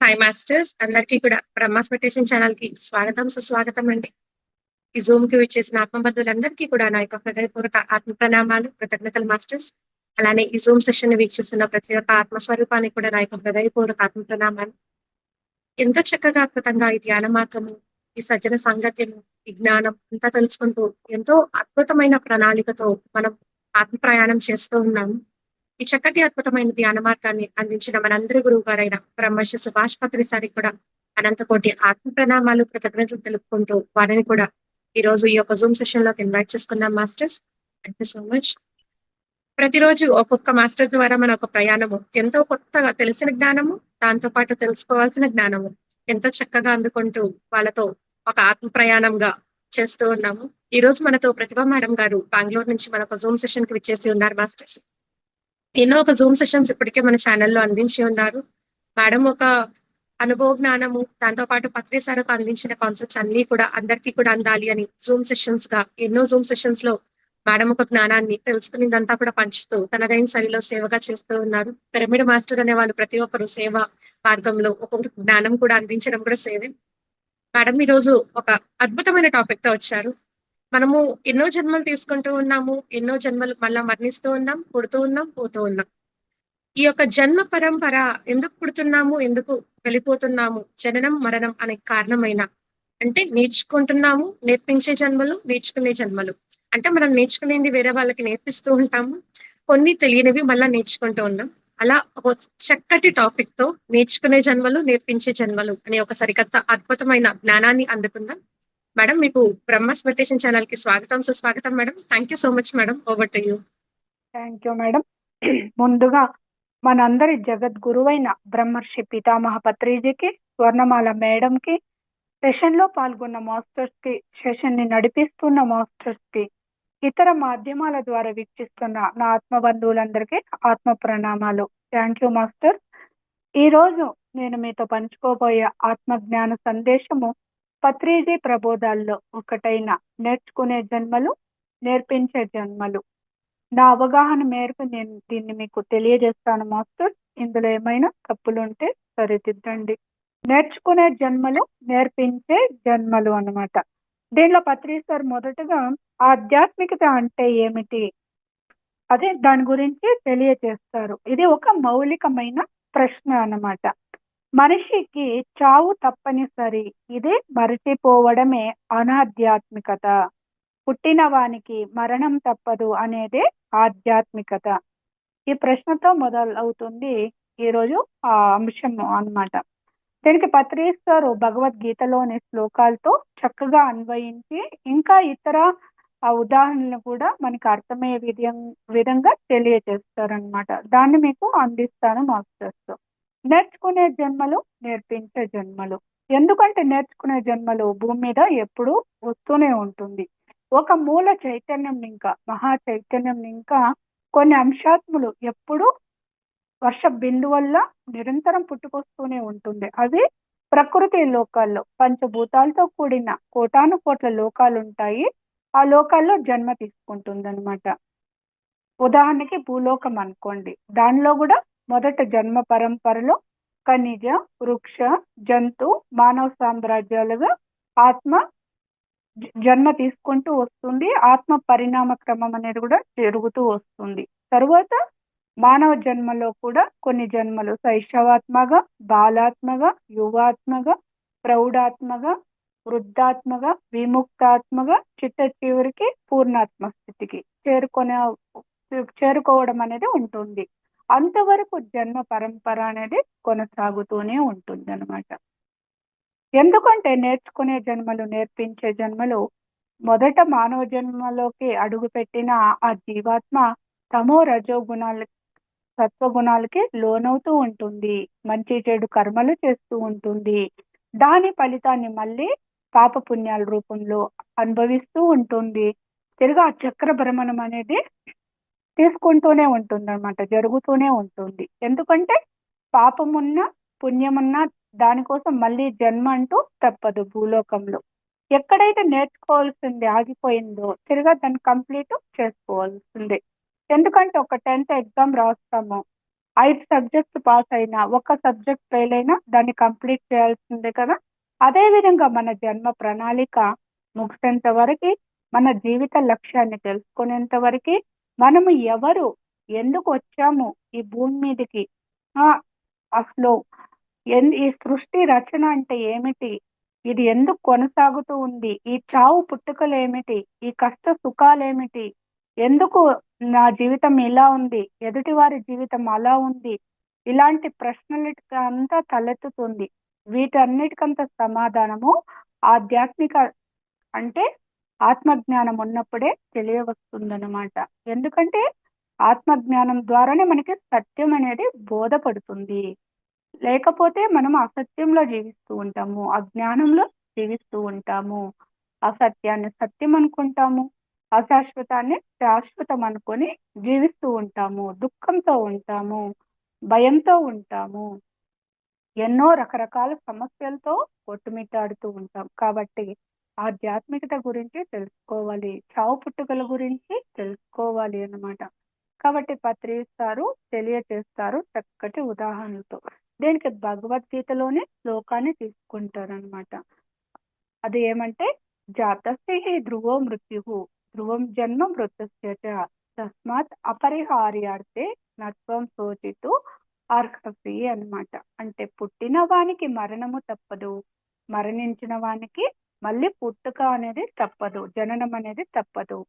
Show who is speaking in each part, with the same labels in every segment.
Speaker 1: Hi masters అందరికీ కూడా Brahma's meditation channel కి స్వాగతం సుస్వాగతం అండి. ఈ జూమ్ కి విచ్చేసిన ఆత్మబంధువులందరికీ కూడా నా యొక్క హృదయపూర్వక ఆత్మ ప్రణామాలు, కృతజ్ఞతలు మాస్టర్స్. అలానే ఈ జూమ్ సెషన్ ని వీక్షిస్తున్న ప్రతి ఒక్క ఆత్మస్వరూపానికి కూడా నా యొక్క హృదయపూర్వక ఆత్మ ప్రణామాలు. ఎంతో చక్కగా అద్భుతంగా ఈ ధ్యాన మార్గము, ఈ సజ్జన సాంగత్యము, ఈ జ్ఞానం అంతా తెలుసుకుంటూ ఎంతో అద్భుతమైన ప్రణాళికతో మనం ఆత్మ ప్రయాణం చేస్తూ ఉన్నాము. ఈ చక్కటి అద్భుతమైన ధ్యాన మార్గాన్ని అందించిన మనందరి గురువు గారైన బ్రహ్మర్షి సుభాష్ పత్రి సారికి కూడా అనంత కోటి ఆత్మ ప్రణామాలు, కృతజ్ఞతలు తెలుపుకుంటూ వారిని కూడా ఈ రోజు ఈ యొక్క జూమ్ సెషన్ లోకి ఇన్వైట్ చేసుకుందాం masters. Thank you so much. ప్రతిరోజు ఒక్కొక్క మాస్టర్ ద్వారా మన ఒక ప్రయాణము, ఎంతో కొత్తగా తెలిసిన జ్ఞానము, దాంతో పాటు తెలుసుకోవాల్సిన జ్ఞానము ఎంతో చక్కగా అందుకుంటూ వాళ్ళతో ఒక ఆత్మ ప్రయాణంగా చేస్తూ ఉన్నాము. ఈ రోజు మనతో ప్రతిభ మేడం గారు బెంగళూరు నుంచి మన ఒక జూమ్ సెషన్ కి విచ్చేసి ఉన్నారు మాస్టర్స్. ఎన్నో ఒక జూమ్ సెషన్స్ ఇప్పటికే మన ఛానల్లో అందించి ఉన్నారు. మేడం ఒక అనుభవ జ్ఞానము, దాంతో పాటు పత్రి సార్కు అందించిన కాన్సెప్ట్స్ అన్ని కూడా అందరికీ కూడా అందాలి అని జూమ్ సెషన్స్ గా ఎన్నో జూమ్ సెషన్స్ లో మేడం ఒక జ్ఞానాన్ని తెలుసుకునేదంతా కూడా పంచుతూ తనదైన శైలిలో సేవగా చేస్తూ ఉన్నారు. పిరమిడ్ మాస్టర్ అనే వాళ్ళు ప్రతి ఒక్కరు సేవ మార్గంలో ఒక్కొక్కరు జ్ఞానం కూడా అందించడం కూడా సేవే. మేడం ఈ రోజు ఒక అద్భుతమైన టాపిక్ తో వచ్చారు. మనము ఎన్నో జన్మలు తీసుకుంటూ ఉన్నాము, ఎన్నో జన్మలు మళ్ళా మరణిస్తూ ఉన్నాం, పుడుతూ ఉన్నాం, పోతూ ఉన్నాం. ఈ యొక్క జన్మ పరంపర ఎందుకు పుడుతున్నాము, ఎందుకు వెళ్ళిపోతున్నాము, జననం మరణం అనే కారణమైన అంటే నేర్చుకుంటున్నాము, నేర్పించే జన్మలు, నేర్చుకునే జన్మలు. అంటే మనం నేర్చుకునేది వేరే వాళ్ళకి నేర్పిస్తూ ఉంటాము, కొన్ని తెలియనివి మళ్ళా నేర్చుకుంటూ ఉన్నాం. అలా ఒక చక్కటి టాపిక్ తో నేర్చుకునే జన్మలు, నేర్పించే జన్మలు అనే ఒక సరికొత్త అద్భుతమైన జ్ఞానాన్ని అందుకుందాం. మేడం మీకు బ్రహ్మస్ మెడిటేషన్ ఛానల్ కి స్వాగతం సుస్వాగతం madam. Thank you so much madam. Over to you.
Speaker 2: Thank you madam. ముందుగా మనందరి జగద్గురువైన బ్రహ్మర్షి పితామహ పత్రిజీకి, స్వర్ణమాల మేడంకి, సెషన్ లో పాల్గొన్న మాస్టర్స్ కి, సెషన్ ని నడిపిస్తున్న మాస్టర్స్ కి, ఇతర మాధ్యమాల ద్వారా వీక్షిస్తున్న నా ఆత్మ బంధువులందరికీ ఆత్మ ప్రణామాలు. Thank you master. ఈ రోజు నేను మీతో పంచుకోబోయే ఆత్మ జ్ఞాన సందేశము పత్రిజీ ప్రబోధాల్లో ఒకటైన నేర్చుకునే జన్మలు, నేర్పించే జన్మలు. నా అవగాహన మేరకు నేను దీన్ని మీకు తెలియజేస్తాను మాస్టర్. ఇందులో ఏమైనా తప్పులుంటే సరిదిద్దండి. నేర్చుకునే జన్మలు, నేర్పించే జన్మలు అన్నమాట. దీనిలో పత్రి సార్ మొదటగా ఆధ్యాత్మికత అంటే ఏమిటి అదే దాని గురించి తెలియజేస్తారు. ఇది ఒక మౌలికమైన ప్రశ్న అన్నమాట. మనిషికి చావు తప్పనిసరి, ఇది మరచిపోవడమే అనాధ్యాత్మికత. పుట్టిన వానికి మరణం తప్పదు అనేదే ఆధ్యాత్మికత. ఈ ప్రశ్నతో మొదలవుతుంది ఈరోజు ఆ అంశము అన్నమాట. దీనికి పత్రిస్తారు భగవద్గీతలోని శ్లోకాలతో చక్కగా అన్వయించి ఇంకా ఇతర ఉదాహరణలు కూడా మనకి అర్థమయ్యే విధంగా తెలియజేస్తారనమాట. దాన్ని మీకు అందిస్తాను మాస్టర్స్. నేర్చుకునే జన్మలు, నేర్పించే జన్మలు. ఎందుకంటే నేర్చుకునే జన్మలు భూమి మీద ఎప్పుడూ వస్తూనే ఉంటుంది. ఒక మూల చైతన్యం ఇంకా మహా చైతన్యం ఇంకా కొన్ని అంశాత్ములు ఎప్పుడు వర్ష బిందు వల్ల నిరంతరం పుట్టుకొస్తూనే ఉంటుంది. అవి ప్రకృతి లోకాల్లో పంచభూతాలతో కూడిన కోటాను కోట్ల లోకాలు ఉంటాయి. ఆ లోకాల్లో జన్మ తీసుకుంటుంది అనమాట. ఉదాహరణకి భూలోకం అనుకోండి, దానిలో కూడా మొదట జన్మ పరంపరలో ఖనిజ, వృక్ష, జంతు, మానవ సామ్రాజ్యాలుగా ఆత్మ జన్మ తీసుకుంటూ వస్తుంది. ఆత్మ పరిణామ క్రమం అనేది కూడా జరుగుతూ వస్తుంది. తరువాత మానవ జన్మలో కూడా కొన్ని జన్మలు శైశవాత్మగా, బాలాత్మగా, యువాత్మగా, ప్రౌఢాత్మగా, వృద్ధాత్మగా, విముక్తాత్మగా, చిట్ట చివరికి పూర్ణాత్మ స్థితికి చేరుకోవడం అనేది ఉంటుంది. అంతవరకు జన్మ పరంపర అనేది కొనసాగుతూనే ఉంటుంది అన్నమాట. ఎందుకంటే నేర్చుకునే జన్మలు, నేర్పించే జన్మలు మొదట మానవ జన్మలోకి అడుగుపెట్టిన ఆ జీవాత్మ తమో రజోగుణాలు సత్వగుణాలకి లోనవుతూ ఉంటుంది. మంచి చెడు కర్మలు చేస్తూ ఉంటుంది. దాని ఫలితాన్ని మళ్ళీ పాపపుణ్యాల రూపంలో అనుభవిస్తూ ఉంటుంది. తిరిగి ఆ చక్ర భ్రమణం అనేది తీసుకుంటూనే ఉంటుంది అన్నమాట, జరుగుతూనే ఉంటుంది. ఎందుకంటే పాపమున్న పుణ్యమున్న దానికోసం మళ్ళీ జన్మ అంటూ తప్పదు భూలోకంలో. ఎక్కడైతే నేర్చుకోవాల్సింది ఆగిపోయిందో తిరిగా దాన్ని కంప్లీట్ చేసుకోవాల్సిందే. ఎందుకంటే ఒక 10th ఎగ్జామ్ రాస్తాము, 5 సబ్జెక్ట్స్ పాస్ అయినా, ఒక సబ్జెక్ట్ ఫెయిల్ అయినా దాన్ని కంప్లీట్ చేయాల్సిందే కదా! అదే విధంగా మన జన్మ ప్రణాళిక ముగిసేంత వరకి, మన జీవిత లక్ష్యాన్ని తెలుసుకునేంత వరకి, మనము ఎవరు, ఎందుకు వచ్చాము ఈ భూమి మీదకి, అసలు ఈ సృష్టి రచన అంటే ఏమిటి? ఇది ఎందుకు కొనసాగుతూ ఉంది? ఈ చావు పుట్టుకలేమిటి? ఈ కష్ట సుఖాలేమిటి? ఎందుకు నా జీవితం ఇలా ఉంది? ఎదుటివారి జీవితం అలా ఉంది? ఇలాంటి ప్రశ్నలకి అంతా తలెత్తుతుంది. వీటన్నిటికంత సమాధానము ఆధ్యాత్మిక అంటే ఆత్మజ్ఞానం ఉన్నప్పుడే తెలియవస్తుందన్నమాట. ఎందుకంటే ఆత్మజ్ఞానం ద్వారానే మనకి సత్యం అనేది బోధపడుతుంది. లేకపోతే మనం అసత్యంలో జీవిస్తూ ఉంటాము. అజ్ఞానంలో జీవిస్తూ ఉంటాము. అసత్యాన్ని సత్యం అనుకుంటాము. అశాశ్వతాన్ని శాశ్వతం అనుకొని జీవిస్తూ ఉంటాము. దుఃఖంతో ఉంటాము. భయంతో ఉంటాము. ఎన్నో రకరకాల సమస్యలతో కొట్టుమిట్టాడుతూ ఉంటాం. కాబట్టి ఆధ్యాత్మికత గురించి తెలుసుకోవాలి. చావు పుట్టుకల గురించి తెలుసుకోవాలి అన్నమాట. కాబట్టి పత్రి సారు తెలియచేస్తారు చక్కటి ఉదాహరణలతో. దీనికి భగవద్గీతలోనే శ్లోకాన్ని తీసుకుంటారనమాట. అది ఏమంటే జాతస్య హి ధ్రువో మృత్యు ధ్రువం జన్మ మృతస్య చ తస్మాత్ అపరిహార్యార్థే నత్వం శోచితు అర్హసి అన్నమాట. అంటే పుట్టిన వానికి మరణము తప్పదు, మరణించిన వానికి మళ్ళీ పుట్టుక అనేది తప్పదు, జననం అనేది తప్పదు.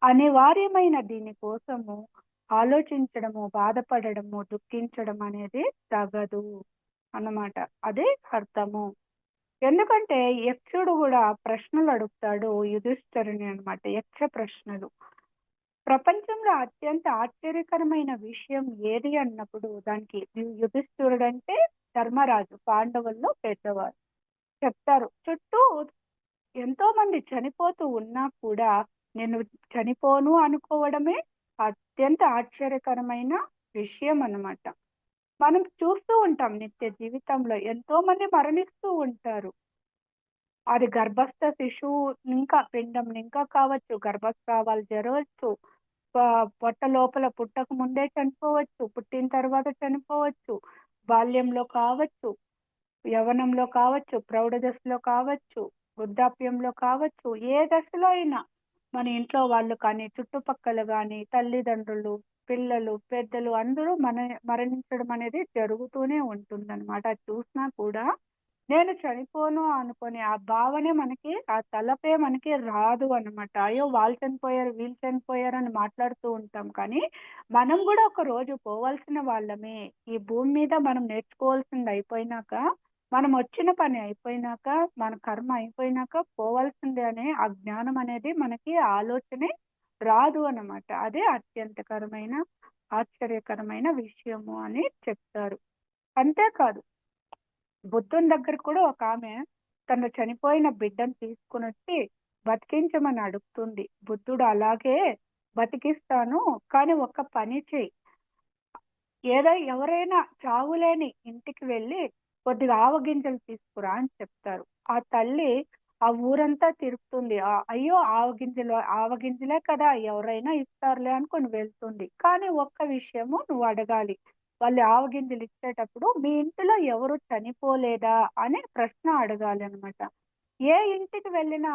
Speaker 2: అనివార్యమైన దీనికోసము ఆలోచించడము, బాధపడము, దుఃఖించడం అనేది తగదు అన్నమాట. అదే అర్థము. ఎందుకంటే యక్షుడు కూడా ప్రశ్నలు అడుగుతాడు యుధిష్ఠిరుని అన్నమాట. యక్ష ప్రశ్నలు. ప్రపంచంలో అత్యంత ఆశ్చర్యకరమైన విషయం ఏది అన్నప్పుడు దానికి యుధిష్ఠిరుడు అంటే ధర్మరాజు, పాండవుల్లో పెద్దవారు చెప్తారు. చుట్టూ ఎంతో మంది చనిపోతూ ఉన్నా కూడా నేను చనిపోను అనుకోవడమే అత్యంత ఆశ్చర్యకరమైన విషయం అన్నమాట. మనం చూస్తూ ఉంటాం నిత్య జీవితంలో ఎంతో మంది మరణిస్తూ ఉంటారు. అది గర్భస్థ శిశువు ఇంకా పిండం ఇంకా కావచ్చు, గర్భస్రావాలు జరగవచ్చు, పొట్ట లోపల పుట్టక ముందే చనిపోవచ్చు, పుట్టిన తర్వాత చనిపోవచ్చు, బాల్యంలో కావచ్చు, యవ్వనంలో కావచ్చు, ప్రౌఢ దశలో కావచ్చు, వృద్ధాప్యంలో కావచ్చు, ఏ దశలో అయినా మన ఇంట్లో వాళ్ళు కానీ, చుట్టుపక్కల కానీ, తల్లిదండ్రులు, పిల్లలు, పెద్దలు అందరూ మరణించడం అనేది జరుగుతూనే ఉంటుందన్నమాట. అది చూసినా కూడా నేను చనిపోను అనుకునే ఆ భావనే మనకి, ఆ తలపే మనకి రాదు అన్నమాట. అయ్యో వాళ్ళు చనిపోయారు, వీళ్ళు చనిపోయారు అని మాట్లాడుతూ ఉంటాం. కానీ మనం కూడా ఒక రోజు పోవాల్సిన వాళ్ళమే. ఈ భూమి మీద మనం నేర్చుకోవాల్సింది అయిపోయినాక, మనం వచ్చిన పని అయిపోయినాక, మన కర్మ అయిపోయినాక పోవాల్సిందే అనే ఆ జ్ఞానం అనేది మనకి ఆలోచనే రాదు అన్నమాట. అదే అత్యంతకరమైన ఆశ్చర్యకరమైన విషయము అని చెప్తారు. అంతేకాదు బుద్ధుని దగ్గర కూడా ఒక ఆమె తన చనిపోయిన బిడ్డను తీసుకుని వచ్చి బతికించమని అడుగుతుంది. బుద్ధుడు అలాగే బతికిస్తాను, కానీ ఒక పని చెయ్యి, ఎవరైనా చావులేని ఇంటికి వెళ్ళి కొద్దిగా ఆవగింజలు తీసుకురా అని చెప్తారు. ఆ తల్లి ఆ ఊరంతా తిరుగుతుంది. అయ్యో ఆవగింజలే కదా ఎవరైనా ఇస్తారులే అనుకొని వెళ్తుంది. కానీ ఒక్క విషయము నువ్వు అడగాలి, వాళ్ళు ఆవగింజలు ఇచ్చేటప్పుడు మీ ఇంటిలో ఎవరు చనిపోలేదా అనే ప్రశ్న అడగాలి అనమాట. ఏ ఇంటికి వెళ్ళినా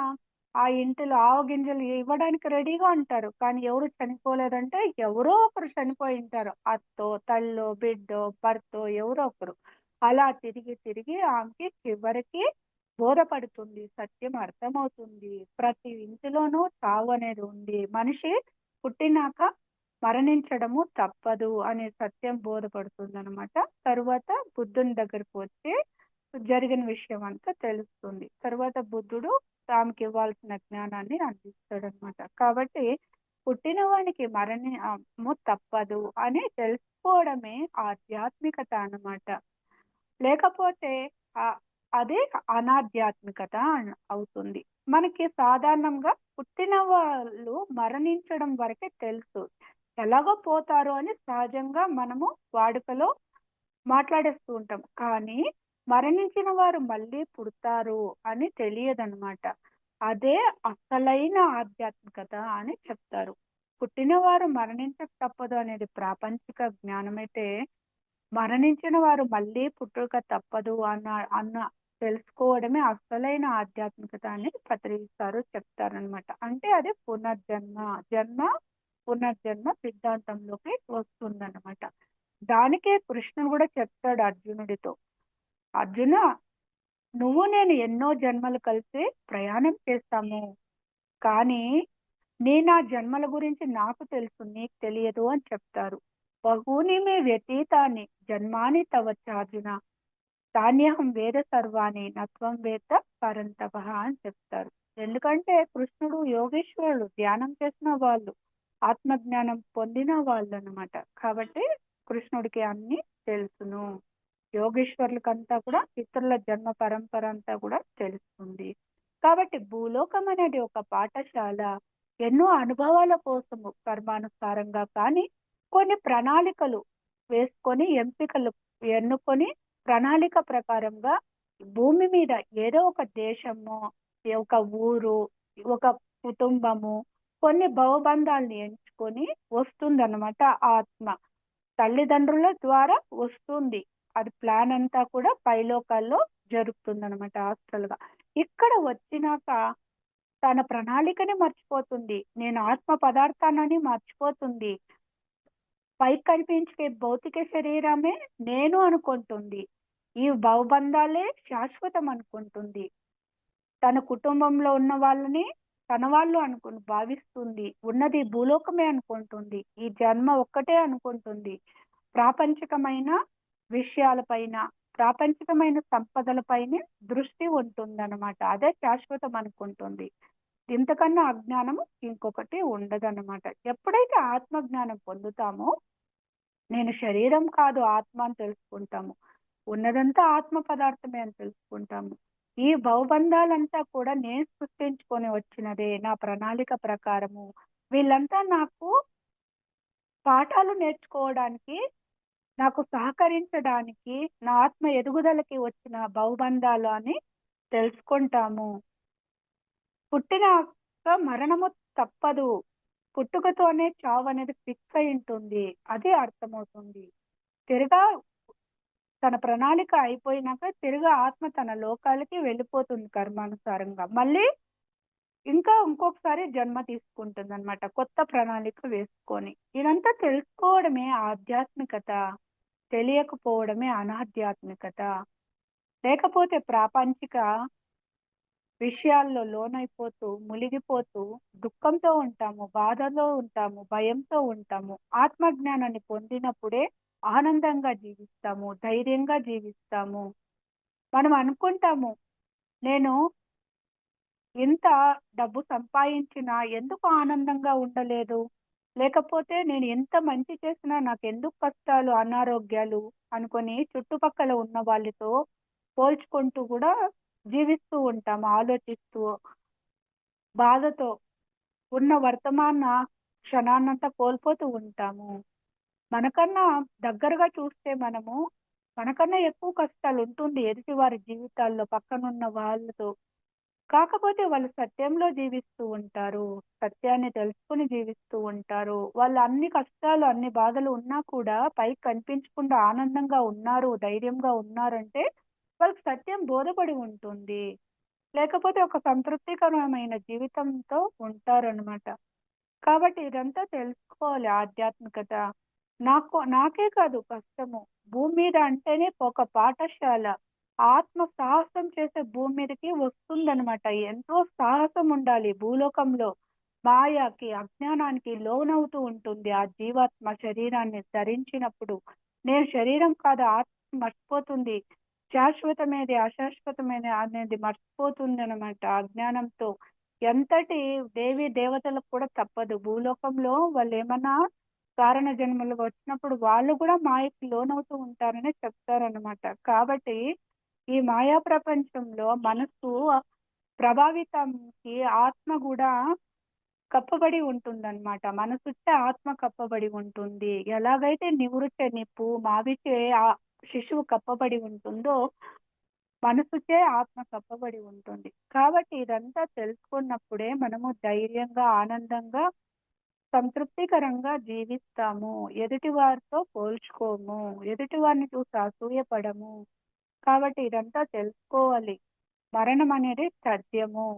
Speaker 2: ఆ ఇంటిలో ఆవగింజలు ఇవ్వడానికి రెడీగా ఉంటారు. కానీ ఎవరు చనిపోలేదంటే ఎవరో ఒకరు చనిపోయి ఉంటారు. అత్తో, తల్లో, బిడ్డో, భర్తో ఎవరో ఒకరు. అలా తిరిగి తిరిగి ఆమెకి చివరికి బోధపడుతుంది, సత్యం అర్థమవుతుంది. ప్రతి ఇంటిలోనూ చావు అనేది ఉంది, మనిషి పుట్టినాక మరణించడము తప్పదు అనే సత్యం బోధపడుతుంది అనమాట. తరువాత బుద్ధుని దగ్గరకు వచ్చి జరిగిన విషయం అంతా తెలుస్తుంది. తర్వాత బుద్ధుడు ఆమెకి ఇవ్వాల్సిన జ్ఞానాన్ని అందిస్తాడనమాట. కాబట్టి పుట్టిన వానికి మరణము తప్పదు అని తెలుసుకోవడమే ఆధ్యాత్మికత అన్నమాట. లేకపోతే అదే అనాధ్యాత్మికత అవుతుంది. మనకి సాధారణంగా పుట్టిన వాళ్ళు మరణించడం వరకే తెలుసు, ఎలాగో పోతారు అని సహజంగా మనము వాడుకలో మాట్లాడేస్తూ ఉంటాం. కానీ మరణించిన వారు మళ్ళీ పుడతారు అని తెలియదన్నమాట. అదే అసలైన ఆధ్యాత్మికత అని చెప్తారు. పుట్టినవారు మరణించక తప్పదు అనేది ప్రాపంచిక జ్ఞానమైతే, మరణించిన వారు మళ్ళీ పుట్టుక తప్పదు అన్న అన్న తెలుసుకోవడమే అసలైన ఆధ్యాత్మికత అని పత్రిస్తారు చెప్తారనమాట. అంటే అది పునర్జన్మ, జన్మ పునర్జన్మ సిద్ధాంతంలోకి వస్తుందన్నమాట. దానికే కృష్ణుడు కూడా చెప్తాడు అర్జునుడితో, అర్జున, నువ్వు నేను ఎన్నో జన్మలు కలిసి ప్రయాణం చేస్తాము, కానీ నా జన్మల గురించి నాకు తెలుసు, నీకు తెలియదు అని చెప్తారు. బహూని మే వ్యతీతాన్ని జన్మాని తవ చార్జున, తాన్యహం వేద సర్వాణి నత్వం వేత్త పరంతప అని చెప్తారు. ఎందుకంటే కృష్ణుడు యోగేశ్వరుడు, ధ్యానం చేసిన వాళ్ళు, ఆత్మజ్ఞానం పొందిన వాళ్ళు అనమాట. కాబట్టి కృష్ణుడికి అన్ని తెలుసును. యోగేశ్వరులకంతా కూడా ఇతరుల జన్మ పరంపర అంతా కూడా తెలుస్తుంది. కాబట్టి భూలోకం అనేది ఒక పాఠశాల. ఎన్నో అనుభవాల కోసము కర్మానుసారంగా కానీ కొన్ని ప్రణాళికలు వేసుకొని, ఎంపికలు ఎన్నుకొని, ప్రణాళిక ప్రకారంగా భూమి మీద ఏదో ఒక దేశము, ఒక ఊరు, ఒక కుటుంబము, కొన్ని భవబంధాలను ఎంచుకొని వస్తుందన్నమాట ఆత్మ. తల్లిదండ్రుల ద్వారా వస్తుంది. అది ప్లాన్ అంతా కూడా పైలోకాల్లో జరుగుతుందన్నమాట హాస్టల్గా. ఇక్కడ వచ్చినాక తన ప్రణాళికని మర్చిపోతుంది, నేను ఆత్మ పదార్థానని మర్చిపోతుంది. పైకి కనిపించే భౌతిక శరీరమే నేను అనుకుంటుంది. ఈ భవబంధాలే శాశ్వతం అనుకుంటుంది. తన కుటుంబంలో ఉన్న వాళ్ళని తన వాళ్ళు అనుకుని భావిస్తుంది. ఉన్నది భూలోకమే అనుకుంటుంది. ఈ జన్మ ఒక్కటే అనుకుంటుంది. ప్రాపంచికమైన విషయాలపైన, ప్రాపంచికమైన సంపదలపైనే దృష్టి ఉంటుందన్నమాట. అదే శాశ్వతం అనుకుంటుంది. ఇంతకన్నా అజ్ఞానం ఇంకొకటి ఉండదన్నమాట. ఎప్పుడైతే ఆత్మజ్ఞానం పొందుతామో, నేను శరీరం కాదు ఆత్మ అని తెలుసుకుంటాము. ఉన్నదంతా ఆత్మ పదార్థమే అని తెలుసుకుంటాము. ఈ భవబంధాలంతా కూడా నేను సృష్టించుకొని వచ్చినదే నా ప్రణాళిక ప్రకారము. వీళ్ళంతా నాకు పాఠాలు నేర్చుకోవడానికి, నాకు సహకరించడానికి, నా ఆత్మ ఎదుగుదలకి వచ్చిన భవబంధాలు అని తెలుసుకుంటాము. పుట్టినాక మరణము తప్పదు, పుట్టుకతోనే చావు అనేది ఫిక్స్ అయి ఉంటుంది, అదే అర్థమవుతుంది. తిరగా తన ప్రణాళిక అయిపోయినాక తిరిగి ఆత్మ తన లోకాలకి వెళ్ళిపోతుంది కర్మానుసారంగా. మళ్ళీ ఇంకొకసారి జన్మ తీసుకుంటుంది అనమాట, కొత్త ప్రణాళిక వేసుకొని. ఇదంతా తెలుసుకోవడమే ఆధ్యాత్మికత, తెలియకపోవడమే అనాధ్యాత్మికత. లేకపోతే ప్రాపంచిక విషయాల్లో లోనైపోతూ, మునిగిపోతూ దుఃఖంతో ఉంటాము, బాధలో ఉంటాము, భయంతో ఉంటాము. ఆత్మజ్ఞానాన్ని పొందినప్పుడే ఆనందంగా జీవిస్తాము, ధైర్యంగా జీవిస్తాము. మనం అనుకుంటాము, నేను ఇంత డబ్బు సంపాదించినా ఎందుకు ఆనందంగా ఉండలేదు, లేకపోతే నేను ఎంత మంచి చేసినా నాకు ఎందుకు కష్టాలు, అనారోగ్యాలు అనుకొని చుట్టుపక్కల ఉన్న వాళ్ళతో పోల్చుకుంటూ కూడా జీవిస్తూ ఉంటాము, ఆలోచిస్తూ బాధతో ఉన్న వర్తమాన క్షణాన్నంతా కోల్పోతూ ఉంటాము. మనకన్నా దగ్గరగా చూస్తే మనకన్నా ఎక్కువ కష్టాలు ఉంటుంది ఎదుటి వారి జీవితాల్లో పక్కనున్న వాళ్ళతో. కాకపోతే వాళ్ళు సత్యంలో జీవిస్తూ ఉంటారు, సత్యాన్ని తెలుసుకుని జీవిస్తూ ఉంటారు. వాళ్ళు అన్ని కష్టాలు, అన్ని బాధలు ఉన్నా కూడా పైకి కనిపించకుండా ఆనందంగా ఉన్నారు, ధైర్యంగా ఉన్నారంటే వాళ్ళకి సత్యం బోధపడి ఉంటుంది. లేకపోతే ఒక సంతృప్తికరమైన జీవితంతో ఉంటారనమాట. కాబట్టి ఇదంతా తెలుసుకోవాలి ఆధ్యాత్మికత. నాకే కాదు కష్టము, భూమి మీద అంటేనే ఒక పాఠశాల. ఆత్మ సాహసం చేసే భూమి మీదకి వస్తుందనమాట. ఎంతో సాహసం ఉండాలి భూలోకంలో. మాయకి, అజ్ఞానానికి లోనవుతూ ఉంటుంది ఆ జీవాత్మ శరీరాన్ని ధరించినప్పుడు. నేను శరీరం కాదు ఆత్మ మర్చిపోతుంది, శాశ్వతమేది అశాశ్వతమైన అనేది మర్చిపోతుంది అనమాట అజ్ఞానంతో. ఎంతటి దేవి దేవతలకు కూడా తప్పదు. భూలోకంలో వాళ్ళు ఏమన్నా కారణ జన్మలుగా వచ్చినప్పుడు వాళ్ళు కూడా మాయకి లోనవుతూ ఉంటారని చెప్తారనమాట. కాబట్టి ఈ మాయా ప్రపంచంలో మనసు ప్రభావితంకి ఆత్మ కూడా కప్పబడి ఉంటుందన్నమాట. మనసుచ్చే ఆత్మ కప్పబడి ఉంటుంది. ఎలాగైతే నివురుచే నిప్పు, మావిచే ఆ శిశువు కప్పబడి ఉంటుందో మనసుచే ఆత్మ కప్పబడి ఉంటుంది. కాబట్టి ఇదంతా తెలుసుకున్నప్పుడే మనము ధైర్యంగా, ఆనందంగా సంతృప్తికరంగా జీవిస్తాము. ఎదుటి వారితో పోల్చుకోము. ఎదుటి వారిని చూసి అసూయపడము. కాబట్టి ఇదంతా తెలుసుకోవాలి. మరణం అనేది తథ్యము.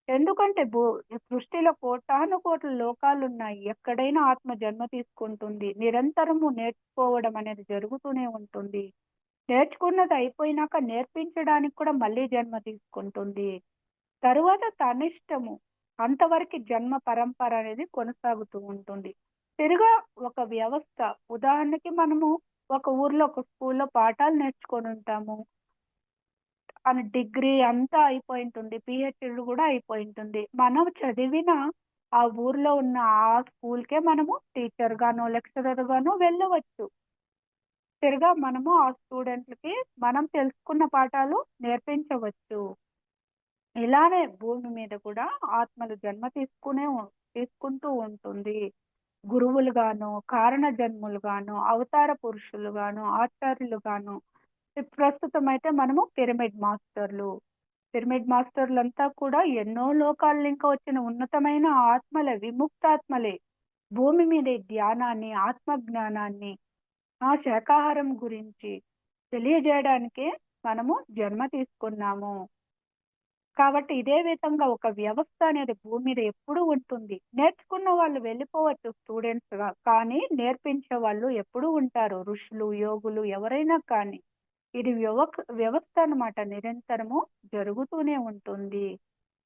Speaker 2: ఎందుకంటే ఈ సృష్టిలో కోటానుకోట్ల లోకాలున్నాయి. ఎక్కడైనా ఆత్మ జన్మ తీసుకుంటుంది. నిరంతరము నేర్చుకోవడం అనేది జరుగుతూనే ఉంటుంది. నేర్చుకున్నది అయిపోయినాక నేర్పించడానికి కూడా మళ్ళీ జన్మ తీసుకుంటుంది. తరువాత తనిష్టము. అంతవరకు జన్మ పరంపర అనేది కొనసాగుతూ ఉంటుంది. తిరిగా ఒక వ్యవస్థ, ఉదాహరణకి మనము ఒక ఊర్లో ఒక స్కూల్లో పాఠాలు నేర్చుకొని ఉంటాము. అని డిగ్రీ అంతా అయిపోయింటుంది. పీహెచ్‌డీ కూడా అయిపోయింటుంది. మనం చదివిన ఆ ఊర్లో ఉన్న ఆ స్కూల్‌కే మనము టీచర్‌గానో, లెక్చరర్‌గానో వెళ్ళవచ్చు. తిరగా మనము ఆ స్టూడెంట్‌లకి మనం తెలుసుకున్న పాఠాలు నేర్పించవచ్చు. ఇలానే భూమి మీద కూడా ఆత్మలు జన్మ తీసుకుంటూ ఉంటుంది. గురువులుగాను, కారణ జన్ములుగాను, అవతార పురుషులుగాను, ఆచార్యులుగాను. ప్రస్తుతం అయితే మనము పిరమిడ్ మాస్టర్లు. పిరమిడ్ మాస్టర్లంతా కూడా ఎన్నో లోకాల ఇంకా వచ్చిన ఉన్నతమైన ఆత్మలే, విముక్తాత్మలే. భూమి మీద ఈ ధ్యానాన్ని, ఆత్మ జ్ఞానాన్ని, ఆ శాకాహారం గురించి తెలియజేయడానికే మనము జన్మ తీసుకున్నాము. కాబట్టి ఇదే విధంగా ఒక వ్యవస్థ అనేది భూమి మీద ఎప్పుడూ ఉంటుంది. నేర్చుకున్న వాళ్ళు వెళ్ళిపోవచ్చు స్టూడెంట్స్‌గా. కానీ నేర్పించే వాళ్ళు ఎప్పుడూ ఉంటారు. ఋషులు, యోగులు ఎవరైనా కానీ. ఇది వ్యవస్థ అన్నమాట. నిరంతరము జరుగుతూనే ఉంటుంది.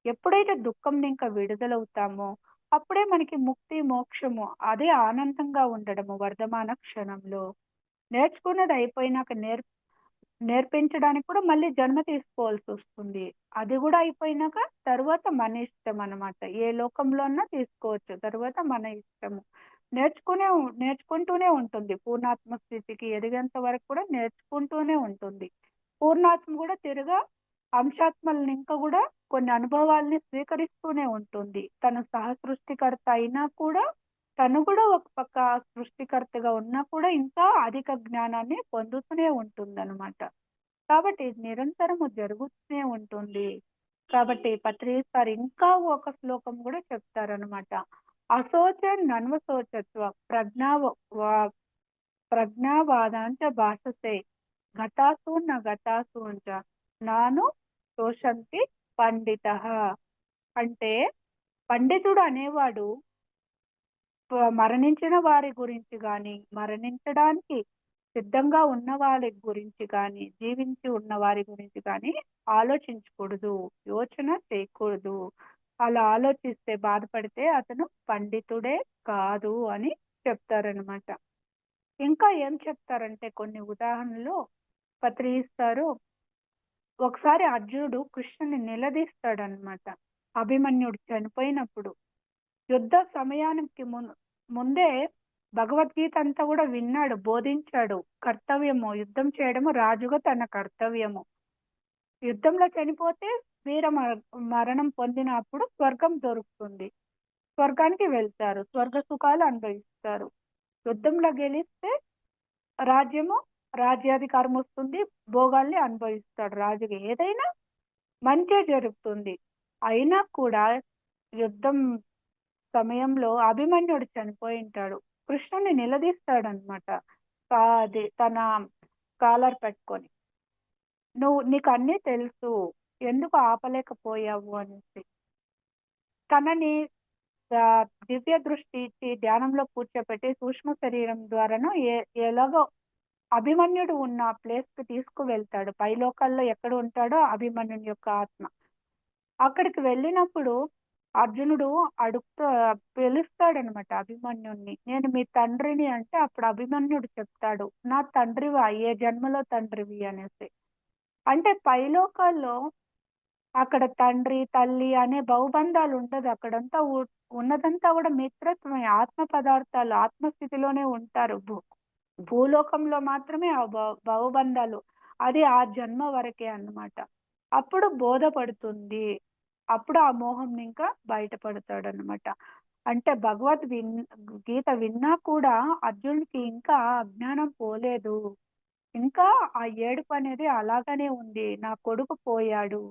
Speaker 2: ఎప్పుడైతే దుఃఖం ఇంకా విడుదలవుతామో అప్పుడే మనకి ముక్తి, మోక్షము అదే ఆనందంగా ఉండడము వర్ధమాన క్షణంలో. నేర్చుకున్నది అయిపోయినాక నేర్పించడానికి కూడా మళ్ళీ జన్మ తీసుకోవాల్సొస్తుంది. అది గూడా అయిపోయినాక తరువాత మన ఇష్టం అన్నమాట. ఏ లోకంలో అన్నా తీసుకోవచ్చు. తరువాత మన ఇష్టము. నేర్చుకుంటూనే ఉంటుంది. పూర్ణాత్మ స్థితికి ఎదిగేంత వరకు కూడా నేర్చుకుంటూనే ఉంటుంది. పూర్ణాత్మ గూడా తిరగా అంశాత్మలను ఇంకా గూడా కొన్ని అనుభవాల్ని స్వీకరిస్తూనే ఉంటుంది. తను సృష్టికర్త అయినా కూడా తను కూడా ఒక పక్క సృష్టికర్తగా ఉన్నా కూడా ఇంకా అధిక జ్ఞానాన్ని పొందుతూనే ఉంటుందన్నమాట. కాబట్టి ఇది నిరంతరము జరుగుతూనే ఉంటుంది. కాబట్టి పత్రిజీ సార్ ఇంకా ఒక శ్లోకం కూడా చెప్తారనమాట. అశోచ నన్వశోచత్వ వా ప్రజ్ఞావాదాంచ భాషసే గతాసు న గతాసు అంచ నాను శోషంతి పండితః. అంటే పండితుడు అనేవాడు మరణించిన వారి గురించి గాని, మరణించడానికి సిద్ధంగా ఉన్న వారి గురించి గాని, జీవించి ఉన్న వారి గురించి గాని ఆలోచించకూడదు. యోచన చేయకూడదు. అలా ఆలోచిస్తే, బాధపడితే అతను పండితుడే కాదు అని చెప్తారనమాట. ఇంకా ఏం చెప్తారంటే కొన్ని ఉదాహరణలు పత్రిస్తారు. ఒకసారి అర్జునుడు కృష్ణుని నిలదీస్తాడనమాట. అభిమన్యుడు చనిపోయినప్పుడు. యుద్ధ సమయానికి ముందే భగవద్గీత అంతా కూడా విన్నాడు, బోధించాడు. కర్తవ్యము యుద్ధం చేయడము రాజుగా తన కర్తవ్యము. యుద్ధంలో చనిపోతే మరణం పొందినప్పుడు స్వర్గం దొరుకుతుంది. స్వర్గానికి వెళ్తారు. స్వర్గ సుఖాలు అనుభవిస్తారు. యుద్ధంలో గెలిస్తే రాజ్యము, రాజ్యాధికారం వస్తుంది. భోగాల్ని అనుభవిస్తాడు రాజుగా. ఏదైనా మంచే జరుగుతుంది. అయినా కూడా యుద్ధం సమయంలో అభిమన్యుడు చనిపోయి ఉంటాడు. కృష్ణుని నిలదీస్తాడనమాట. అది తన కాలర్ పెట్టుకొని, నీకు అన్నీ తెలుసు, ఎందుకు ఆపలేకపోయావు అనేసి. తనని దివ్య దృష్టి ఇచ్చి ధ్యానంలో కూర్చోపెట్టి సూక్ష్మ శరీరం ద్వారాను ఎలాగో అభిమన్యుడు ఉన్న ప్లేస్ కి తీసుకువెళ్తాడు. పైలోకాల్లో ఎక్కడ ఉంటాడో అభిమన్యుని యొక్క ఆత్మ. అక్కడికి వెళ్ళినప్పుడు అర్జునుడు పిలుస్తాడనమాట అభిమన్యుణ్ణి. నేను మీ తండ్రిని అంటే అప్పుడు అభిమన్యుడు చెప్తాడు, నా తండ్రివా, ఏ జన్మలో తండ్రివి అనేసి. అంటే పైలోకాల్లో అక్కడ తండ్రి, తల్లి అనే బహుబంధాలు ఉండదు. అక్కడంతా ఉన్నదంతా కూడా మిత్రత్వమే. ఆత్మ పదార్థాలు ఆత్మస్థితిలోనే ఉంటారు. భూలోకంలో మాత్రమే ఆ భవబంధాలు. అది ఆ జన్మ వరకే అన్నమాట. అప్పుడు బోధపడుతుంది. అప్పుడు ఆ మోహం ఇంకా బయటపడతాడనమాట. అంటే గీత విన్నా కూడా అర్జునుడికి ఇంకా అజ్ఞానం పోలేదు. ఇంకా ఆ ఏడుపు అనేది అలాగనే ఉంది. నా కొడుకు పోయాడు.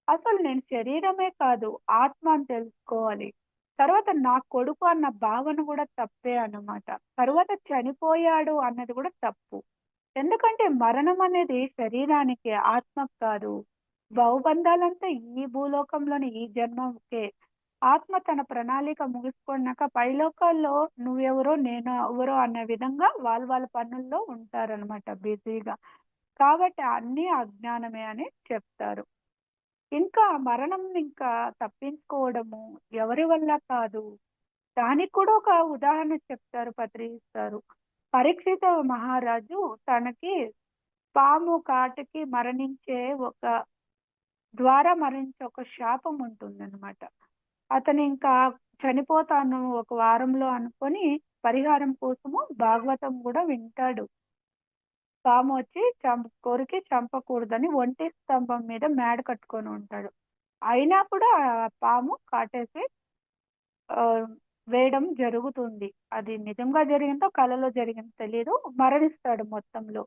Speaker 2: అసలు నేను శరీరమే కాదు, ఆత్మ అని తెలుసుకోవాలి. తర్వాత నా కొడుకు అన్న భావన కూడా తప్పే అన్నమాట. తర్వాత చనిపోయాడు అన్నది కూడా తప్పు. ఎందుకంటే మరణం అనేది శరీరానికి, ఆత్మకు కాదు. భవబంధాలంతా ఈ భూలోకంలోని ఈ జన్మకే. ఆత్మ తన ప్రణాళిక ముగించుకున్నాక పైలోకాల్లో నువ్వెవరో నేను ఎవరో అనే విధంగా వాళ్ళ పనుల్లో ఉంటారనమాట బిజీగా. కాబట్టి అన్నీ అజ్ఞానమే అని చెప్తారు. ఇంకా మరణం ఇంకా తప్పించుకోవడము ఎవరి వల్ల కాదు. దానికి కూడా ఒక ఉదాహరణ చెప్తారు, ఇస్తారు. పరీక్షిత మహారాజు తనకి పాము కాటికి మరణించే ఒక మరణించే ఒక శాపం ఉంటుందన్నమాట. అతను ఇంకా చనిపోతాను ఒక వారంలో అనుకొని పరిహారం కోసము భాగవతం కూడా వింటాడు. పాము వచ్చి కొరికి చంపకూడదని ఒంటి స్తంభం మీద మేడ కట్టుకొని ఉంటాడు. అయినా కూడా ఆ పాము కాటేసి ఆ, వేయడం జరుగుతుంది. అది నిజంగా జరిగిందో కలలో జరిగిందో తెలియదు. మరణిస్తాడు మొత్తంలో.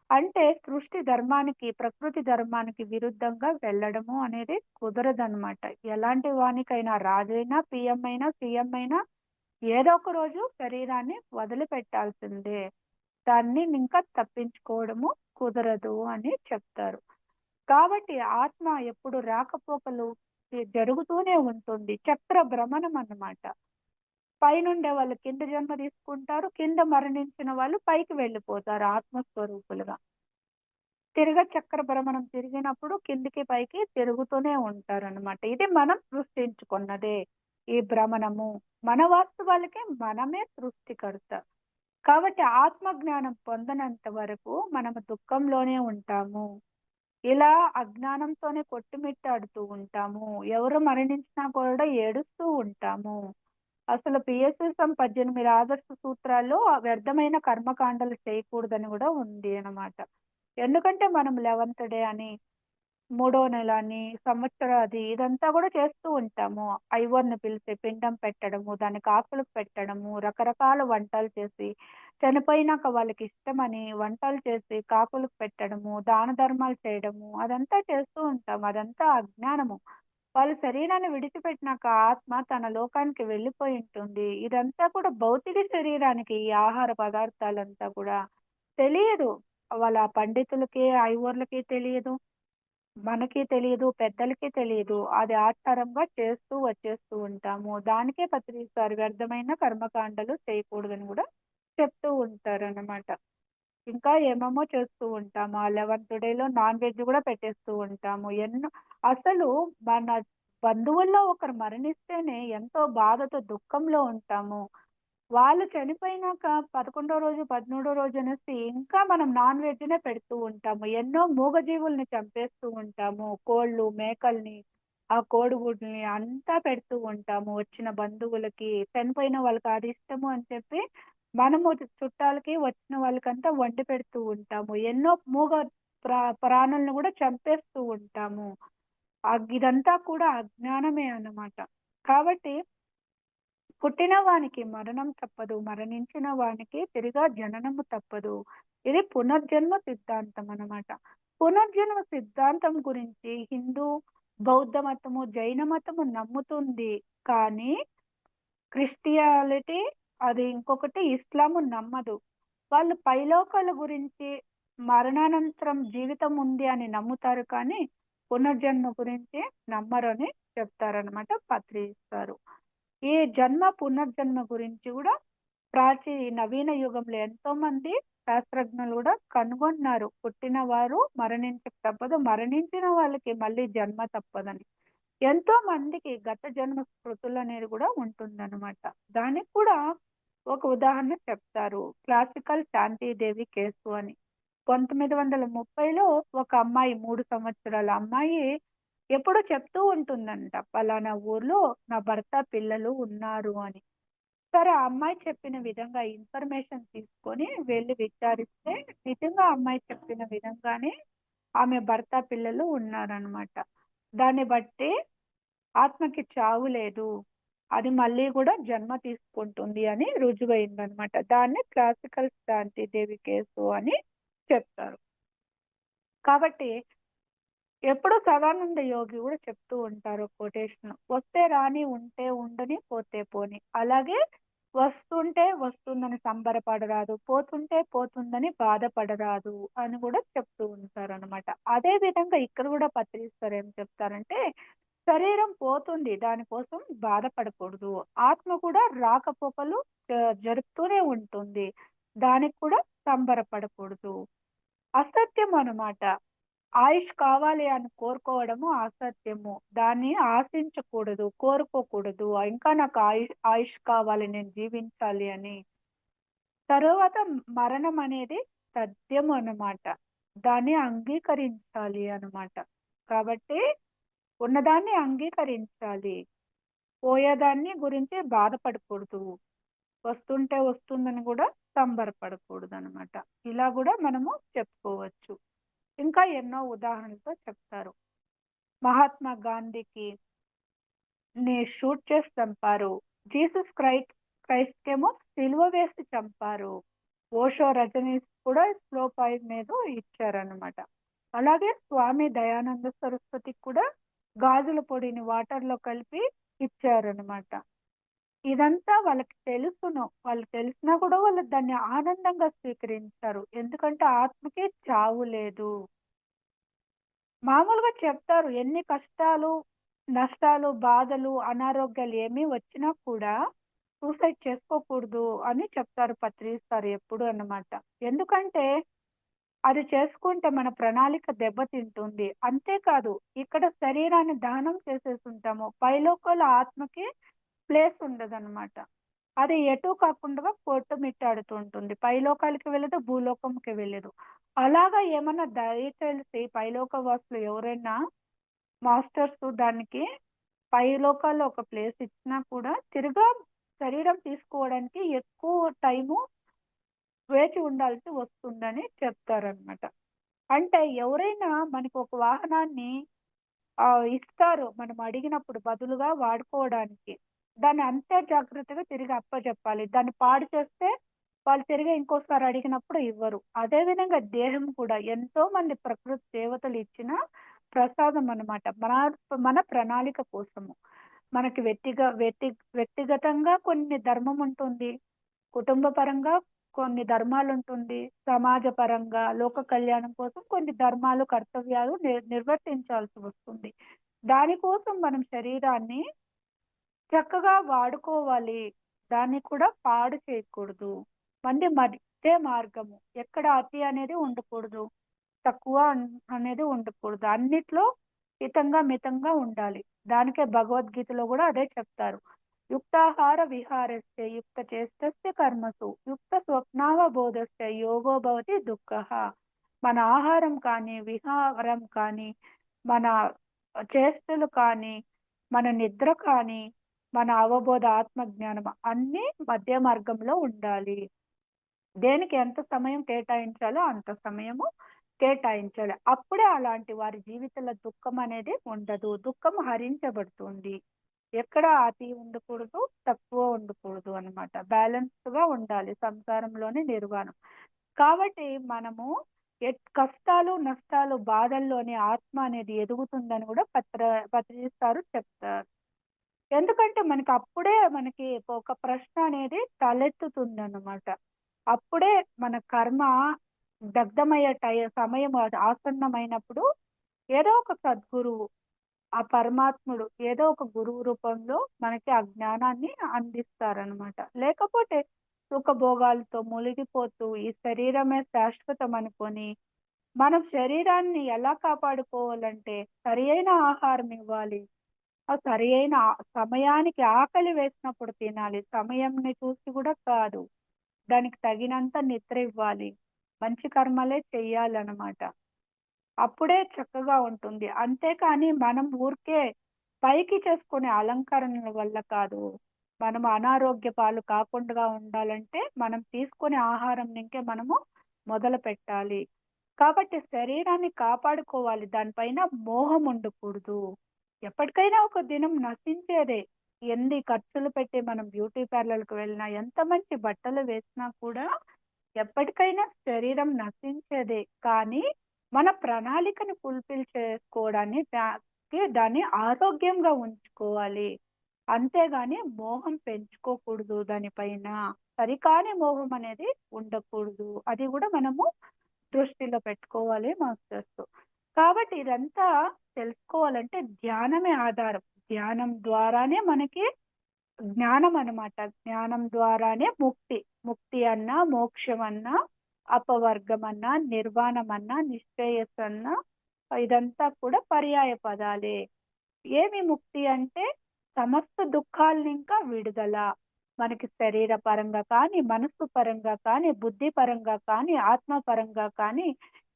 Speaker 2: అంటే సృష్టి ధర్మానికి, ప్రకృతి ధర్మానికి విరుద్ధంగా వెళ్ళడము అనేది కుదరదన్నమాట. ఎలాంటి వానికైనా, రాజైనా, పిఎం అయినా, సీఎం అయినా ఏదో ఒక రోజు శరీరాన్ని వదిలిపెట్టాల్సిందే. దాన్ని ఇంకా తప్పించుకోవడము కుదరదు అని చెప్తారు. కాబట్టి ఆత్మ ఎప్పుడు రాకపోకలు జరుగుతూనే ఉంటుంది. చక్ర భ్రమణం అన్నమాట. పైనుండే వాళ్ళు కింద జన్మ తీసుకుంటారు, కింద మరణించిన వాళ్ళు పైకి వెళ్ళిపోతారు ఆత్మస్వరూపులుగా. చక్ర భ్రమణం తిరిగినప్పుడు కిందికి పైకి తిరుగుతూనే ఉంటారు అనమాట. ఇది మనం సృష్టించుకున్నదే ఈ భ్రమణము. మన వాస్తవాలకే మనమే సృష్టికర్త. కాబట్టి ఆత్మ జ్ఞానం పొందనంత వరకు మనము దుఃఖంలోనే ఉంటాము. ఇలా అజ్ఞానంతోనే కొట్టుమిట్టాడుతూ ఉంటాము. ఎవరు మరణించినా కూడా ఏడుస్తూ ఉంటాము. అసలు పిఎస్ఎస్ఎం 18 ఆదర్శ సూత్రాల్లో వ్యర్థమైన కర్మకాండలు చేయకూడదని కూడా ఉంది అన్నమాట. ఎందుకంటే మనం 11th డే అని, 3వ నెల అని, సంవత్సరాది ఇదంతా కూడా చేస్తూ ఉంటాము. ఐవర్ని పిలిచి పిండం పెట్టడము, దానికి ఆకులు పెట్టడము, రకరకాల వంటలు చేసి, చనిపోయినాక వాళ్ళకి ఇష్టమని వంటలు చేసి కాకులకు పెట్టడము, దాన ధర్మాలు చేయడము, అదంతా చేస్తూ ఉంటాము. అదంతా అజ్ఞానము. వాళ్ళు శరీరాన్ని విడిచిపెట్టినాక ఆత్మ తన లోకానికి వెళ్ళిపోయి ఉంటుంది. ఇదంతా కూడా భౌతిక శరీరానికి ఈ ఆహార పదార్థాలంతా కూడా తెలియదు. వాళ్ళ పండితులకి, ఐవర్లకి తెలియదు, మనకి తెలియదు, పెద్దలకి తెలియదు. అది ఆచారంగా చేస్తూ వచ్చేస్తూ ఉంటాము. దానికే పత్రిస్తారు వ్యర్థమైన కర్మకాండలు చేయకూడదని కూడా చెప్తూ ఉంటారు అన్నమాట. ఇంకా ఏమేమో చేస్తూ ఉంటాము. ఆ 11th డేలో నాన్ వెజ్ కూడా పెట్టేస్తూ ఉంటాము. అసలు మన బంధువుల్లో ఒకరు మరణిస్తేనే ఎంతో బాధతో దుఃఖంలో ఉంటాము. వాళ్ళు చనిపోయినాక 11వ రోజు 13వ రోజు అనేసి ఇంకా మనం నాన్ వెజ్నే పెడుతూ ఉంటాము. ఎన్నో మూగజీవుల్ని చంపేస్తూ ఉంటాము. కోళ్ళు, మేకల్ని, ఆ కోడిగుడ్లని అంతా పెడుతూ ఉంటాము వచ్చిన బంధువులకి. చనిపోయిన వాళ్ళకి అది ఇష్టము అని చెప్పి మనము చుట్టాలకి వచ్చిన వాళ్ళకంతా వండి పెడుతూ ఉంటాము. ఎన్నో మూగ ప్రాణులను కూడా చంపేస్తూ ఉంటాము. ఇదంతా కూడా అజ్ఞానమే అన్నమాట. కాబట్టి పుట్టిన వానికి మరణం తప్పదు, మరణించిన వానికి తిరిగా జననము తప్పదు. ఇది పునర్జన్మ సిద్ధాంతం అన్నమాట. పునర్జన్మ సిద్ధాంతం గురించి హిందూ, బౌద్ధ మతము, జైన మతము నమ్ముతుంది. కానీ క్రిస్టియానిటీ, అది ఇంకొకటి ఇస్లాము నమ్మదు. వాళ్ళు పైలోకాల గురించి, మరణానంతరం జీవితం ఉంది అని నమ్ముతారు, కానీ పునర్జన్మ గురించి నమ్మరు అని చెప్తారనమాట, పత్రిస్తారు. ఈ జన్మ పునర్జన్మ గురించి కూడా నవీన యుగంలో ఎంతో మంది శాస్త్రజ్ఞులు కూడా కనుగొన్నారు. పుట్టిన వారు మరణించక తప్పదు, మరణించిన వాళ్ళకి మళ్ళీ జన్మ తప్పదని. ఎంతో మందికి గత జన్మ స్మృతులు అనేది కూడా ఉంటుందన్నమాట. దానికి కూడా ఒక ఉదాహరణ చెప్తారు, క్లాసికల్ శాంతిదేవి కేసు అని. 1930లో ఒక అమ్మాయి, 3 సంవత్సరాల అమ్మాయి ఎప్పుడూ చెప్తూ ఉంటుందంట, పలానా ఊర్లో నా భర్త, పిల్లలు ఉన్నారు అని. సరే, ఆ అమ్మాయి చెప్పిన విధంగా ఇన్ఫర్మేషన్ తీసుకొని వెళ్ళి విచారిస్తే నిజంగా అమ్మాయి చెప్పిన విధంగానే ఆమె భర్త, పిల్లలు ఉన్నారనమాట. దాన్ని బట్టి ఆత్మకి చావు లేదు, అది మళ్ళీ కూడా జన్మ తీసుకుంటుంది అని రుజువైందనమాట. దాన్ని క్లాసికల్ శాంతిదేవి కేసు అని చెప్తారు. కాబట్టి ఎప్పుడు సదానంద యోగి కూడా చెప్తూ ఉంటారు కొటేషన్, వస్తే రాని ఉంటే ఉండని పోతే పోని. అలాగే వస్తుంటే వస్తుందని సంబరపడరాదు, పోతుంటే పోతుందని బాధపడరాదు అని కూడా చెప్తూ ఉంటారు అనమాట. అదే విధంగా ఇక్కడ కూడా పత్రిస్తారు ఏం చెప్తారంటే, శరీరం పోతుంది దానికోసం బాధపడకూడదు, ఆత్మ కూడా రాకపోకలు జరుపుతూనే ఉంటుంది, దానికి కూడా సంబరపడకూడదు. అసత్యం అన్నమాట. ఆయుష్ కావాలి అని కోరుకోవడము అసత్యము. దాన్ని ఆశించకూడదు, కోరుకోకూడదు. ఇంకా నాకు ఆయుష్ కావాలి, నేను జీవించాలి అని. తరువాత మరణం అనేది సత్యము అన్నమాట. దాన్ని అంగీకరించాలి అన్నమాట. కాబట్టి ఉన్నదాన్ని అంగీకరించాలి. పోయేదాన్ని గురించి బాధపడకూడదు. వస్తుంటే వస్తుందని కూడా సంబరపడకూడదనమాట. ఇలా కూడా మనము చెప్పుకోవచ్చు. ఇంకా ఎన్నో ఉదాహరణలతో చెప్తారు. మహాత్మా గాంధీకి షూట్ చేసి చంపారు. జీసస్ క్రైస్ట్‌కేమో సిలువ వేసి చంపారు. ఓషో రజనీస్ కూడా స్లో పాయిజన్ ఏదో ఇచ్చారనమాట. అలాగే స్వామి దయానంద సరస్వతికి కూడా గాజుల పొడిని వాటర్‌లో కలిపి ఇచ్చారనమాట. ఇదంతా వాళ్ళకి తెలుసును. వాళ్ళు తెలిసినా కూడా వాళ్ళు దాన్ని ఆనందంగా స్వీకరించారు. ఎందుకంటే ఆత్మకి చావు లేదు. మామూలుగా చెప్తారు, ఎన్ని కష్టాలు, నష్టాలు, బాధలు, అనారోగ్యాలు ఏమి వచ్చినా కూడా సూసైడ్ చేసుకోకూడదు అని చెప్తారు, పత్రిస్తారు ఎప్పుడు అన్నమాట. ఎందుకంటే అది చేసుకుంటే మన ప్రణాళిక దెబ్బతింటుంది. అంతేకాదు, ఇక్కడ శరీరాన్ని దహనం చేసేసుంటాము. పైలోకాల ఆత్మకి ప్లేస్ ఉండదన్నమాట. అది ఎటూ కాకుండా కొట్టుమిట్టాడుతూ ఉంటుంది. పైలోకాలకి వెళ్ళదు, భూలోకంకి వెళ్ళదు. అలాగా ఏమన్నా దయచేసి పైలోక వాసులు ఎవరైనా మాస్టర్స్ దానికి పైలోకాల్లో ఒక ప్లేస్ ఇచ్చినా కూడా తిరుగా శరీరం తీసుకోవడానికి ఎక్కువ టైము వేచి ఉండాల్సి వస్తుందని చెప్తారనమాట. అంటే ఎవరైనా మనకు ఒక వాహనాన్ని ఇస్తారు మనం అడిగినప్పుడు బదులుగా వాడుకోవడానికి. దాన్ని అంతే జాగ్రత్తగా తిరిగి అప్పజెప్పాలి. దాన్ని పాడు చేస్తే వాళ్ళు తిరిగి ఇంకోసారి అడిగినప్పుడు ఇవ్వరు. అదే విధంగా దేహం కూడా ఎంతో మంది ప్రకృతి దేవతలు ఇచ్చిన ప్రసాదం అన్నమాట. మన ప్రణాళిక కోసము. మనకి వ్యక్తిగతంగా కొన్ని ధర్మం ఉంటుంది. కుటుంబ పరంగా కొన్ని ధర్మాలుంటుంది. సమాజ పరంగా, లోక కళ్యాణం కోసం కొన్ని ధర్మాలు, కర్తవ్యాలు నిర్వర్తించాల్సి వస్తుంది. దానికోసం మనం శరీరాన్ని చక్కగా వాడుకోవాలి. దాన్ని కూడా పాడు చేయకూడదు. మధ్య మార్గము. ఎక్కడ అతి అనేది ఉండకూడదు. తక్కువ అనేది ఉండకూడదు. అన్నిట్లో హితంగా, మితంగా ఉండాలి. దానికే భగవద్గీతలో కూడా అదే చెప్తారు. యుక్తాహార విహారస్య యుక్త చేష్టస్య కర్మసు యుక్త స్వప్నావబోధస్య యోగో భవతి దుఃఖః. మన ఆహారం కానీ, విహారం కానీ, మన చేష్టలు కానీ, మన నిద్ర కానీ, మన అవబోధ ఆత్మజ్ఞానం అన్నీ మధ్య మార్గంలో ఉండాలి. దేనికి ఎంత సమయం కేటాయించాలో అంత సమయము కేటాయించాలి. అప్పుడే అలాంటి వారి జీవితంలో దుఃఖం అనేది ఉండదు. దుఃఖం హరించబడుతుంది. ఎక్కడ అతి ఉండకూడదు, తక్కువ ఉండకూడదు అన్నమాట. బ్యాలెన్స్డ్ గా ఉండాలి సంసారంలోని నిర్వాణం. కాబట్టి మనము కష్టాలు, నష్టాలు, బాధల్లోని ఆత్మ అనేది ఎదుగుతుందని కూడా పత్రిస్తారు చెప్తారు. ఎందుకంటే మనకి ఒక ప్రశ్న అనేది తలెత్తుతుందన్నమాట. అప్పుడే మన కర్మ దగ్ధమయ్యే సమయం ఆసన్నమైనప్పుడు ఏదో ఒక సద్గురువు, ఆ పరమాత్ముడు ఏదో ఒక గురువు రూపంలో మనకి ఆ జ్ఞానాన్ని అందిస్తారనమాట. లేకపోతే సుఖభోగాలతో మునిగిపోతూ ఈ శరీరమే శాశ్వతం అనుకొని మనం శరీరాన్ని ఎలా కాపాడుకోవాలంటే సరి అయిన ఆహారం ఇవ్వాలి. ఆ సరి అయిన సమయానికి ఆకలి వేసినప్పుడు తినాలి. సమయంని చూసి కూడా కాదు. దానికి తగినంత నిద్ర ఇవ్వాలి. మంచి కర్మలే చెయ్యాలన్నమాట. అప్పుడే చక్కగా ఉంటుంది. అంతేకాని మనం ఊరికే పైకి చేసుకునే అలంకరణల వల్ల కాదు. మనం అనారోగ్య పాలు కాకుండా ఉండాలంటే మనం తీసుకునే ఆహారం నుంకే మనము మొదలు పెట్టాలి. కాబట్టి శరీరాన్ని కాపాడుకోవాలి. దానిపైన మోహం ఉండకూడదు. ఎప్పటికైనా ఒక దినం నశించేదే. ఎన్ని ఖర్చులు పెట్టి మనం బ్యూటీ పార్లర్‌కి వెళ్ళినా, ఎంత మంచి బట్టలు వేసినా కూడా ఎప్పటికైనా శరీరం నశించేదే. కానీ మన ప్రణాళికను ఫుల్ఫిల్ చేసుకోవడాన్ని దాన్ని ఆరోగ్యంగా ఉంచుకోవాలి. అంతేగాని మోహం పెంచుకోకూడదు దానిపైన. సరికాని మోహం అనేది ఉండకూడదు. అది కూడా మనము దృష్టిలో పెట్టుకోవాలి మాస్టర్స్. కాబట్టి ఇదంతా తెలుసుకోవాలంటే ధ్యానమే ఆధారం. ధ్యానం ద్వారానే మనకి జ్ఞానం అన్నమాట. జ్ఞానం ద్వారానే ముక్తి. ముక్తి అన్నా, మోక్షం అన్నా, అపవర్గం అన్నా, నిర్వాణం అన్నా, నిశ్రేయస్సు అన్నా ఇదంతా కూడా పర్యాయ పదాలే. ఏమి ముక్తి అంటే సమస్త దుఃఖాలనింకా విడుదల. మనకి శరీర పరంగా కానీ, మనస్సు పరంగా కానీ, బుద్ధి పరంగా కానీ, ఆత్మ పరంగా కానీ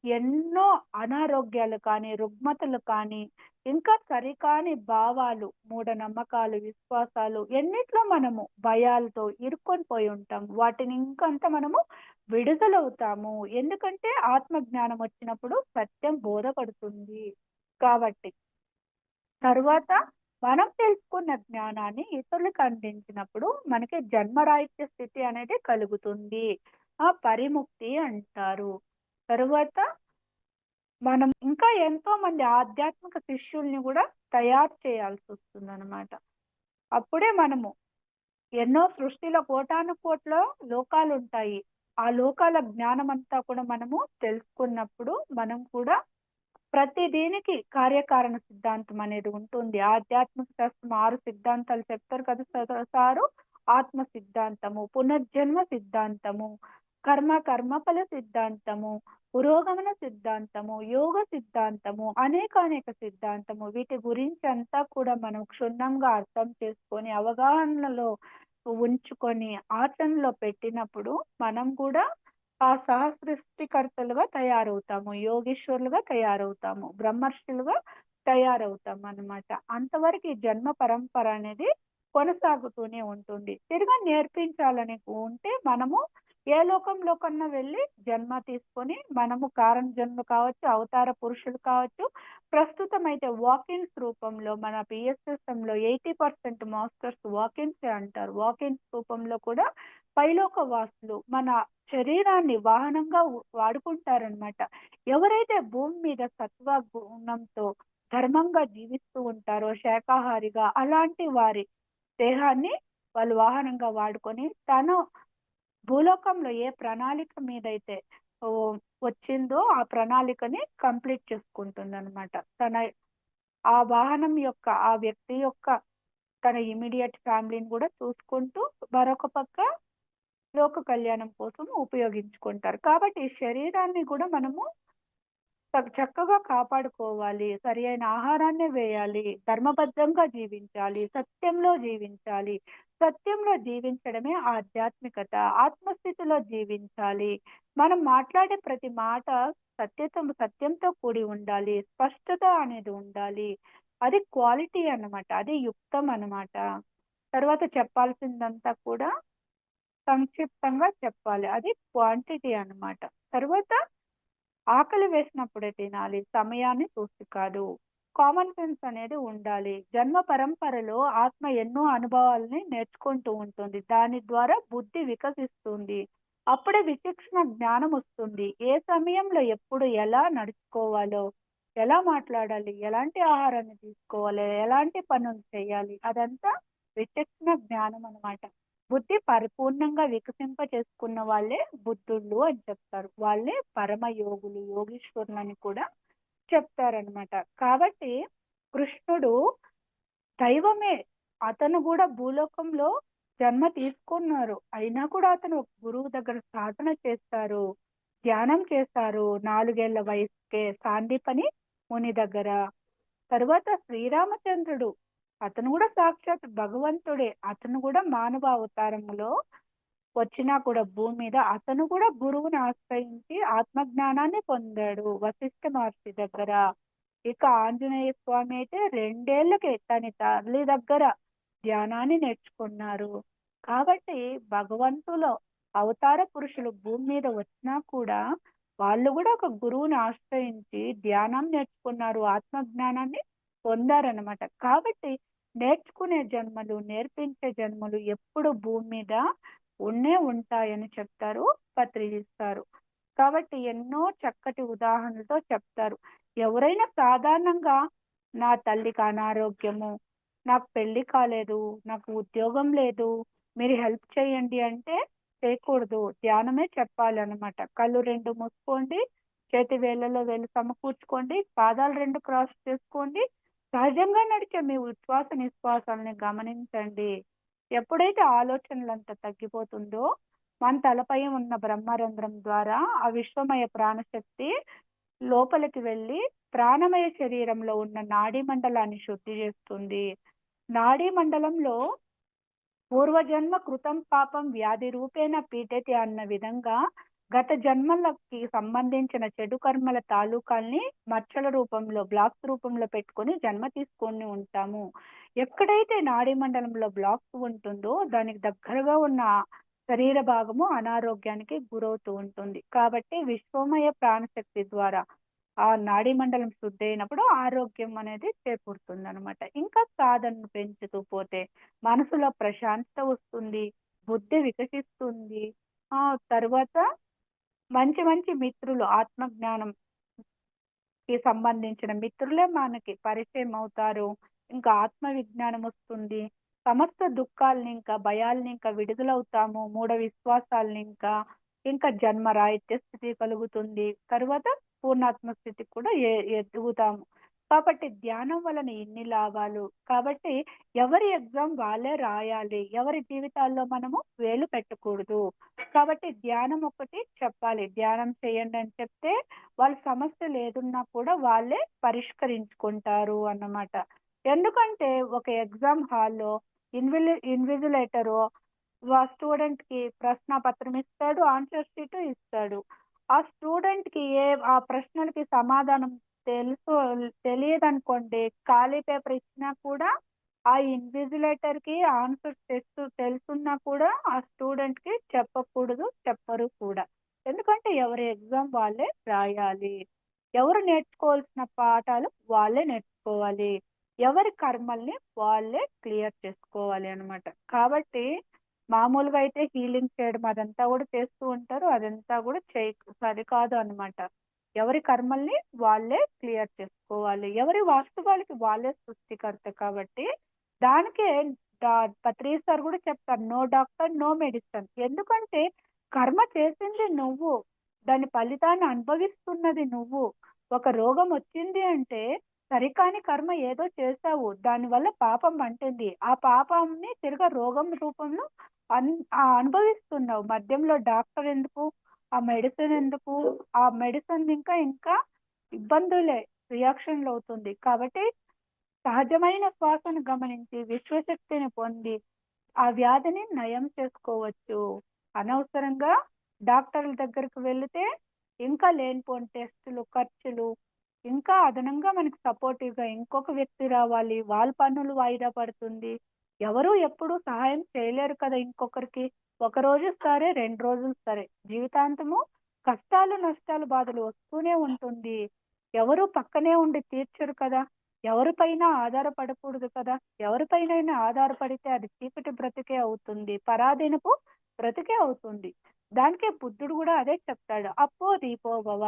Speaker 2: ఎన్నో అనారోగ్యాలు కానీ, రుగ్మతలు కానీ, ఇంకా సరికాని భావాలు, మూఢనమ్మకాలు, విశ్వాసాలు ఎన్నిట్లో మనము భయాలతో ఇరుక్కొని పోయి ఉంటాం. వాటిని ఇంకంతా మనము విడుదలవుతాము. ఎందుకంటే ఆత్మ జ్ఞానం వచ్చినప్పుడు సత్యం బోధపడుతుంది కాబట్టి. తరువాత మనం తెలుసుకున్న జ్ఞానాన్ని ఇతరులకు అందించినప్పుడు మనకి జన్మరాహిత్య స్థితి అనేది కలుగుతుంది. ఆ పరిముక్తి అంటారు. తరువాత మనం ఇంకా ఎంతో మంది ఆధ్యాత్మిక శిష్యుల్ని కూడా తయారు చేయాల్సి వస్తుంది అనమాట. అప్పుడే మనము ఎన్నో సృష్టిలో కోటాను కోట్ల లోకాలు ఉంటాయి. ఆ లోకాల జ్ఞానం అంతా కూడా మనము తెలుసుకున్నప్పుడు మనం కూడా ప్రతి దీనికి కార్యకారణ సిద్ధాంతం అనేది ఉంటుంది. ఆధ్యాత్మిక శాస్త్రం 6 సిద్ధాంతాలు చెప్తారు కదా సారు. ఆత్మ సిద్ధాంతము, పునర్జన్మ సిద్ధాంతము, కర్మఫల సిద్ధాంతము, పురోగమన సిద్ధాంతము, యోగ సిద్ధాంతము, అనేక సిద్ధాంతము. వీటి గురించి అంతా కూడా మనం క్షుణ్ణంగా అర్థం చేసుకొని అవగాహనలో ఉంచుకొని ఆచరణలో పెట్టినప్పుడు మనం కూడా ఆ సహసృష్టికర్తలుగా తయారవుతాము, యోగీశ్వరులుగా తయారవుతాము, బ్రహ్మర్షులుగా తయారవుతాము అన్నమాట. అంతవరకు ఈ జన్మ పరంపర అనేది కొనసాగుతూనే ఉంటుంది. తిరిగి నేర్పించాలని ఉంటే మనము ఏ లోకంలో కన్నా వెళ్ళి జన్మ తీసుకొని మనము కారణ జన్మ కావచ్చు, అవతార పురుషులు కావచ్చు. ప్రస్తుతం అయితే వాకిన్స్ రూపంలో మన పిఎస్ఎస్ఎంలో 80% మాస్టర్స్ వాకిన్స్ అంటారు. వాకిన్స్ రూపంలో కూడా పైలోక వాసులు మన శరీరాన్ని వాహనంగా వాడుకుంటారనమాట. ఎవరైతే భూమి మీద సత్వ గుణంతో ధర్మంగా జీవిస్తూ ఉంటారో శాకాహారిగా, అలాంటి వారి దేహాన్ని వాళ్ళు వాహనంగా వాడుకొని తను భూలోకంలో ఏ ప్రణాళిక మీదైతే ఓ వచ్చిందో ఆ ప్రణాళికని కంప్లీట్ చేసుకుంటుంది అనమాట. ఆ వాహనం యొక్క ఆ వ్యక్తి యొక్క తన ఇమీడియట్ ఫ్యామిలీని కూడా చూసుకుంటూ మరొక పక్క లోక కళ్యాణం కోసం ఉపయోగించుకుంటారు. కాబట్టి ఈ శరీరాన్ని కూడా మనము చక్కగా కాపాడుకోవాలి. సరి అయిన ఆహారాన్ని వేయాలి, ధర్మబద్ధంగా జీవించాలి, సత్యంలో జీవించాలి. సత్యంలో జీవించడమే ఆధ్యాత్మికత. ఆత్మస్థితిలో జీవించాలి. మనం మాట్లాడే ప్రతి మాట సత్యంతో కూడి ఉండాలి. స్పష్టత అనేది ఉండాలి. అది క్వాలిటీ అన్నమాట. అది యుక్తం అన్నమాట. తర్వాత చెప్పాల్సిందంతా కూడా సంక్షిప్తంగా చెప్పాలి. అది క్వాంటిటీ అన్నమాట. తర్వాత ఆకలి వేసినప్పుడే తినాలి, సమయాన్ని చూసి కాదు. కామన్ సెన్స్ అనేది ఉండాలి. జన్మ పరంపరలో ఆత్మ ఎన్నో అనుభవాలని నేర్చుకుంటూ ఉంటుంది. దాని ద్వారా బుద్ధి వికసిస్తుంది. అప్పుడే విచక్షణ జ్ఞానం వస్తుంది. ఏ సమయంలో ఎప్పుడు ఎలా నడుచుకోవాలో, ఎలా మాట్లాడాలి, ఎలాంటి ఆహారాన్ని తీసుకోవాలి, ఎలాంటి పనులు చేయాలి, అదంతా విచక్షణ జ్ఞానం అన్నమాట. బుద్ధి పరిపూర్ణంగా వికసింప చేసుకున్న వాళ్ళే బుద్ధుళ్ళు అని చెప్తారు. వాళ్ళే పరమ యోగులు, యోగీశ్వరులని కూడా చెప్తారనమాట. కాబట్టి కృష్ణుడు దైవమే. అతను కూడా భూలోకంలో జన్మ తీసుకున్నారు. అయినా కూడా అతను ఒక గురువు దగ్గర సాధన చేస్తారు, ధ్యానం చేస్తారు. 4 ఏళ్ల వయసుకే సాందీపని ముని దగ్గర. తరువాత శ్రీరామచంద్రుడు, అతను కూడా సాక్షాత్ భగవంతుడే. అతను కూడా మానవ అవతారంలో వచ్చినా కూడా భూమి మీద అతను కూడా గురువుని ఆశ్రయించి ఆత్మజ్ఞానాన్ని పొందాడు వశిష్ఠ మహర్షి దగ్గర. ఇక ఆంజనేయ స్వామి అయితే 2 ఏళ్లకే తన తల్లి దగ్గర ధ్యానాన్ని నేర్చుకున్నారు. కాబట్టి భగవంతులో అవతార పురుషులు భూమి మీద వచ్చినా కూడా వాళ్ళు కూడా ఒక గురువుని ఆశ్రయించి ధ్యానం నేర్చుకున్నారు, ఆత్మజ్ఞానాన్ని పొందారనమాట. కాబట్టి నేర్చుకునే జన్మలు, నేర్పించే జన్మలు ఎప్పుడు భూమి మీద ఉంటాయని చెప్తారు, పత్రిస్తారు. కాబట్టి ఎన్నో చక్కటి ఉదాహరణలతో చెప్తారు. ఎవరైనా సాధారణంగా నా తల్లికి అనారోగ్యము, నాకు పెళ్లి కాలేదు, నాకు ఉద్యోగం లేదు, మీరు హెల్ప్ చేయండి అంటే చేయకూడదు. ధ్యానమే చెప్పాలనమాట. కళ్ళు 2 మూసుకోండి, చేతి వేళ్ళలో వేళ్ళు సమకూర్చుకోండి, పాదాలు 2 క్రాస్ చేసుకోండి. సహజంగా నడిచే మీ ఉచ్ఛ్వాస నిశ్వాసాలని గమనించండి. ఎప్పుడైతే ఆలోచనలంతా తగ్గిపోతుందో మన తలపై ఉన్న బ్రహ్మరంధ్రం ద్వారా ఆ విశ్వమయ ప్రాణశక్తి లోపలికి వెళ్ళి ప్రాణమయ శరీరంలో ఉన్న నాడీ మండలాన్ని శుద్ధి చేస్తుంది. నాడీ మండలంలో పూర్వజన్మ కృతం పాపం వ్యాధి రూపేణ పీఠితే అన్న విధంగా గత జన్మలకి సంబంధించిన చెడు కర్మల తాలూకాల్ని మచ్చల రూపంలో బ్లాక్స్ రూపంలో పెట్టుకొని జన్మ తీసుకొని ఉంటాము. ఎక్కడైతే నాడీ మండలంలో బ్లాక్స్ ఉంటుందో దానికి దగ్గరగా ఉన్న శరీర భాగము అనారోగ్యానికి గురవుతూ ఉంటుంది. కాబట్టి విశ్వమయ ప్రాణశక్తి ద్వారా ఆ నాడీ మండలం శుద్ధి అయినప్పుడు ఆరోగ్యం అనేది చేకూరుతుంది అనమాట. ఇంకా సాధనను పెంచుతూ పోతే మనసులో ప్రశాంతత వస్తుంది, బుద్ధి వికసిస్తుంది. ఆ తర్వాత మంచి మంచి మిత్రులు ఆత్మజ్ఞానంకి సంబంధించిన మిత్రులే మనకి పరిచయం అవుతారు. ఇంకా ఆత్మ విజ్ఞానం వస్తుంది. సమస్త దుఃఖాలని ఇంకా భయాల్ని ఇంకా విడుదలవుతాము. మూఢ విశ్వాసాలని ఇంకా జన్మ రాహిత్య స్థితి కలుగుతుంది. తర్వాత పూర్ణాత్మ స్థితికి కూడా ఎదుగుతాము. కాబట్టి ధ్యానం వలన ఇన్ని లాభాలు. కాబట్టి ఎవరి ఎగ్జామ్ వాళ్ళే రాయాలి. ఎవరి జీవితాల్లో మనము వేలు పెట్టకూడదు. కాబట్టి ధ్యానం ఒకటి చెప్పాలి. ధ్యానం చేయండి అని చెప్తే వాళ్ళ సమస్యలు ఏదున్నా కూడా వాళ్ళే పరిష్కరించుకుంటారు అన్నమాట. ఎందుకంటే ఒక ఎగ్జామ్ హాల్లో ఇన్విజిలేటరు స్టూడెంట్ కి ప్రశ్నపత్రం ఇస్తాడు, ఆన్సర్ షీట్ ఇస్తాడు. ఆ స్టూడెంట్ కి ఆ ప్రశ్నలకి సమాధానం తెలియదనుకోండి, ఖాళీ పేపర్ ఇచ్చినా కూడా ఆ ఇన్విజిలేటర్ కి ఆన్సర్ తెలుసున్నా కూడా ఆ స్టూడెంట్ కి చెప్పకూడదు, చెప్పరు కూడా. ఎందుకంటే ఎవరి ఎగ్జామ్ వాళ్ళే రాయాలి. ఎవరు నేర్చుకోవాల్సిన పాఠాలు వాళ్ళే నేర్చుకోవాలి. ఎవరి కర్మల్ని వాళ్ళే క్లియర్ చేసుకోవాలి అన్నమాట. కాబట్టి మామూలుగా అయితే హీలింగ్ చేయడం అదంతా కూడా చేస్తూ ఉంటారు. అదంతా కూడా సరికాదు అన్నమాట. ఎవరి కర్మల్ని వాళ్ళే క్లియర్ చేసుకోవాలి. ఎవరి వాస్తవాలకి వాళ్ళే సృష్టికర్త. కాబట్టి దానికే పత్రి సార్ కూడా చెప్తారు, నో డాక్టర్ నో మెడిసిన్. ఎందుకంటే కర్మ చేసింది నువ్వు, దాని ఫలితాన్ని అనుభవిస్తున్నది నువ్వు. ఒక రోగం వచ్చింది అంటే సరికాని కర్మ ఏదో చేశావు, దానివల్ల పాపం అంటుంది. ఆ పాపాన్ని తిరగ రోగం రూపంలో అనుభవిస్తున్నావు. మధ్యంలో డాక్టర్ ఎందుకు, ఆ మెడిసిన్ ఎందుకు? ఆ మెడిసిన్ ఇంకా ఇబ్బందులే, రియాక్షన్లు అవుతుంది. కాబట్టి సహజమైన శ్వాసను గమనించి విశ్వశక్తిని పొంది ఆ వ్యాధిని నయం చేసుకోవచ్చు. అనవసరంగా డాక్టర్ల దగ్గరికి వెళితే ఇంకా లేనిపోని టెస్టులు, ఖర్చులు, ఇంకా అదనంగా మనకి సపోర్టివ్ గా ఇంకొక వ్యక్తి రావాలి, వాళ్ళ పన్నులు వాయిదా పడుతుంది. ఎవరు ఎప్పుడు సహాయం చేయలేరు కదా ఇంకొకరికి. ఒక రోజు సరే, 2 రోజులు సరే, జీవితాంతము కష్టాలు, నష్టాలు, బాధలు వస్తూనే ఉంటుంది. ఎవరు పక్కనే ఉండి తీర్చరు కదా. ఎవరిపైన ఆధారపడకూడదు కదా. ఎవరిపైనైనా ఆధారపడితే అది చీకటి బ్రతికే అవుతుంది, పరాధీనపు బ్రతికే అవుతుంది. దానికే బుద్ధుడు కూడా అదే చెప్తాడు, అప్పో దీపో భవ,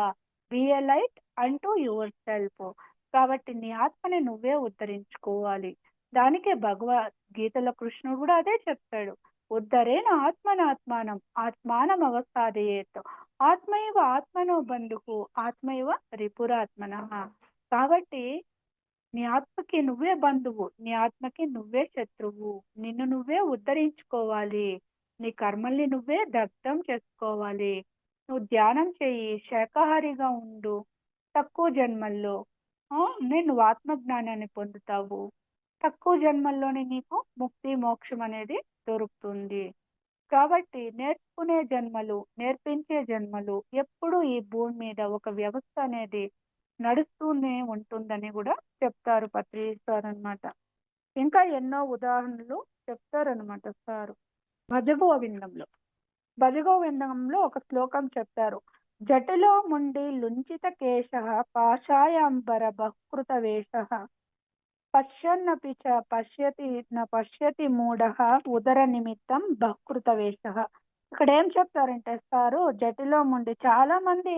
Speaker 2: బి ఏ లైట్ అంటూ యువర్ సెల్ఫ్. కాబట్టి నీ ఆత్మని నువ్వే ఉద్ధరించుకోవాలి. దానికే భగవద్గీతలో కృష్ణుడు కూడా అదే చెప్తాడు, ఉద్ధరేణ ఆత్మనాత్మానం ఆత్మానం అవసాదయేత్, ఆత్మైవ ఆత్మనో బంధువు ఆత్మైవ రిపురాత్మన. కాబట్టి నీ ఆత్మకి నువ్వే బంధువు, నీ ఆత్మకి నువ్వే శత్రువు. నిన్ను నువ్వే ఉద్ధరించుకోవాలి. నీ కర్మల్ని నువ్వే దగ్ధం చేసుకోవాలి. నువ్వు ధ్యానం చెయ్యి, శాకాహారిగా ఉండు. తక్కువ జన్మల్లో నేను ఆత్మజ్ఞానాన్ని పొందుతావు. తక్కువ జన్మల్లోనే నీకు ముక్తి మోక్షం అనేది దొరుకుతుంది. కాబట్టి నేర్చుకునే జన్మలు, నేర్పించే జన్మలు, ఎప్పుడు ఈ భూమి మీద ఒక వ్యవస్థ అనేది నడుస్తూనే ఉంటుందని కూడా చెప్తారు పత్రి సార్ అన్నమాట. ఇంకా ఎన్నో ఉదాహరణలు చెప్తారనమాట సారు. భజగోవిందంలో భజగోవిందంలో ఒక శ్లోకం చెప్తారు, జటిలో ముండి లుంచిత కేశ పాషాయాంబర బహృత వేష పశ్యన్నపి పశ్యతి న పశ్యతి మూఢ ఉదర నిమిత్తం బహృత వేష. ఇక్కడ ఏం చెప్తారంటే సారు జటిలం ఉండి చాలా మంది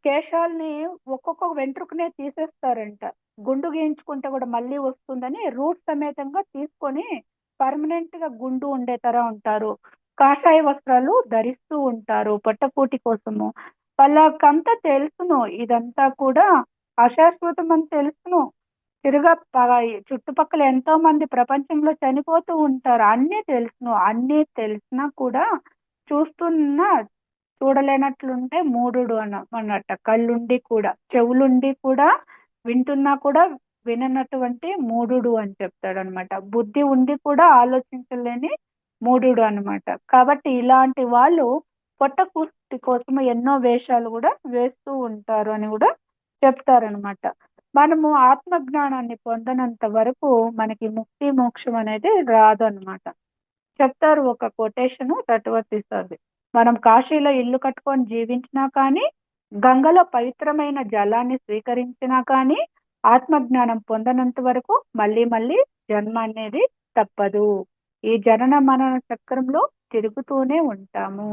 Speaker 2: కేశాల్ని ఒక్కొక్క వెంట్రుకనే తీసేస్తారంట. గుండు గీయించుకుంటే కూడా మళ్ళీ వస్తుందని రూట్ సమేతంగా తీసుకొని పర్మనెంట్ గా గుండు ఉండే తర ఉంటారు. కాషాయ వస్త్రాలు ధరిస్తూ ఉంటారు పొట్టకూటి కోసము. వాళ్ళకంతా తెలుసును ఇదంతా కూడా అశాశ్వతం అని తెలుసును. తిరుగా చుట్టుపక్కల ఎంతో మంది ప్రపంచంలో చనిపోతూ ఉంటారు. అన్నీ తెలుసును. అన్నీ తెలిసినా కూడా చూస్తున్న చూడలేనట్లుంటే మూఢుడు అన్నట్ట. కళ్ళుండి కూడా చెవులుండి కూడా వింటున్నా కూడా విననటువంటి మూఢుడు అని చెప్తాడనమాట. బుద్ధి ఉండి కూడా ఆలోచించలేని మూఢుడు అన్నమాట. కాబట్టి ఇలాంటి వాళ్ళు పొట్టకూటి కోసం ఎన్నో వేషాలు కూడా వేస్తూ ఉంటారు అని కూడా చెప్తారనమాట. మనము ఆత్మజ్ఞానాన్ని పొందనంత వరకు మనకి ముక్తి మోక్షం అనేది రాదు అనమాట. చెప్తారు ఒక కొటేషన్ తటవర్తి సార్ది. మనం కాశీలో ఇల్లు కట్టుకొని జీవించినా కానీ, గంగలో పవిత్రమైన జలాన్ని స్వీకరించినా కానీ, ఆత్మజ్ఞానం పొందనంత వరకు మళ్ళీ మళ్ళీ జన్మ అనేది తప్పదు. ఈ జనన మరణ చక్రంలో తిరుగుతూనే ఉంటాము.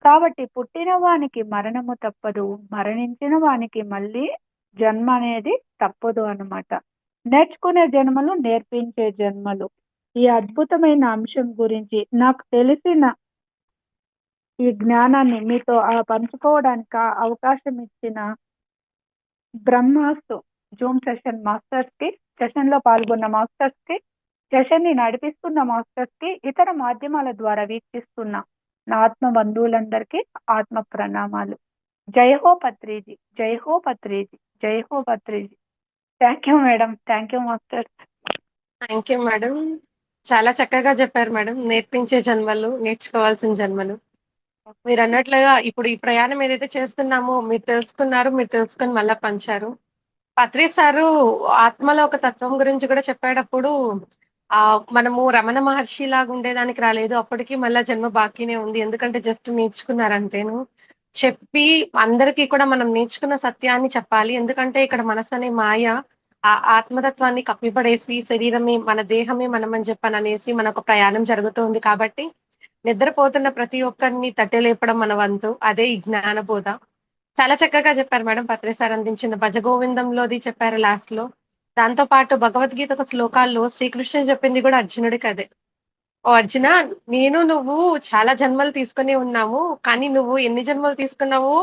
Speaker 2: కాబట్టి పుట్టిన వానికి మరణము తప్పదు, మరణించిన వానికి మళ్ళీ జన్మ అనేది తప్పదు అన్నమాట. నేర్చుకునే జన్మలు, నేర్పించే జన్మలు. ఈ అద్భుతమైన అంశం గురించి నాకు తెలిసిన ఈ జ్ఞానాన్ని మీతో పంచుకోవడానికి అవకాశం ఇచ్చిన బ్రహ్మాస్తు జూమ్ సెషన్ మాస్టర్స్ కి, సెషన్ లో పాల్గొన్న మాస్టర్స్ కి, సెషన్ ని నడిపిస్తున్న మాస్టర్స్ కి, ఇతర మాధ్యమాల ద్వారా వీక్షిస్తున్న నా ఆత్మ బంధువులందరికీ ఆత్మ ప్రణామాలు. జై హో పత్రిజీ, జై హో పత్రిజీ, జై హో Patriji. Thank you madam, thank you masters.
Speaker 1: Thank you madam. చాలా చక్కగా చెప్పారు మేడం. నేర్పించే జన్మలు, నేర్చుకోవాల్సిన జన్మలు. మీరు అన్నట్లుగా ఇప్పుడు ఈ ప్రయాణం ఏదైతే చేస్తున్నామో మీరు తెలుసుకున్నారు, మీరు తెలుసుకొని మళ్ళా పంచారు. పత్రి సారు ఆత్మలో ఒక తత్వం గురించి కూడా చెప్పేటప్పుడు మనము రమణ మహర్షి లాగా ఉండేదానికి రాలేదు, అప్పటికి మళ్ళా జన్మ బాకీనే ఉంది, ఎందుకంటే జస్ట్ నేర్చుకున్నారంటేను చెప్పి అందరికీ కూడా మనం నేర్చుకున్న సత్యాన్ని చెప్పాలి. ఎందుకంటే ఇక్కడ మనసు అనే మాయ ఆ ఆత్మతత్వాన్ని కప్పిపడేసి శరీరమే మన దేహమే మనం అని చెప్పననేసి మనకు ప్రయాణం జరుగుతుంది. కాబట్టి నిద్రపోతున్న ప్రతి ఒక్కరిని తట్టి లేపడం మన వంతు. అదే ఈ జ్ఞాన బోధ. చాలా చక్కగా చెప్పారు మేడం. పత్రి సార్ అందించిన భజగోవిందంలోది చెప్పారు లాస్ట్ లో. దాంతో పాటు భగవద్గీత ఒక శ్లోకాల్లో శ్రీకృష్ణుడు చెప్పింది కూడా అర్జునుడికి అదే. ఓ అర్జున, నేను నువ్వు చాలా జన్మలు తీసుకుని ఉన్నాము, కానీ నువ్వు ఎన్ని జన్మలు తీసుకున్నావు,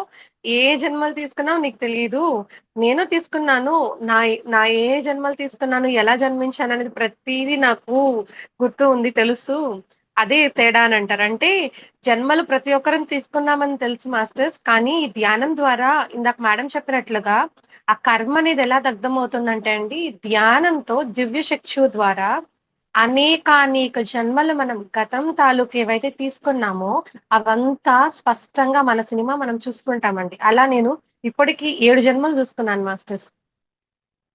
Speaker 1: ఏ జన్మలు తీసుకున్నావు నీకు తెలియదు. నేను తీసుకున్నాను. నా నా ఏ జన్మలు తీసుకున్నాను, ఎలా జన్మించాను అనేది ప్రతిదీ నాకు గుర్తు ఉంది, తెలుసు. అదే తేడా అని అంటారు. అంటే జన్మలు ప్రతి ఒక్కరం తీసుకున్నామని తెలుసు మాస్టర్స్, కానీ ఈ ధ్యానం ద్వారా ఇందాక మేడం చెప్పినట్లుగా ఆ కర్మ అనేది ఎలా దగ్ధమవుతుందంటే అండి, ధ్యానంతో దివ్య చక్షు ద్వారా అనేక జన్మలు మనం గతం తాలూకు ఏవైతే తీసుకున్నామో అవంతా స్పష్టంగా మన సినిమా మనం చూసుకుంటామండి. అలా నేను ఇప్పటికి 7 జన్మలు చూసుకున్నాను మాస్టర్స్.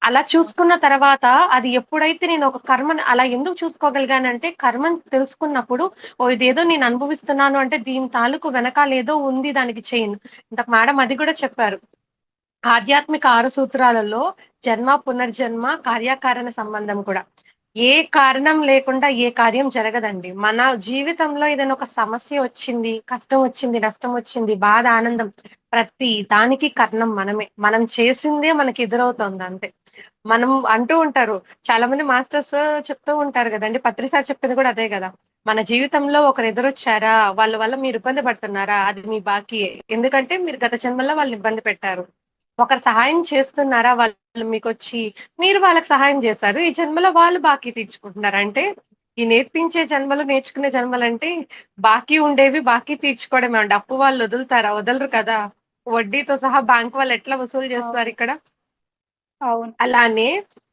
Speaker 1: అలా చూసుకున్న తర్వాత అది ఎప్పుడైతే నేను ఒక కర్మని అలా ఎందుకు చూసుకోగలిగానంటే, కర్మని తెలుసుకున్నప్పుడు ఇదేదో నేను అనుభవిస్తున్నాను అంటే దీని తాలూకు వెనకాల ఏదో ఉంది, దానికి చైన్. ఇందాక మేడం అది కూడా చెప్పారు. ఆధ్యాత్మిక 6 సూత్రాలలో జన్మ, పునర్జన్మ, కార్యకారణ సంబంధం కూడా. ఏ కారణం లేకుండా ఏ కార్యం జరగదండి. మన జీవితంలో ఏదైనా ఒక సమస్య వచ్చింది, కష్టం వచ్చింది, నష్టం వచ్చింది, బాధ, ఆనందం, ప్రతి దానికి కారణం మనమే. మనం చేసిందే మనకి ఎదురవుతోంది అంతే. మనం అంటూ ఉంటారు, చాలా మంది మాస్టర్స్ చెప్తూ ఉంటారు గదండీ! పత్రి సార్ చెప్పింది కూడా అదే గదా! మన జీవితంలో ఒకరు ఎదురొచ్చారా, వాళ్ళ వల్ల మీరు ఇబ్బంది పడుతున్నారా, అది మీ బాకీయే. ఎందుకంటే మీరు గత జన్మలో వాళ్ళని ఇబ్బంది పెట్టారు. ఒకరు సహాయం చేస్తున్నారా, వాళ్ళు మీకొచ్చి మీరు వాళ్ళకి సహాయం చేశారు, ఈ జన్మలో వాళ్ళు బాకీ తీర్చుకుంటున్నారు. అంటే ఈ నేర్పించే జన్మలు, నేర్చుకునే జన్మలంటే బాకీ ఉండేవి బాకీ తీర్చుకోవడమే అండి. అప్పు వాళ్ళు వదులుతారా? వదలరు కదా! వడ్డీతో సహా బ్యాంక్ వాళ్ళు ఎట్లా వసూలు చేస్తారు
Speaker 2: అవును,
Speaker 1: ఇక్కడ.
Speaker 2: అవును.
Speaker 1: అలానే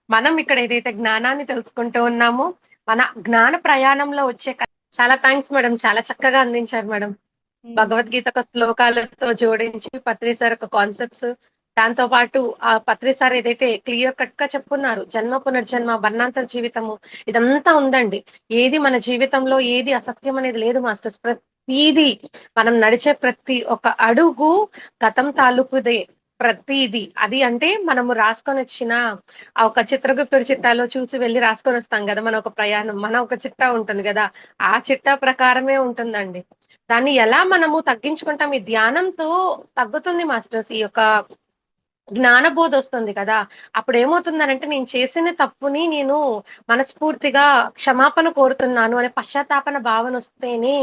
Speaker 1: మనం ఇక్కడ ఏదైతే జ్ఞానాన్ని తెలుసుకుంటూ ఉన్నామో, మన జ్ఞాన ప్రయాణంలో వచ్చే చాలా థ్యాంక్స్ మేడం. చాలా చక్కగా అందించారు మేడం. భగవద్గీత ఒక శ్లోకాలతో జోడించి పత్రి సార్ ఒక కాన్సెప్ట్స్, దాంతో పాటు ఆ పత్రి సార్ ఏదైతే క్లియర్ కట్ గా చెప్పున్నారు, జన్మ పునర్జన్మ, వర్ణాంతర జీవితము, ఇదంతా ఉందండి. ఏది మన జీవితంలో ఏది అసత్యం అనేది లేదు మాస్టర్స్. ప్రతిదీ మనం నడిచే ప్రతి ఒక్క అడుగు గతం తాలూకుదే. ప్రతీది. అది అంటే మనము రాసుకొనొచ్చిన ఆ ఒక చిత్రగుప్తుడి చిట్టాలో చూసి వెళ్లి రాసుకొనొస్తాం గదా! మన ఒక ప్రయాణం. మన ఒక చిట్టా ఉంటుంది గదా! ఆ చిట్టా ప్రకారమే ఉంటుందండి. దాన్ని ఎలా మనము తగ్గించుకుంటాం ఈ ధ్యానంతో తగ్గుతుంది మాస్టర్స్. ఈ యొక్క జ్ఞానబోధొస్తుంది కదా! అప్పుడేమవుతుందనంటే నేను చేసిన తప్పుని నేను మనస్ఫూర్తిగా క్షమాపణ కోరుతున్నాను అనే పశ్చాత్తాపన భావనొస్తేనే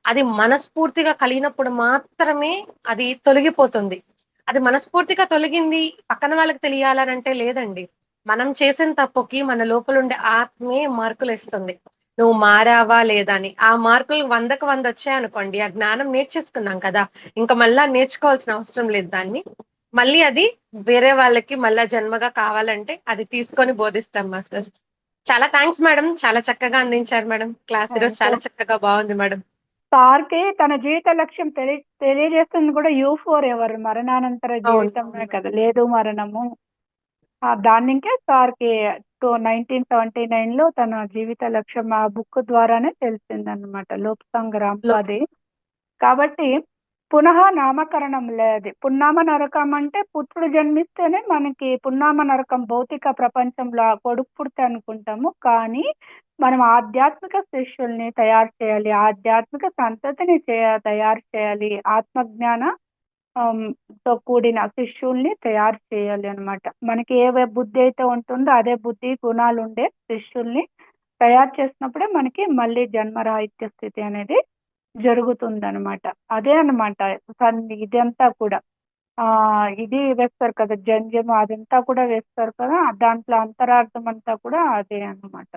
Speaker 1: అది మనస్ఫూర్తిగా కలిగినప్పుడు మాత్రమే అది తొలగిపోతుంది. అది మనస్ఫూర్తిగా తొలగింది పక్కన వాళ్ళకి తెలియాలనంటే లేదండి. మనం చేసిన తప్పుకి మన లోపలుండే ఆత్మే మార్కులిస్తుంది. నువ్వు మారావా లేదా అని. ఆ మార్కులు 100కి 100 వచ్చాయనుకోండి, ఆ జ్ఞానం నేర్చేసుకున్నాం కదా! ఇంక మళ్ళా నేర్చుకోవాల్సిన అవసరం లేదు దాన్ని. మళ్ళీ అది వేరే వాళ్ళకి మళ్ళా జన్మగా కావాలంటే అది తీసుకొని బోధిస్తాం మాస్టర్స్. చాలా థాంక్స్ మేడం. చాలా చక్కగా అందించారు మేడం. క్లాస్ ఈరోజు
Speaker 2: థ్యాంక్ యూ.
Speaker 1: చాలా చక్కగా బావుంది మేడం.
Speaker 2: సార్‌కి తన జీవిత లక్ష్యం తెలియజేస్తుంది కూడా యూ4 ఎవర్ మరణానంతర
Speaker 1: అవును.
Speaker 2: జీవితమే కదా! లేదు మరణము. దాన్నింకే సార్‌కి 1979లో తన జీవిత లక్ష్యం ఆ బుక్ ద్వారానే తెలిసిందనమాట. 'లోక్‌సంగ్
Speaker 1: లో
Speaker 2: రామ్‌పాదే'. కాబట్టి పునః నామకరణం లేది. పున్నామ నరకం అంటే పుత్రుడు జన్మిస్తేనే మనకి పున్నామ నరకం భౌతిక ప్రపంచంలో ఆ కొడుకు పుడితే అనుకుంటాము. కానీ మనం ఆధ్యాత్మిక శిష్యుల్ని తయారు చేయాలి. ఆధ్యాత్మిక సంతతిని తయారు చేయాలి. ఆత్మజ్ఞాన ఆహ్, తో కూడిన శిష్యుల్ని తయారు చేయాలి అన్నమాట. మనకి బుద్ధి అయితే ఉంటుందో అదే బుద్ధి, గుణాలుండే శిష్యుల్ని తయారు చేసినప్పుడే మనకి మళ్ళీ జన్మరాహిత్య స్థితి అనేది జరుగుతుందనమాట. అదే అన్నమాట ఇదంతా కూడా. ఇది వేస్తారు కదా! జంధ్యము అదంతా కూడా వేస్తారు కదా! దాంట్లో అంతరార్థం అంతా కూడా అదే అన్నమాట.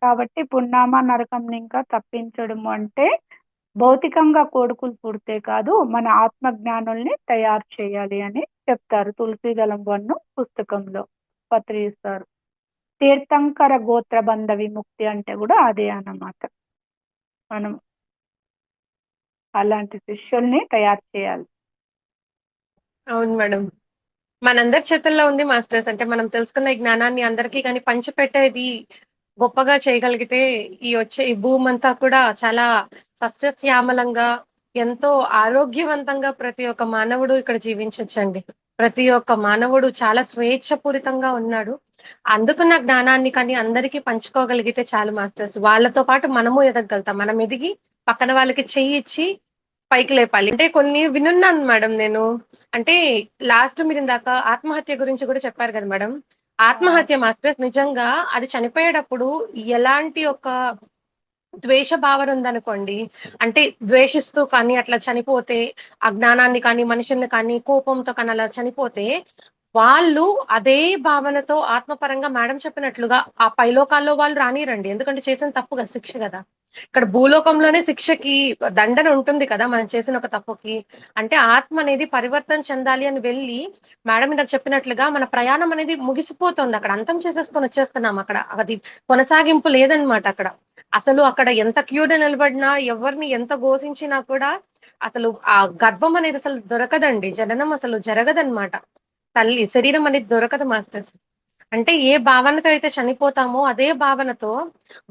Speaker 2: కాబట్టి పున్నామ నరకంని ఇంకా తప్పించడము అంటే భౌతికంగా కొడుకులు పుడితే కాదు, మన ఆత్మ జ్ఞానుల్ని తయారు చేయాలి అని చెప్తారు. 'తులసీదళం 1' పుస్తకంలో పత్రిస్తారు. తీర్థంకర గోత్ర బంధ విముక్తి అంటే గూడా అదే అన్నమాట. మనం అలాంటి శిష్యుల్ని తయారు చేయాలి.
Speaker 1: అవును మేడం. మనందరి చేతుల్లో ఉంది మాస్టర్స్. అంటే మనం తెలుసుకున్న ఈ జ్ఞానాన్ని అందరికీ గాని పంచిపెట్టేది గొప్పగా చేయగలిగితే ఈ భూమంతా కూడా చాలా సస్యశ్యామలంగా, ఎంతో ఆరోగ్యవంతంగా ప్రతి ఒక్క మానవుడు ఇక్కడ జీవించొచ్చండి. ప్రతి ఒక్క మానవుడు చాలా స్వేచ్ఛపూరితంగా ఉన్నాడు. అందుకున్న జ్ఞానాన్ని కానీ అందరికీ పంచుకోగలిగితే చాలు మాస్టర్స్. వాళ్ళతో పాటు మనము ఎదగలుగుతాం. మనం ఎదిగి పక్కన వాళ్ళకి చెయ్యిచ్చి పైకి లేపాలి. అంటే కొన్ని వినున్నాను మేడం నేను. అంటే లాస్ట్ మీరిందాక ఆత్మహత్య గురించి గూడా చెప్పారు గదా మేడం.
Speaker 2: ఆ!
Speaker 1: ఆత్మహత్య మాస్టర్స్ నిజంగా అది చనిపోయేటప్పుడు ఎలాంటి ఒక ద్వేష భావన ఉందనుకోండి. అంటే ద్వేషిస్తూ కానీ అట్లా చనిపోతే, అజ్ఞానాన్ని కానీ, మనుషుల్ని కానీ, కోపంతో కానీ అలా చనిపోతే, వాళ్ళు అదే భావనతో ఆత్మపరంగా మేడం చెప్పినట్లుగా ఆ పైలోకాల్లో వాళ్ళు రానీయరండి. ఎందుకంటే చేసిన తప్పు గదా! శిక్ష గదా! ఇక్కడ భూలోకంలోనే శిక్షకి దండన ఉంటుంది కదా! మనం చేసిన ఒక తప్పుకి. అంటే ఆత్మ అనేది పరివర్తన చెందాలి అని వెళ్ళి, మేడం ఇందాక చెప్పినట్లుగా మన ప్రయాణం అనేది ముగిసిపోతోందక్కడ. అంతం చేసేసుకొని వచ్చేస్తున్నాం అక్కడ. అది కొనసాగింపు లేదన్నమాట అక్కడ. అసలు అక్కడ ఎంత క్యూలో నిలబడినా, ఎవరిని ఎంత ఘోషించినా కూడా అసలు ఆ గర్భం అనేది అసలు దొరకదండి. జననం అసలు జరగదన్నమాట. శరీరం అనేది దొరకదు మాస్టర్స్. అంటే ఏ భావనతో అయితే చనిపోతామో, అదే భావనతో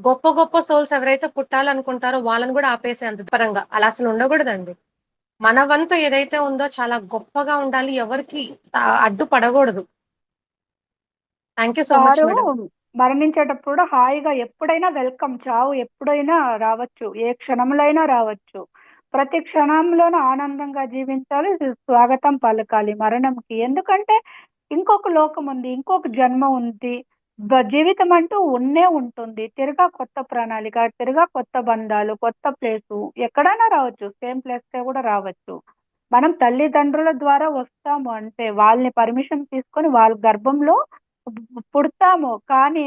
Speaker 1: గొప్ప గొప్ప సోల్స్ ఎవరైతే పుట్టాలనుకుంటారో వాళ్ళని గూడా ఆపేసేంత పరంగా అలా అసలు ఉండగూడదండి. మన వంతు ఏదైతే ఉందో చాలా గొప్పగా ఉండాలి. ఎవరికీ అడ్డు పడగూడదు. Thank you so much
Speaker 2: sir
Speaker 1: madam.
Speaker 2: మరణించేటప్పుడు హాయిగా ఎప్పుడైనా వెల్కమ్. చావు ఎప్పుడైనా రావచ్చు. ఏ క్షణంలో అయినా రావచ్చు. ప్రతి క్షణంలోనూ ఆనందంగా జీవించాలి. స్వాగతం పలకాలి మరణంకి. ఎందుకంటే ఇంకొక లోకం ఉంది. ఇంకొక జన్మ ఉంది. జీవితం అంటూ ఉంటుంది. తిరగా కొత్త ప్రణాళిక, తిరగా కొత్త బంధాలు, కొత్త ప్లేసు ఎక్కడైనా రావచ్చు. సేమ్ ప్లేస్‌కే కూడా రావచ్చు. మనం తల్లిదండ్రుల ద్వారా వస్తాము అంతే. వాళ్ళని పర్మిషన్ తీసుకొని వాళ్ళ గర్భంలో పుడతాము. కానీ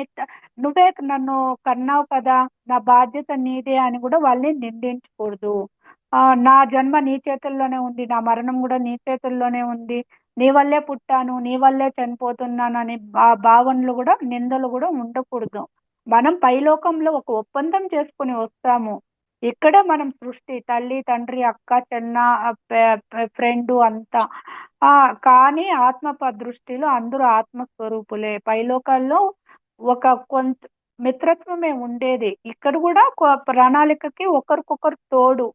Speaker 2: నువ్వే నన్ను కన్నావు కదా! నా బాధ్యత నీదే అని గూడా వాళ్ళని నిందించకూడదు. నా జన్మ నీ చేతుల్లోనే ఉంది. నా మరణం గూడా నీ చేతుల్లోనే ఉంది. నీ వల్లే పుట్టాను. నీ వల్లే చనిపోతున్నానని భావనలు గూడా, నిందలు గూడా ఉండకూడదు. మనం పైలోకంలో ఒక ఒప్పందం చేసుకొని వస్తాము. ఇక్కడే మనం సృష్టి తల్లి, తండ్రి, అక్క, చెన్న పె పె ఫ్రెండు అంతా. కానీ దృష్టిలో అందరూ ఆత్మస్వరూపులే. పైలోకాల్లో ఒక మిత్రత్వమే ఉండేది. ఇక్కడ గూడా ప్రణాళికకి ఒకరికొకరు తోడు.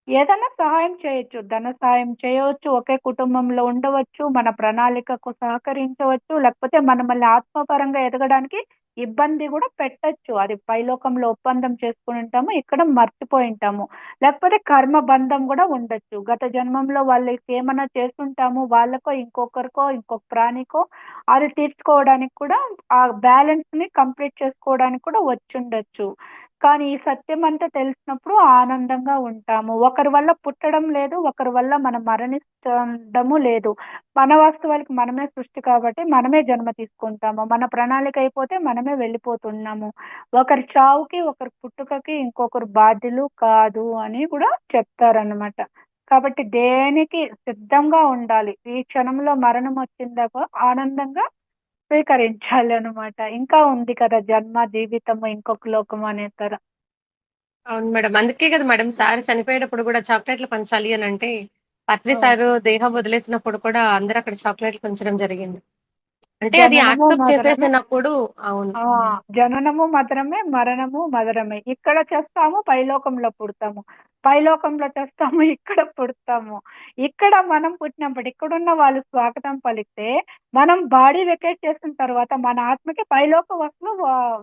Speaker 2: ఏదైనా సహాయం చేయొచ్చు. ధన సహాయం చేయవచ్చు. ఒకే కుటుంబంలో ఉండవచ్చు. మన ప్రణాళికకు సహకరించవచ్చు. లేకపోతే మనమల్ని ఆత్మపరంగా ఎదగడానికి ఇబ్బంది గూడా పెట్టొచ్చు. అది పైలోకంలో ఒప్పందం చేసుకొని ఉంటాము. ఇక్కడ మర్చిపోయుంటాము. లేకపోతే కర్మ బంధం గూడా ఉండొచ్చు. గత జన్మంలో వాళ్ళకేమన్నా చేసుంటాము. వాళ్ళకో, ఇంకొకరికో, ఇంకొక ప్రాణికో అది తీర్చుకోవడానికి కూడా ఆ బ్యాలెన్స్‌ని కంప్లీట్ చేసుకోవడానికి కూడా వచ్చుండొచ్చు. కానీ ఈ సత్యమంతా తెలిసినప్పుడు ఆనందంగా ఉంటాము. ఒకరి వల్ల పుట్టడం లేదు. ఒకరి వల్ల మనం మరణించడము లేదు. మన వాస్తవానికి మనమే సృష్టి కాబట్టి మనమే జన్మ తీసుకుంటాము. మన ప్రణాళిక అయిపోతే మనమే వెళ్ళిపోతున్నాము. ఒకరి చావుకి, ఒకరి పుట్టుకకి ఇంకొకరు బాధ్యులు కాదు అని కూడా చెప్తారనమాట. కాబట్టి దేనికి సిద్ధంగా ఉండాలి. ఈ క్షణంలో మరణం వచ్చిందాక ఆనందంగా స్వీకరించాలనమాట. ఇంకా ఉంది కదా! జన్మ, జీవితము, ఇంకొక లోకము అనే
Speaker 1: అవును మేడం. అందుకే కదా మేడం సార్ చనిపోయేటప్పుడు గూడా చాక్లెట్‌లు పంచాలి అనంటే, పత్రి
Speaker 2: అవును.
Speaker 1: సారు దేహం వదిలేసినప్పుడు కూడా అందరూ అక్కడ చాక్లెట్‌లు పంచడం జరిగింది. అంటే అది
Speaker 2: జననము
Speaker 1: యాక్సెప్ట్
Speaker 2: మధురమే.
Speaker 1: చేసేసినప్పుడు అవును.
Speaker 2: ఆ! జననము మధురమే, మరణము మధురమే. ఇక్కడ చేస్తాము, పైలోకంలో పుడతాము. పైలోకంలో చేస్తాము, ఇక్కడ పుడతాము. ఇక్కడ మనం పుట్టినప్పుడు ఇక్కడున్న వాళ్ళు స్వాగతం పలికితే, మనం బాడీ వెకేట్ చేసిన తర్వాత మన ఆత్మకి పైలోకవాసులు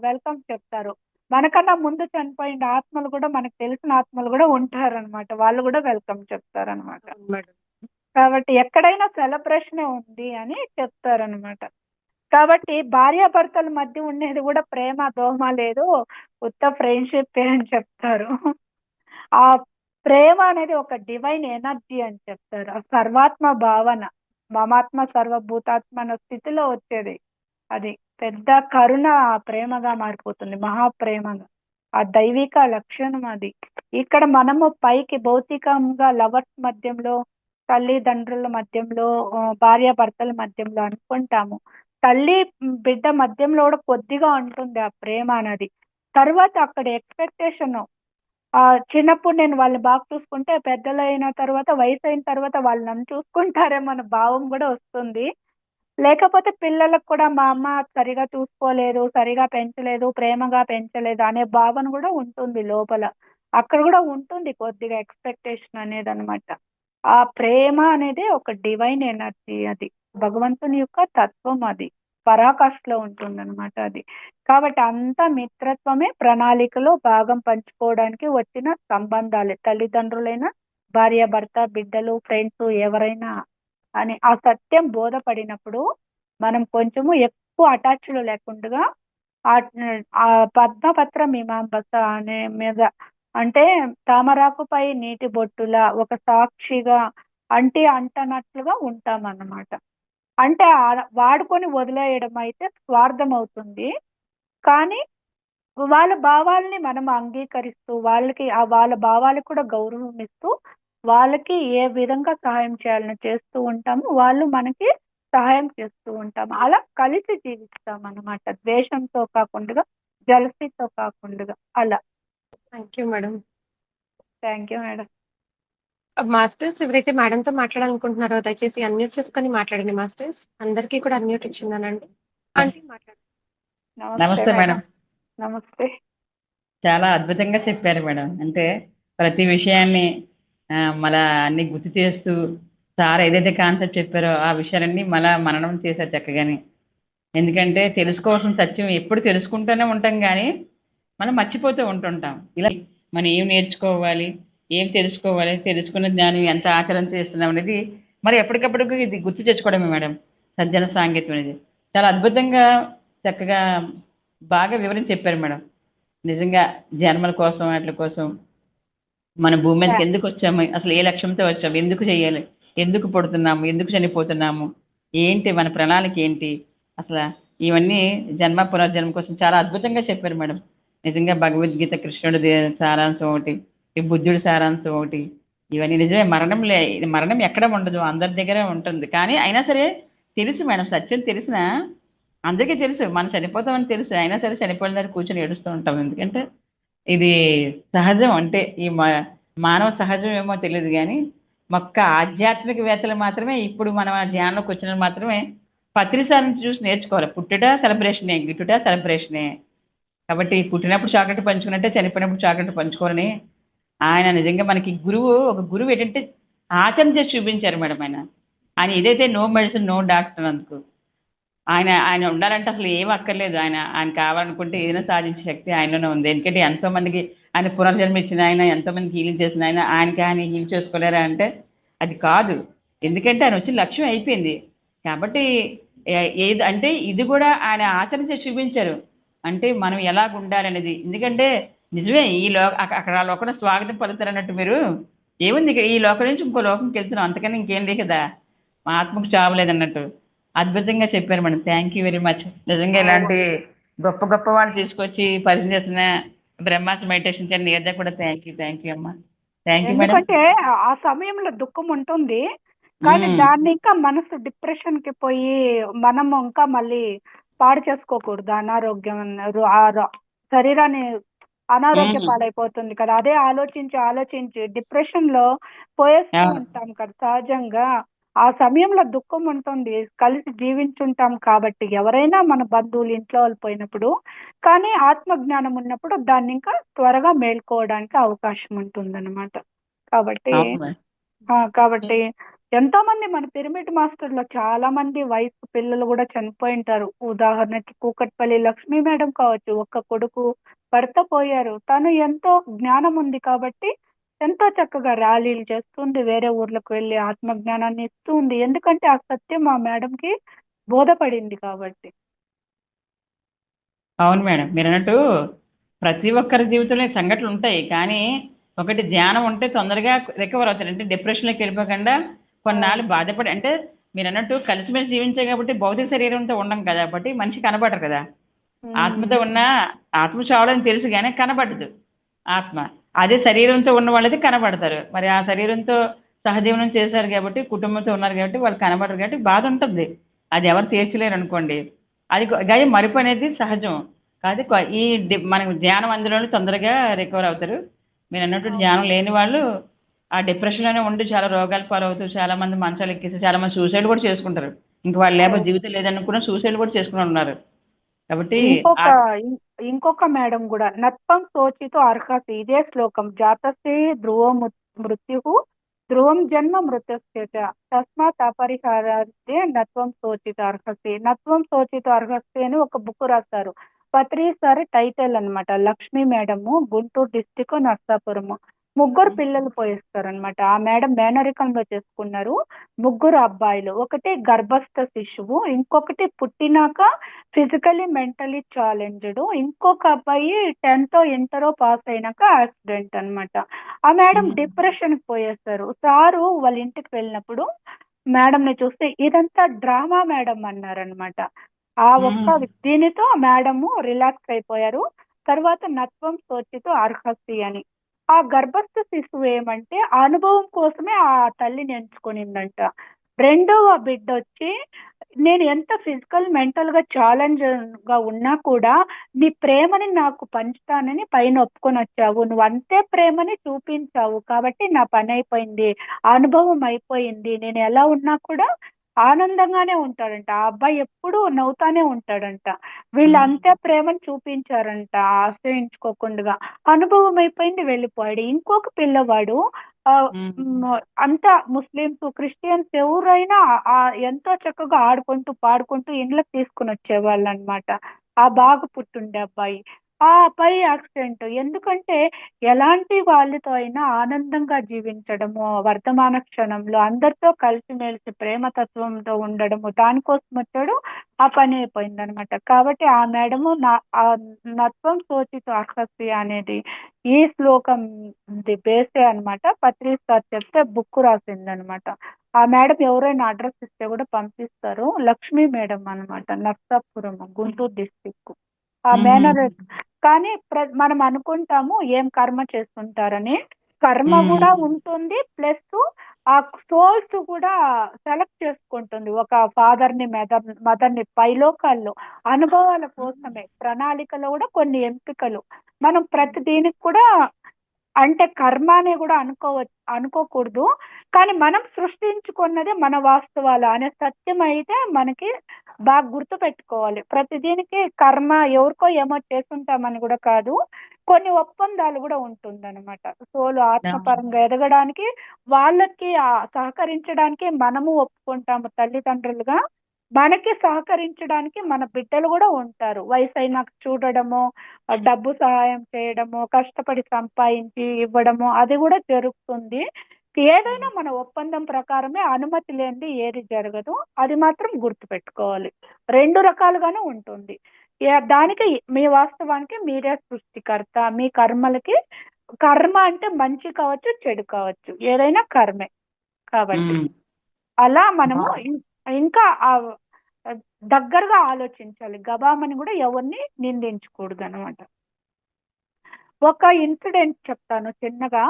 Speaker 2: వెల్కమ్ చెప్తారు. మనకన్నా ముందు చనిపోయిన ఆత్మలు గూడా మనకు తెలిసిన ఆత్మలు గూడా ఉంటారనమాట. వాళ్ళు గూడా వెల్కమ్ చెప్తారనమాట.
Speaker 1: అవును మేడం.
Speaker 2: కాబట్టి ఎక్కడైనా సెలబ్రేషనే ఉంది అని చెప్తారనమాట. కాబట్టి భార్యాభర్తల మధ్య ఉండేది గూడా ప్రేమ, దోమ లేదు. ఉత్త ఫ్రెండ్‌షిప్పే అని చెప్తారు. ఆ ప్రేమ అనేది ఒక డివైన్ ఎనర్జీ అని చెప్తారు. ఆ సర్వాత్మ భావన. మమాత్మ సర్వభూతాత్మ అన్న స్థితిలో వచ్చేది. అది పెద్ద కరుణ ప్రేమగా మారిపోతుంది. మహాప్రేమగా. ఆ దైవిక లక్షణం అది. ఇక్కడ మనము పైకి భౌతికంగా లవర్స్ మధ్యంలో, తల్లిదండ్రుల మధ్యంలో, భార్యాభర్తల మధ్యంలో అనుకుంటాము. తల్లి, బిడ్డ మధ్యంలో కూడా కొద్దిగా ఉంటుంది ఆ ప్రేమ అనేది. తర్వాత అక్కడ ఎక్స్‌పెక్టేషను. చిన్నప్పుడు నేను వాళ్ళని బాగా చూసుకుంటే పెద్దలైన తర్వాత, వయసైన తర్వాత వాళ్ళు నన్ను చూసుకుంటారేమో అన్న భావం గూడా వస్తుంది. లేకపోతే పిల్లలకు కూడా మా అమ్మ సరిగా చూసుకోలేదు, సరిగా పెంచలేదు, ప్రేమగా పెంచలేదు అనే భావన గూడా ఉంటుంది లోపల. అక్కడ గూడా ఉంటుంది కొద్దిగా ఎక్స్‌పెక్టేషన్ అనేదనమాట. ఆ ప్రేమ అనేది ఒక డివైన్ ఎనర్జీ అది. భగవంతుని యొక్క తత్వం అది. పరాకాష్ఠలో ఉంటుందనమాట అది. కాబట్టి అంతా మిత్రత్వమే, ప్రణాళికలో భాగం పంచుకోవడానికి వచ్చిన సంబంధాలే. తల్లిదండ్రులైనా, భార్యాభర్త, బిడ్డలు, ఫ్రెండ్సు ఎవరైనా అని ఆ సత్యం బోధపడినప్పుడు, మనం కొంచెము ఎక్కువ అటాచ్‌డ్ లేకుండగా ఆ పద్మపత్ర మీమాంబస అనే మీద అంటే తామరాకుపై నీటి బొట్టులా ఒక సాక్షిగా అంటనట్లుగా ఉంటామన్నమాట. అంటే వాడుకొని వదిలేయడం అయితే స్వార్థమవుతుంది. కానీ వాళ్ళ భావాల్ని మనం అంగీకరిస్తూ, వాళ్ళకి వాళ్ళ భావాలకు కూడా గౌరవం ఇస్తూ, వాళ్ళకి ఏ విధంగా సహాయం చేయాలనో చేస్తూ ఉంటాము. వాళ్ళు మనకి సహాయం చేస్తూ ఉంటాము. అలా కలిసి జీవిస్తామనమాట. ద్వేషంతో కాకుండగా, జెలసీతో కాకుండగా అలా.
Speaker 1: Thank you madam.
Speaker 2: Thank you madam.
Speaker 1: Masters ఎవరైతే మేడంతో మాట్లాడాలనుకుంటున్నారో దయచేసి అన్‌మ్యూట్ చేసుకొని మాట్లాడండి మాస్టర్స్. అందరికీ కూడా అన్‌మ్యూట్ ఇచ్చున్నానండి. ఆంటీ మాట్లాడండి.
Speaker 2: నమస్తే
Speaker 3: నమస్తే
Speaker 2: మేడం.
Speaker 3: మేడం.
Speaker 2: నమస్తే.
Speaker 3: చాలా అద్భుతంగా చెప్పారు మేడం. అంటే ప్రతి విషయాన్ని మళ్ళా అన్నీ గుర్తు చేస్తూ సార్ ఏదైతే కాన్సెప్ట్ చెప్పారో ఆ విషయాలన్నీ మళ్ళా మననం చేశారు చక్కగాని. ఎందుకంటే తెలుసుకోవాల్సిన సత్యం ఎప్పుడు తెలుసుకుంటూనే ఉంటాం గానీ, మనం మర్చిపోతూ ఉంటుంటాం. ఇలా మనం ఏం నేర్చుకోవాలి, ఏం తెలుసుకోవాలి, తెలుసుకున్న జ్ఞానం ఎంత ఆచరణ చేస్తున్నాం అనేది మరి ఎప్పటికప్పుడు ఇది గుర్తు తెచ్చుకోవడమే మేడం. సజ్జన సాంగత్యం అనేది. చాలా అద్భుతంగా, చక్కగా బాగా వివరించి చెప్పారు మేడం. నిజంగా జన్మల కోసం, ఆట్ల కోసం మన భూమి మీదకి
Speaker 2: థా
Speaker 3: ఎందుకొచ్చాము? అసలు ఏ లక్ష్యంతో వచ్చాము? ఎందుకు చేయాలి? ఎందుకు పుడుతున్నాము? ఎందుకు చనిపోతున్నాము? ఏంటి మన ప్రణాళిక ఏంటి? అసల ఇవన్నీ జన్మ, పునర్జన్మ కోసం చాలా అద్భుతంగా చెప్పారు మేడం. నిజంగా భగవద్గీత కృష్ణుడిది సారాంశం ఒకటి, ఈ బుద్ధుడి సారాంశం ఒకటి. ఇవన్నీ నిజమే మరణం ఎక్కడ ఉండదు. అందరి దగ్గరే ఉంటుంది. కానీ అయినా సరే తెలుసు మేడం సత్యం తెలిసినా అందరికీ తెలుసు. మనం చనిపోతామని తెలుసు. అయినా సరే చనిపోయిన దగ్గర కూర్చొని ఏడుస్తూ ఉంటాం. ఎందుకంటే ఇది సహజం. అంటే ఈ మానవ సహజం ఏమో తెలీదు గానీ, ఒక్క ఆధ్యాత్మికవేత్తలు మాత్రమే ఇప్పుడు మనం ఆ ధ్యానంలోకి వచ్చినోళ్ళు మాత్రమే పత్రిసాలను చూసి నేర్చుకోవాలి. పుట్టుట సెలబ్రేషనే, గిట్టుట సెలబ్రేషనే. కాబట్టి పుట్టినప్పుడు చాక్లెట్ పంచుకున్నట్టే చనిపోయినప్పుడు చాక్లెట్ పంచుకోవాలని ఆయన నిజంగా మనకి గురువు, ఒక గురువు ఏంటంటే ఆచరణ చేసి చూపించారు మేడం ఆయన. ఆయన ఏదైతే నో మెడిసిన్ నో డాక్టర్ అందుకు. ఆయన ఆయన ఉండాలంటే అసలు ఏం అక్కర్లేదు. ఆయన ఆయన కావాలనుకుంటే ఏదైనా సాధించే శక్తి ఆయనలోనే ఉంది. ఎందుకంటే ఎంతో మందికి ఆయన పునర్జన్మ ఇచ్చిన ఆయన, ఎంతో మందికి హీలింగ్ చేసిన ఆయన, ఆయనకి ఆయన హీల్ చేసుకోలేరా అంటే అది కాదు. ఎందుకంటే ఆయన వచ్చిన లక్ష్యం అయిపోయింది. కాబట్టి ఏది అంటే ఇది కూడా ఆయన ఆచరణ చేసి చూపించారు. అంటే మనం ఎలాగ ఉండాలనేది. ఎందుకంటే నిజమే ఈ అక్కడ ఆ లోకంలో స్వాగతం పలుకుతారు అన్నట్టు మీరు. ఏముంది ఇక ఈ లోకం నుంచి ఇంకో లోకంకి వెళ్తున్నాం, అంతకని ఇంకేం లేదు కదా. మా ఆత్మకు చావలేదన్నట్టు. అద్భుతంగా చెప్పారు madam. Thank you very much. నిజంగా ఇలాంటి గొప్ప గొప్ప వాళ్ళు తీసుకొచ్చి పరిచయం చేసిన బ్రహ్మాస్ మెడిటేషన్ ఛానల్ నీరజ కూడా థ్యాంక్ యూ అమ్మా. Thank you madam.
Speaker 2: ఎందుకంటే ఆ సమయంలో దుఃఖం ఉంటుంది, కానీ దాన్ని ఇంకా మనసు డిప్రెషన్ కి పోయి మనం ఇంకా మళ్ళీ పాడు చేసుకోకూడదు. అనారోగ్యం శరీరాన్ని అనారోగ్య పాలైపోతుంది కదా. అదే ఆలోచించి డిప్రెషన్ లో పోయేస్తూ ఉంటాం కదా సహజంగా. ఆ సమయంలో దుఃఖం ఉంటుంది, కలిసి జీవించుంటాం కాబట్టి ఎవరైనా మన బంధువులు ఇంట్లో వాళ్ళు పోయినప్పుడు. కానీ ఆత్మజ్ఞానం ఉన్నప్పుడు దాన్ని ఇంకా త్వరగా మేల్కోవడానికి అవకాశం ఉంటుందన్నమాట. కాబట్టి ఎంతో మంది మన పిరమిడ్ మాస్టర్లో చాలా మంది వయసు పిల్లలు కూడా చనిపోయి ఉంటారు. ఉదాహరణకి కూకట్పల్లి లక్ష్మీ మేడం కావచ్చు, ఒక్క కొడుకు భర్త పోయారు. తను ఎంతో జ్ఞానం ఉంది కాబట్టి ఎంతో చక్కగా ర్యాలీలు చేస్తుంది, వేరే ఊర్లకు వెళ్ళి ఆత్మజ్ఞానాన్ని ఇస్తుంది. ఎందుకంటే ఆ సత్యం ఆ మేడంకి బోధపడింది కాబట్టి.
Speaker 3: అవును మేడం, మీరు అన్నట్టు ప్రతి ఒక్కరి జీవితంలో సంఘటనలు ఉంటాయి. కానీ ఒకటి ధ్యానం ఉంటే తొందరగా రికవర్ అవుతారు. అంటే డిప్రెషన్లోకి వెళ్ళిపోకుండా కొన్నాళ్ళు బాధపడి, అంటే మీరు అన్నట్టు కలిసిమెలిసి జీవించాయి కాబట్టి భౌతిక శరీరంతో ఉండం కదా, కాబట్టి మనిషి కనబడరు కదా. ఆత్మతో ఉన్న ఆత్మ చావలని తెలుసు కానీ కనబడదు ఆత్మ. అదే శరీరంతో ఉన్న వాళ్ళైతే కనబడతారు. మరి ఆ శరీరంతో సహజీవనం చేశారు కాబట్టి, కుటుంబంతో ఉన్నారు కాబట్టి వాళ్ళు కనబడరు కాబట్టి బాధ ఉంటుంది. అది ఎవరు తీర్చలేరు అనుకోండి. అది కానీ మరుపు అనేది సహజం కాదు. మనకు ధ్యానం అందులోనే తొందరగా రికవర్ అవుతారు. మీరు అన్నట్టు ధ్యానం లేని వాళ్ళు ఆ డిప్రెషన్లోనే ఉండి చాలా రోగాలు పాలవుతూ, చాలా మంది మంచాలు ఎక్కేసి, చాలా మంది సూసైడ్ కూడా చేసుకుంటారు. ఇంక వాళ్ళు లేకపోతే జీవితం లేదనుకున్న సూసైడ్ కూడా చేసుకుని ఉన్నారు. కాబట్టి
Speaker 2: ఇంకొక మేడం కూడా నత్వం శోచితో అర్హసి, ఇదే శ్లోకం. జాతస్తే ధ్రువం మృత్యు ధ్రువం జన్మ మృత్యుశ్చేత తస్మాత్ అపరిహారార్థే నత్వం శోచిత అర్హసి. నత్వం శోచిత అర్హసి అని ఒక బుక్ రాస్తారు. పత్రి సార్ టైటిల్ అనమాట. Lakshmi madam, Guntur district, Narsapuram. ముగ్గురు పిల్లలు పోయిస్తారనమాట. ఆ మేడం మేనరికంలో చేసుకున్నారు. ముగ్గురు అబ్బాయిలు. ఒకటి గర్భస్థ శిశువు, ఇంకొకటి పుట్టినాక ఫిజికలీ మెంటలీ ఛాలెంజ్డ్, ఇంకొక అబ్బాయి 10th ఇంటర్ పాస్ అయినాక యాక్సిడెంట్ అనమాట. ఆ మేడం డిప్రెషన్ పోయేస్తారు. సారు వాళ్ళ ఇంటికి వెళ్ళినప్పుడు మేడంని చూస్తే ఇదంతా డ్రామా మేడం అన్నారనమాట. ఆ ఒక్క దీనితో మేడము రిలాక్స్ అయిపోయారు. తర్వాత నత్వం శోచితో అర్హసి అని. ఆ గర్భస్థ శిశువు ఏమంటే ఆ అనుభవం కోసమే ఆ తల్లిని ఎంచుకునిందంట. రెండవ బిడ్డ వచ్చి నేను ఎంత ఫిజికల్ మెంటల్ గా ఛాలెంజ్ గా ఉన్నా కూడా నీ ప్రేమని నాకు పంచుతానని పైన ఒప్పుకొని వచ్చావు, నువ్వు అంతే ప్రేమని చూపించావు కాబట్టి నా పని అయిపోయింది, అనుభవం అయిపోయింది, నేను ఎలా ఉన్నా కూడా ఆనందంగానే ఉంటాడంట. ఆ అబ్బాయి ఎప్పుడు నవ్వుతానే ఉంటాడంట. వీళ్ళు అంతే ప్రేమను చూపించారంట ఆశ్రయించుకోకుండా. అనుభవం అయిపోయింది, వెళ్ళిపోయాడు. ఇంకొక పిల్లవాడు అంతా ముస్లిమ్స్ క్రిస్టియన్స్ ఎవరైనా ఎంతో చక్కగా ఆడుకుంటూ పాడుకుంటూ ఇండ్లకు తీసుకుని వచ్చేవాళ్ళు అనమాట. ఆ బాగా పుట్టుండే అబ్బాయి. ఆ అబ్బాయి యాక్సిడెంట్. ఎందుకంటే ఎలాంటి వాళ్ళతో అయినా ఆనందంగా జీవించడము, వర్తమాన క్షణంలో అందరితో కలిసిమెలిసి ప్రేమతత్వంతో ఉండడము, దానికోసం వచ్చాడు. ఆ పని అయిపోయింది అనమాట. కాబట్టి ఆ మేడము నత్వం శోచితో అర్హసి అనేది ఈ శ్లోకం బేసే అనమాట. పత్రి సార్ చెప్తే బుక్ రాసింది అనమాట. ఆ మేడం ఎవరైనా అడ్రస్ ఇస్తే కూడా పంపిస్తారు. లక్ష్మీ మేడం అనమాట, నర్సాపురం, గుంటూరు డిస్టిక్. ఆ మేనర్. కానీ మనం అనుకుంటాము ఏం కర్మ చేస్తుంటారని. కర్మ కూడా ఉంటుంది, ప్లస్ ఆ సోల్స్ కూడా సెలెక్ట్ చేసుకుంటుంది. ఒక ఫాదర్ ని మదర్ ని పైలోకాల్లో అనుభవాల కోసమే. ప్రణాళికలో కూడా కొన్ని ఎంపికలు. మనం ప్రతి దీనికి కూడా అంటే కర్మ అని కూడా అనుకోకూడదు. కానీ మనం సృష్టించుకున్నది మన వాస్తవాలు అనే సత్యం అయితే మనకి బాగా గుర్తు పెట్టుకోవాలి. ప్రతి దీనికి కర్మ ఎవరికో ఏమో చేస్తుంటామని కూడా కాదు. కొన్ని ఒప్పందాలు కూడా ఉంటుందన్నమాట. సోలు ఆత్మపరంగా ఎదగడానికి వాళ్ళకి సహకరించడానికి మనము ఒప్పుకుంటాము తల్లిదండ్రులుగా. మనకి సహకరించడానికి మన బిడ్డలు కూడా ఉంటారు. వయసైనాక చూడడము, డబ్బు సహాయం చేయడము, కష్టపడి సంపాదించి ఇవ్వడము అది కూడా జరుగుతుంది. ఏదైనా మన ఒప్పందం ప్రకారమే, అనుమతి లేనిది ఏది జరగదు. అది మాత్రం గుర్తుపెట్టుకోవాలి. 2 రకాలుగానే ఉంటుంది. దానికి మీ వాస్తవానికి మీరే సృష్టికర్త. మీ కర్మలకి కర్మ అంటే మంచి కావచ్చు, చెడు కావచ్చు. ఏదైనా కర్మే. కాబట్టి అలా మనము ఇంకా దగ్గరగా ఆలోచించాలి. గబామని కూడా ఎవరిని నిందించకూడదనమాట. ఒక ఇన్సిడెంట్ చెప్తాను చిన్నగా.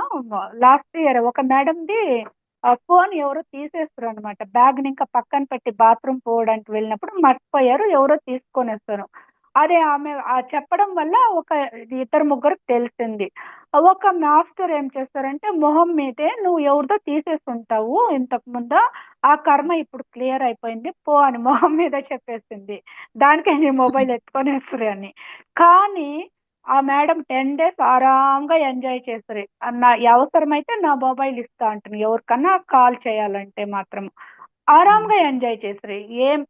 Speaker 2: లాస్ట్ ఇయర్ ఒక మేడంది ఫోన్ ఎవరో తీసేస్తారనమాట. బ్యాగ్‌ని ఇంకా పక్కన పెట్టి బాత్రూమ్ పోవడానికి వెళ్ళినప్పుడు మర్చిపోయారు. ఎవరో తీసుకొనేస్తారు. అదే ఆమె చెప్పడం వల్ల ఒక ఇద్దరు ముగ్గురికి తెలిసింది. ఒక మాస్టర్ ఏం చేస్తారంటే మొహం మీదే "నువ్వు ఎవరిదో తీసేసుంటావు ఇంతకు ముందు. ఆ కర్మ ఇప్పుడు క్లియర్ అయిపోయింది. పో" అని మొహం మీద చెప్పేసింది. దానికే నీ మొబైల్ ఎత్తుకొనేస్తారు అని. కానీ ఆ మేడం 10 డేస్ ఆరాంగా ఎంజాయ్ చేస్తారు. అవసరమైతే నా మొబైల్ ఇస్తా అంటుంది. ఎవరికన్నా కాల్ చేయాలంటే మాత్రం. ఆరాంగా ఎంజాయ్ చేస్తారు. ఏం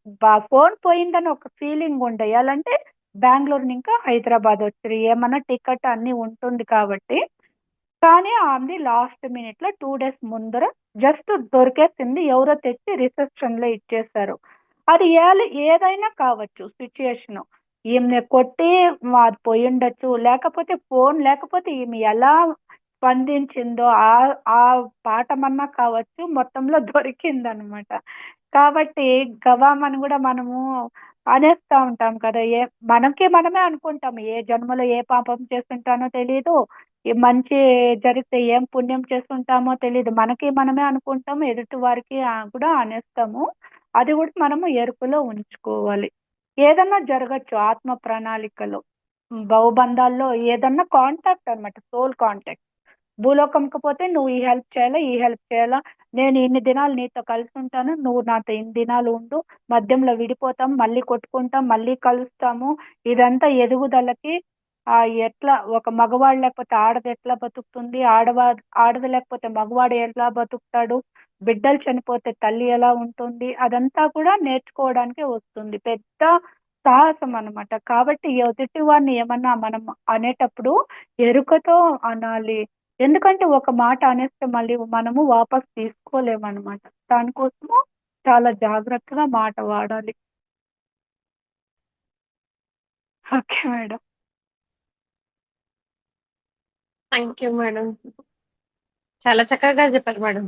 Speaker 2: ఫోన్ పోయిందని ఒక ఫీలింగ్ ఉండేయాలంటే బెంగుళూరు ఇంకా హైదరాబాద్ వచ్చారు. ఏమన్నా టికెట్ అన్నీ ఉంటుంది కాబట్టి. కానీ ఆమెది లాస్ట్ మినిట్‌లో 2 డేస్ ముందర జస్ట్ దొరికేసింది. ఎవరో తెచ్చి రిసెప్షన్‌లో ఇచ్చేశారు. అది ఏదైనా కావచ్చు సిట్యుయేషను. ఈమెని కొట్టి అది పోయుండొచ్చు. లేకపోతే ఫోన్ లేకపోతే ఈమె ఎలా స్పందించిందో ఆ పాఠమన్నా కావచ్చు. మొత్తంలో దొరికిందనమాట. కాబట్టి గవామని కూడా మనము అనేస్తా ఉంటాం కదా! మనకి మనమే అనుకుంటాం. ఏ జన్మలో ఏ పాపం చేసుంటానో తెలీదు. మంచి జరిగితే ఏం పుణ్యం చేసుంటామో తెలీదు. మనకి మనమే అనుకుంటాము. ఎదుటి వారికి కూడా అనేస్తాము. అది కూడా మనము ఎరుకలో ఉంచుకోవాలి. ఏదన్నా జరగచ్చు ఆత్మ ప్రణాళికలో. భవబంధాల్లో ఏదన్నా కాంటాక్ట్ అనమాట. Soul contact. భూలోకంకి పోతే నువ్వు ఈ హెల్ప్ చేయాలా, ఈ హెల్ప్ చేయాలా, నేను ఇన్ని దినాలు నీతో కలిసుంటాను, నువ్వు నాతో ఇన్ని దినాలు ఉండు, మధ్యంలో విడిపోతాం, మళ్ళీ కొట్టుకుంటాం, మళ్ళీ కలుస్తాము. ఇదంతా ఎదుగుదలకి ఎట్లా ఒక మగవాడు లేకపోతే ఆడది ఎట్లా బతుకుతుంది, ఆడది లేకపోతే మగవాడు ఎలా బతుకుతాడు, బిడ్డలు చనిపోతే తల్లి ఎలా ఉంటుంది, అదంతా కూడా నేర్చుకోవడానికే వస్తుంది. పెద్ద సాహసం అనమాట. కాబట్టి ఎదుటి వాడిని ఏమన్నా మనం అనేటప్పుడు ఎరుకతో అనాలి. ఎందుకంటే ఒక మాట అనేస్తే మళ్ళీ మనము వాపస్ తీసుకోలేమనమాట. దానికోసము చాలా జాగ్రత్తగా మాట వాడాలి. Okay madam.
Speaker 1: Thank you madam. చాలా చక్కగా చెప్పారు మేడం.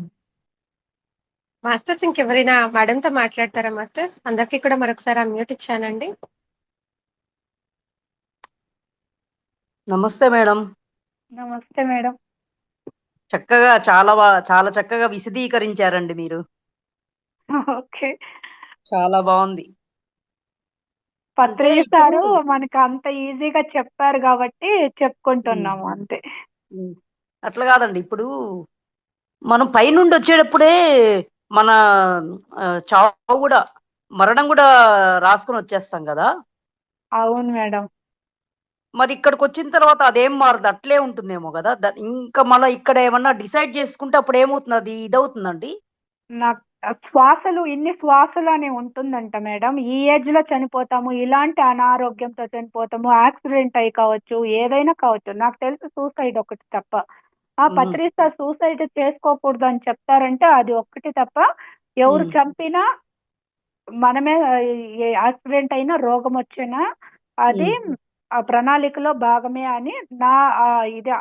Speaker 1: మాస్టర్స్ ఇంకెవరైనా మేడంతో మాట్లాడతారా మాస్టర్స్? అందరికీ కూడా మరొకసారి అన్మ్యూట్ ఇచ్చానండి.
Speaker 4: నమస్తే మేడం.
Speaker 2: నమస్తే మేడం.
Speaker 4: చక్కగా చాలా చక్కగా విశదీకరించారండి మీరు.
Speaker 2: ఓకే.
Speaker 4: చాలా బావుంది.
Speaker 2: పత్రి
Speaker 4: అంటే
Speaker 2: సారు
Speaker 4: ఇప్పుడు
Speaker 2: మనకు అంత ఈజీగా చెప్పారు కాబట్టి చెప్పుకుంటున్నాము అంతే.
Speaker 4: అట్లా కాదండి. ఇప్పుడు మనం పైనుండి వచ్చేటప్పుడే మన చావు గూడా, మరణం గూడా రాసుకొని వచ్చేస్తాం గదా!
Speaker 2: అవును మేడం.
Speaker 4: మరి ఇక్కడికొచ్చిన తర్వాత అదేం మారదు. అట్లే ఉంటుందేమో గదా! ఇంకా మళ్ళా ఇక్కడ ఏమన్నా డిసైడ్ చేసుకుంటే అప్పుడేమవుతుంది? అది ఇదవుతుందండి?
Speaker 2: నాకు శ్వాసలు ఇన్ని శ్వాసలు అని ఉంటుందంట మేడం. ఈ ఏజ్‌లో చనిపోతాము. ఇలాంటి అనారోగ్యంతో చనిపోతాము. యాక్సిడెంట్ అయ్యి కావచ్చు. ఏదైనా కావచ్చు. నాకు తెలిసి సూసైడ్ ఒకటి తప్ప.
Speaker 4: హుహు.
Speaker 2: పత్రిస్తా సూసైడ్ చేసుకోకూడదు అని చెప్తారంటే అది ఒక్కటి తప్ప ఎవరు
Speaker 4: హ్మ్.
Speaker 2: చంపినా మనమే యాక్సిడెంట్ అయినా, రోగం వచ్చినా అది
Speaker 4: హ్మ్.
Speaker 2: ఆ ప్రణాళికలో భాగమే అని నా ఇది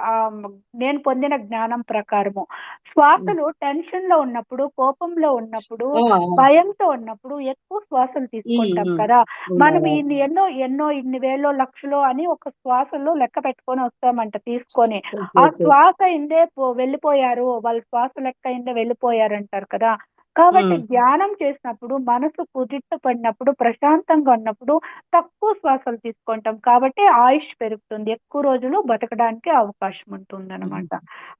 Speaker 2: నేను పొందిన జ్ఞానం ప్రకారము.
Speaker 4: హ్మ్.
Speaker 2: శ్వాసలు టెన్షన్‌లో ఉన్నప్పుడు, కోపంలో ఉన్నప్పుడు,
Speaker 4: ఆ! ఆ!
Speaker 2: భయంతో ఉన్నప్పుడు ఎక్కువ శ్వాసలు
Speaker 4: హ్మ్.
Speaker 2: తీసుకుంటాం
Speaker 4: హ్మ్.
Speaker 2: కదా! మనం
Speaker 4: అవునవును.
Speaker 2: ఇన్ని వేలో, లక్షలో అని ఒక శ్వాసలో లెక్క పెట్టుకొని వస్తామంట తీసుకొని.
Speaker 4: ఓకే.
Speaker 2: ఆ
Speaker 4: ఓకే.
Speaker 2: శ్వాస అయిందే వెళ్ళిపోయారు. వాళ్ళ శ్వాస లెక్క అయిందే వెళ్ళిపోయారంటారు కదా! కాబట్టి
Speaker 4: ఉమ్,
Speaker 2: ధ్యానం చేసినప్పుడు మనసు కుదిట పడినప్పుడు ప్రశాంతంగా ఉన్నప్పుడు తక్కువ శ్వాసలు తీసుకుంటాం కాబట్టి ఆయుష్ పెరుగుతుంది, ఎక్కువ రోజులు బతకడానికి అవకాశం ఉంటుంది
Speaker 4: ఉమ్,
Speaker 2: అనమాట.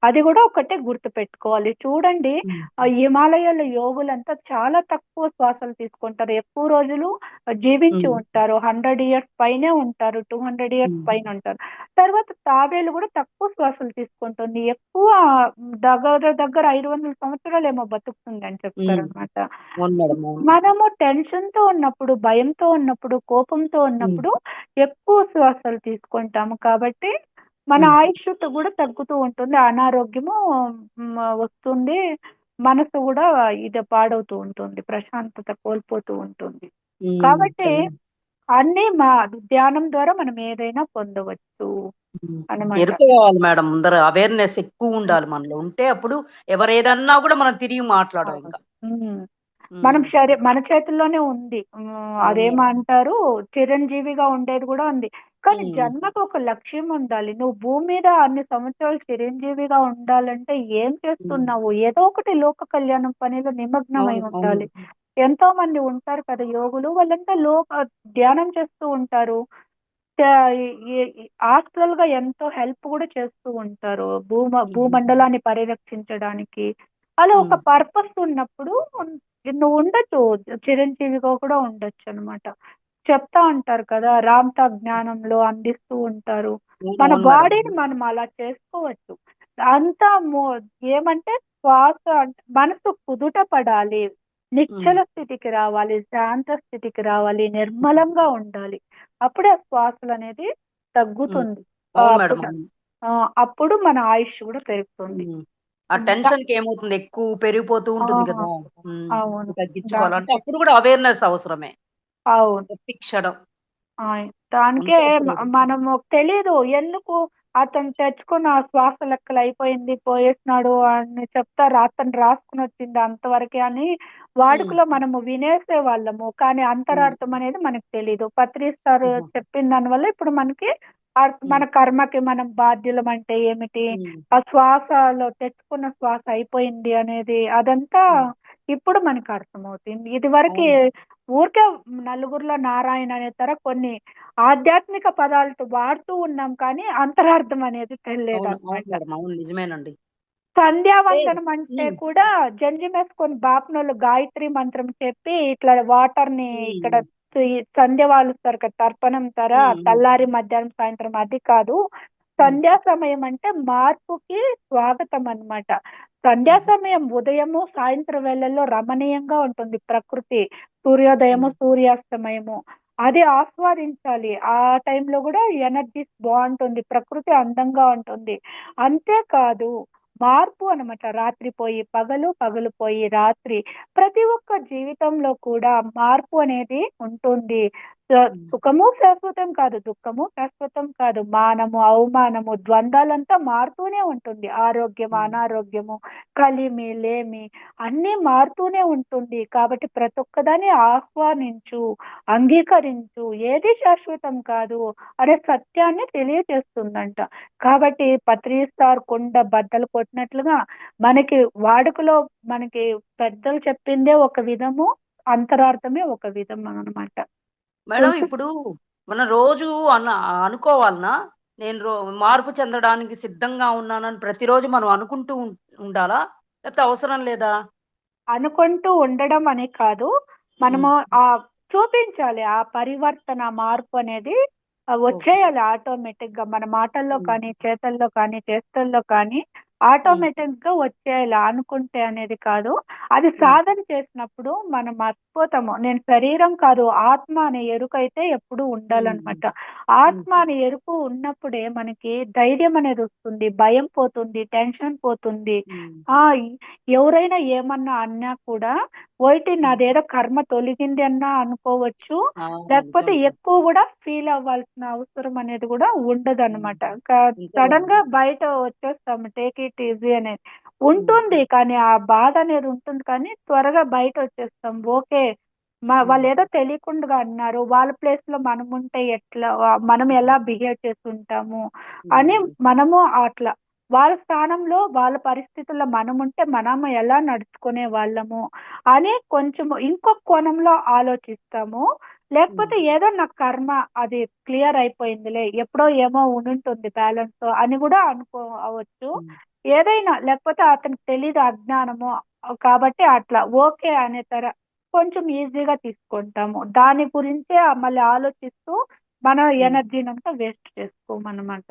Speaker 2: అది కూడా ఒకటే గుర్తు పెట్టుకోవాలి. చూడండి,
Speaker 4: ఉమ్,
Speaker 2: హిమాలయాల యోగులంతా చాలా తక్కువ శ్వాసలు తీసుకుంటారు, ఎక్కువ రోజులు జీవించి
Speaker 4: ఉమ్,
Speaker 2: ఉంటారు, 100 years పైనే ఉంటారు, 200 years
Speaker 4: ఉమ్,
Speaker 2: పైన ఉంటారు. తర్వాత తాబేలు కూడా తక్కువ శ్వాసలు తీసుకుంటుంది, ఎక్కువ దగ్గర దగ్గర 500 సంవత్సరాలు ఏమో బతుకుతుంది అని
Speaker 4: ఉమ్.
Speaker 2: చెప్తారనమాట.
Speaker 4: అవును మేడం, అవును.
Speaker 2: మనము టెన్షన్ తో ఉన్నప్పుడు, భయంతో ఉన్నప్పుడు, కోపంతో
Speaker 4: ఉమ్,
Speaker 2: ఉన్నప్పుడు ఎక్కువ శ్వాసలు తీసుకుంటాము కాబట్టి మన
Speaker 4: ఉమ్,
Speaker 2: ఆయుష్ కూడా తగ్గుతూ ఉంటుంది, అనారోగ్యము వస్తుంది, మనసు కూడా ఇది పాడవుతూ ఉంటుంది, ప్రశాంతత కోల్పోతూ ఉంటుంది.
Speaker 4: ఉమ్.
Speaker 2: కాబట్టి అన్ని మా ధ్యానం ద్వారా మనం ఏదైనా పొందవచ్చు
Speaker 4: ఉమ్.
Speaker 2: అనమాట.
Speaker 4: ఎరుక కావాలి మేడం, ముందర అవేర్నెస్ ఎక్కువ ఉండాలి మనలో, ఉంటే అప్పుడు ఎవరేదన్నా కూడా మనం తిరిగి మాట్లాడాం ఇంకా.
Speaker 2: ఉమ్. మనం
Speaker 4: ఉమ్.
Speaker 2: మన చేతుల్లోనే ఉంది.
Speaker 4: అవును మేడం.
Speaker 2: అదేమంటారు, చిరంజీవిగా ఉండేది కూడా ఉంది. కానీ
Speaker 4: ఉమ్,
Speaker 2: జన్మకు ఒక లక్ష్యం ఉండాలి. నువ్వు భూమి మీద అన్ని సంవత్సరాలు చిరంజీవిగా ఉండాలంటే ఏం
Speaker 4: ఉమ్.
Speaker 2: చేస్తున్నావు? ఏదో ఒకటి లోక కళ్యాణం పనిలో నిమగ్నమై
Speaker 4: అవును, అవును.
Speaker 2: ఉండాలి. ఎంతో మంది ఉంటారు కదా యోగులు, వాళ్ళంతా ధ్యానం చేస్తూ ఉంటారు. హాస్టల్ గా ఎంతో హెల్ప్ కూడా చేస్తూ ఉంటారు,
Speaker 4: ఉమ్,
Speaker 2: భూమండలాన్ని పరిరక్షించడానికి. అలా ఒక
Speaker 4: ఉమ్,
Speaker 2: పర్పస్ ఉన్నప్పుడు నువ్వు ఉండొచ్చు, చిరంజీవిగా కూడా ఉండొచ్చు అనమాట. చెప్తా ఉంటారు కదా, రామ్తా జ్ఞానంలో అందిస్తూ ఉంటారు.
Speaker 4: అవును,
Speaker 2: మన
Speaker 4: అవును మేడం.
Speaker 2: బాడీని మనం అలా చేసుకోవచ్చు. అంతా ఏమంటే శ్వాస మనసు కుదుట పడాలి,
Speaker 4: ఉమ్,
Speaker 2: నిశ్చల స్థితికి రావాలి, శాంత స్థితికి రావాలి, నిర్మలంగా ఉండాలి. అప్పుడే శ్వాసలు అనేది
Speaker 4: ఉమ్.
Speaker 2: తగ్గుతుంది.
Speaker 4: అవును మేడం,
Speaker 2: అప్పుడు
Speaker 4: అవును.
Speaker 2: అప్పుడు మన ఆయుష్ కూడా పెరుగుతుంది.
Speaker 4: ఉమ్. ఆ
Speaker 2: దా
Speaker 4: టెన్షన్ కి ఏమవుతుంది, ఎక్కువ పెరిగిపోతూ
Speaker 2: ఆ!
Speaker 4: ఉంటుంది కదా. ఉమ్.
Speaker 2: అవును. దా
Speaker 4: తగ్గించుకోవాలంటే అప్పుడు కూడా అవేర్నెస్ అవసరమే,
Speaker 2: అవును.
Speaker 4: ప్రతి క్షణం
Speaker 2: దానికే
Speaker 4: ఉంటే అప్పుడు అది.
Speaker 2: మనము తెలీదు ఎందుకు అతను తెచ్చుకున్న ఆ శ్వాస లెక్కలు అయిపోయింది, పోయేసినాడు అని చెప్తారు, అతను రాసుకుని వచ్చింది అంతవరకే అని
Speaker 4: ఉమ్,
Speaker 2: వాడుకలో మనము వినేసే వాళ్ళము. కానీ
Speaker 4: ఉమ్,
Speaker 2: అంతరార్థం అనేది మనకు తెలీదు. పత్రిస్తారు
Speaker 4: ఉహు,
Speaker 2: చెప్పిన దానివల్ల ఇప్పుడు మనకి మన
Speaker 4: ఉమ్,
Speaker 2: కర్మకి మనం బాధ్యులం అంటే ఏమిటి,
Speaker 4: ఉమ్,
Speaker 2: ఆ శ్వాసలో తెచ్చుకున్న శ్వాస అయిపోయింది అనేది అదంతా
Speaker 4: ఉమ్.
Speaker 2: ఇప్పుడు మనకు అర్థమవుతుంది. ఇది వరకు
Speaker 4: అవును,
Speaker 2: ఊరికే నలుగురిలో నారాయణ అనే తర కొన్ని ఆధ్యాత్మిక పదాలతో వాడుతూ ఉన్నాం కానీ అంతరార్థం అనేది తెలియదు
Speaker 4: అవును, అవును
Speaker 2: అనమాట.
Speaker 4: మేడం, అవును, నిజమేనండి.
Speaker 2: సంధ్యావందనం అంటే
Speaker 4: ఉమ్,
Speaker 2: కూడా జంజిమేసుకొని బాపనోళ్ళు గాయత్రి మంత్రం చెప్పి ఇట్లా వాటర్ ని ఇక్కడ
Speaker 4: ఉమ్,
Speaker 2: సంధ్య వాలుస్తారు కదా, తర్పణం తర
Speaker 4: ఉమ్, ఉమ్,
Speaker 2: తెల్లారి మధ్యాహ్నం సాయంత్రం, అది కాదు.
Speaker 4: ఉమ్,
Speaker 2: సంధ్యా సమయం అంటే మార్పుకి స్వాగతం అన్నమాట. సంధ్యా
Speaker 4: ఉమ్,
Speaker 2: సమయం ఉదయము సాయంత్రం వేళల్లో రమణీయంగా ఉంటుంది ప్రకృతి, సూర్యోదయము సూర్యాస్తమయము, అది ఆస్వాదించాలి. ఆ టైంలో కూడా ఎనర్జీస్ బాగుంటుంది, ప్రకృతి అందంగా ఉంటుంది. అంతేకాదు మార్పు అన్నమాట, రాత్రి పోయి పగలు, పగలు పోయి రాత్రి, ప్రతి ఒక్క జీవితంలో కూడా మార్పు అనేది ఉంటుంది.
Speaker 4: ఉమ్,
Speaker 2: సుఖము శాశ్వతం కాదు, దుఃఖము శాశ్వతం కాదు, మానము అవమానము ద్వంద్వాలంతా మారుతూనే ఉంటుంది, ఆరోగ్యము
Speaker 4: ఉమ్,
Speaker 2: అనారోగ్యము, కలిమి లేమి అన్నీ మారుతూనే ఉంటుంది. కాబట్టి ప్రతి ఒక్కదాన్ని ఆహ్వానించు, అంగీకరించు, ఏది శాశ్వతం కాదు అనే సత్యాన్ని తెలియజేస్తుందంట. కాబట్టి పత్రిస్తారు కుండ బద్దలు కొట్టినట్లుగా మనకి వాడుకలో మనకి పెద్దలు చెప్పిందే ఒక విధము, అంతరార్థమే ఒక విధం అన్నమాట.
Speaker 4: మేడం ఇప్పుడు మనం రోజు అనుకోవాలనా, నేను మార్పు చెందడానికి సిద్ధంగా ఉన్నానని ప్రతిరోజు మనం అనుకుంటూ ఉండాలా, లేకపోతే అవసరం లేదా?
Speaker 2: అనుకుంటూ ఉండడం అని కాదు,
Speaker 4: ఉమ్,
Speaker 2: మనము చూపించాలి ఆ పరివర్తన, మార్పు అనేది
Speaker 4: ఓకే.
Speaker 2: వచ్చేయాలి ఆటోమేటిక్ గా, మన మాటల్లో
Speaker 4: ఉమ్,
Speaker 2: కానీ చేతల్లో కానీ చేష్టల్లో కానీ
Speaker 4: ఉమ్,
Speaker 2: ఆటోమేటిక్ గా వచ్చేయాలి, అనుకుంటే అనేది కాదు. అది
Speaker 4: ఉమ్,
Speaker 2: సాధన చేసినప్పుడు మనం మర్చిపోతాము, నేను శరీరం కాదు ఆత్మ అనే ఎరుక అయితే ఎప్పుడు
Speaker 4: ఉమ్,
Speaker 2: ఉండాలన్నమాట.
Speaker 4: ఉమ్,
Speaker 2: ఆత్మ అనే ఎరుకు ఉన్నప్పుడే మనకి ధైర్యం అనేది వస్తుంది, భయం పోతుంది, టెన్షన్ పోతుంది.
Speaker 4: ఉమ్,
Speaker 2: ఆ ఎవరైనా ఏమన్నా అన్నా కూడా ఒకటి
Speaker 4: ఉమ్.
Speaker 2: నాదేదో కర్మ తొలగింది అన్నా అనుకోవచ్చు,
Speaker 4: ఆ,
Speaker 2: లేకపోతే
Speaker 4: నిజం.
Speaker 2: ఎక్కువ కూడా ఫీల్ అవ్వాల్సిన అవసరం అనేది కూడా ఉండదు
Speaker 4: ఉమ్,
Speaker 2: అనమాట. సడన్
Speaker 4: అంతేలేండి.
Speaker 2: గా బయట వచ్చేస్తాము, టేక్ ఇట్ ఈజీ అనేది
Speaker 4: ఉమ్,
Speaker 2: ఉంటుంది, కానీ ఆ బాధ అనేది ఉంటుంది కానీ త్వరగా బయట వచ్చేస్తాం. ఓకే,
Speaker 4: ఉమ్,
Speaker 2: వాళ్ళు ఏదో తెలియకుండా అన్నారు, వాళ్ళ ప్లేస్ లో మనం ఉంటే ఎట్లా, మనం ఎలా బిహేవ్ చేసి ఉంటాము అని
Speaker 4: ఉమ్,
Speaker 2: మనము అట్లా వాళ్ళ స్థానంలో వాళ్ళ పరిస్థితుల్లో మనముంటే మనము ఎలా నడుచుకునే వాళ్ళము అని కొంచెం ఇంకొక కోణంలో ఆలోచిస్తాము. లేకపోతే ఏదో నా కర్మ అది క్లియర్ అయిపోయిందిలే. ఎప్పుడో ఏమో ఉండుంటుంది బ్యాలెన్సు అని గూడా అవ్వచ్చు. ఏదైనా లేకపోతే అతనికి తెలీదు అజ్ఞానము కాబట్టి అట్లా ఓకే అనే కొంచెం ఈజీగా తీసుకుంటాము. దాని గురించే మళ్ళీ ఆలోచిస్తూ మన ఎనర్జీనంతా వేస్ట్ చేసుకోమనమాట.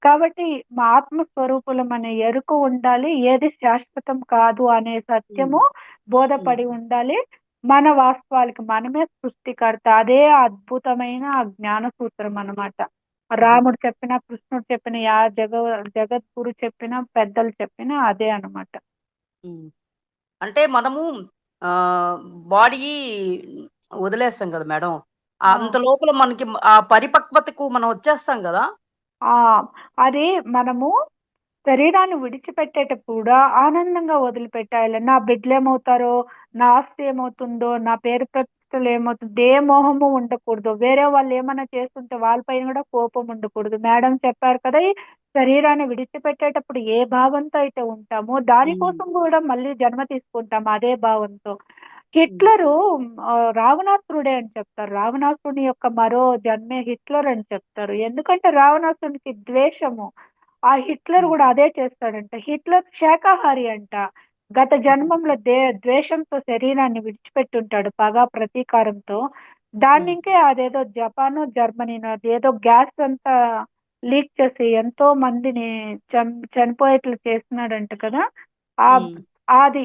Speaker 2: కాబట్టి మా ఆత్మస్వరూపులమనే ఎరుక ఉండాలి. ఏది శాశ్వతం కాదు అనే సత్యము బోధపడి ఉండాలి. మన వాస్తవాలకి మనమే సృష్టికర్త. అదే అద్భుతమైన జ్ఞాన సూత్రం అన్నమాట. రాముడు చెప్పినా, కృష్ణుడు చెప్పిన జగద్గురు చెప్పినా, పెద్దలు చెప్పినా అదే అన్నమాట.
Speaker 4: అంటే మనము బాడీ వదిలేస్తాం కదా మేడం.
Speaker 2: ఆ!
Speaker 4: అంత లోపల మనకి ఆ పరిపక్వతకు మనం వచ్చేస్తాం గదా!
Speaker 2: ఆ! అది మనము శరీరాన్ని విడిచిపెట్టేటప్పుడు కూడా ఆనందంగా వదిలిపెట్టేయాలి. నా బిడ్డలేమవుతారో, నా ఆస్తి ఏమవుతుందో, నా పేరు ప్రతిష్టలు ఏమవుతుందో, ఏ మోహము ఉండకూడదు. వేరే వాళ్ళు ఏమన్నా చేస్తుంటే వాళ్ళ పైన కూడా కోపం ఉండకూడదు. మేడం చెప్పారు కదా! ఈ శరీరాన్ని విడిచిపెట్టేటప్పుడు ఏ భావంతో అయితే ఉంటామో, దానికోసం కూడా మళ్ళీ జన్మ తీసుకుంటాం అదే భావంతో. హిట్లరు రావణాసురుడే అని చెప్తారు. రావణాసురుని యొక్క మరో జన్మే హిట్లర్ అని చెప్తారు. ఎందుకంటే రావణాసురునికి ద్వేషము. ఆ హిట్లర్ గూడా అదే చేస్తాడంట. హిట్లర్ శాకాహారి అంట. గత జన్మంలో ద్వేషంతో శరీరాన్ని విడిచిపెట్టుంటాడు పగ, ప్రతీకారంతో. దాన్నింకే అదేదో జపానో, జర్మనీనో అదేదో గ్యాస్ అంతా లీక్ చేసి ఎంతో మందిని చనిపోయేట్లు చేస్తున్నాడంట కదా! ఆహ్, అది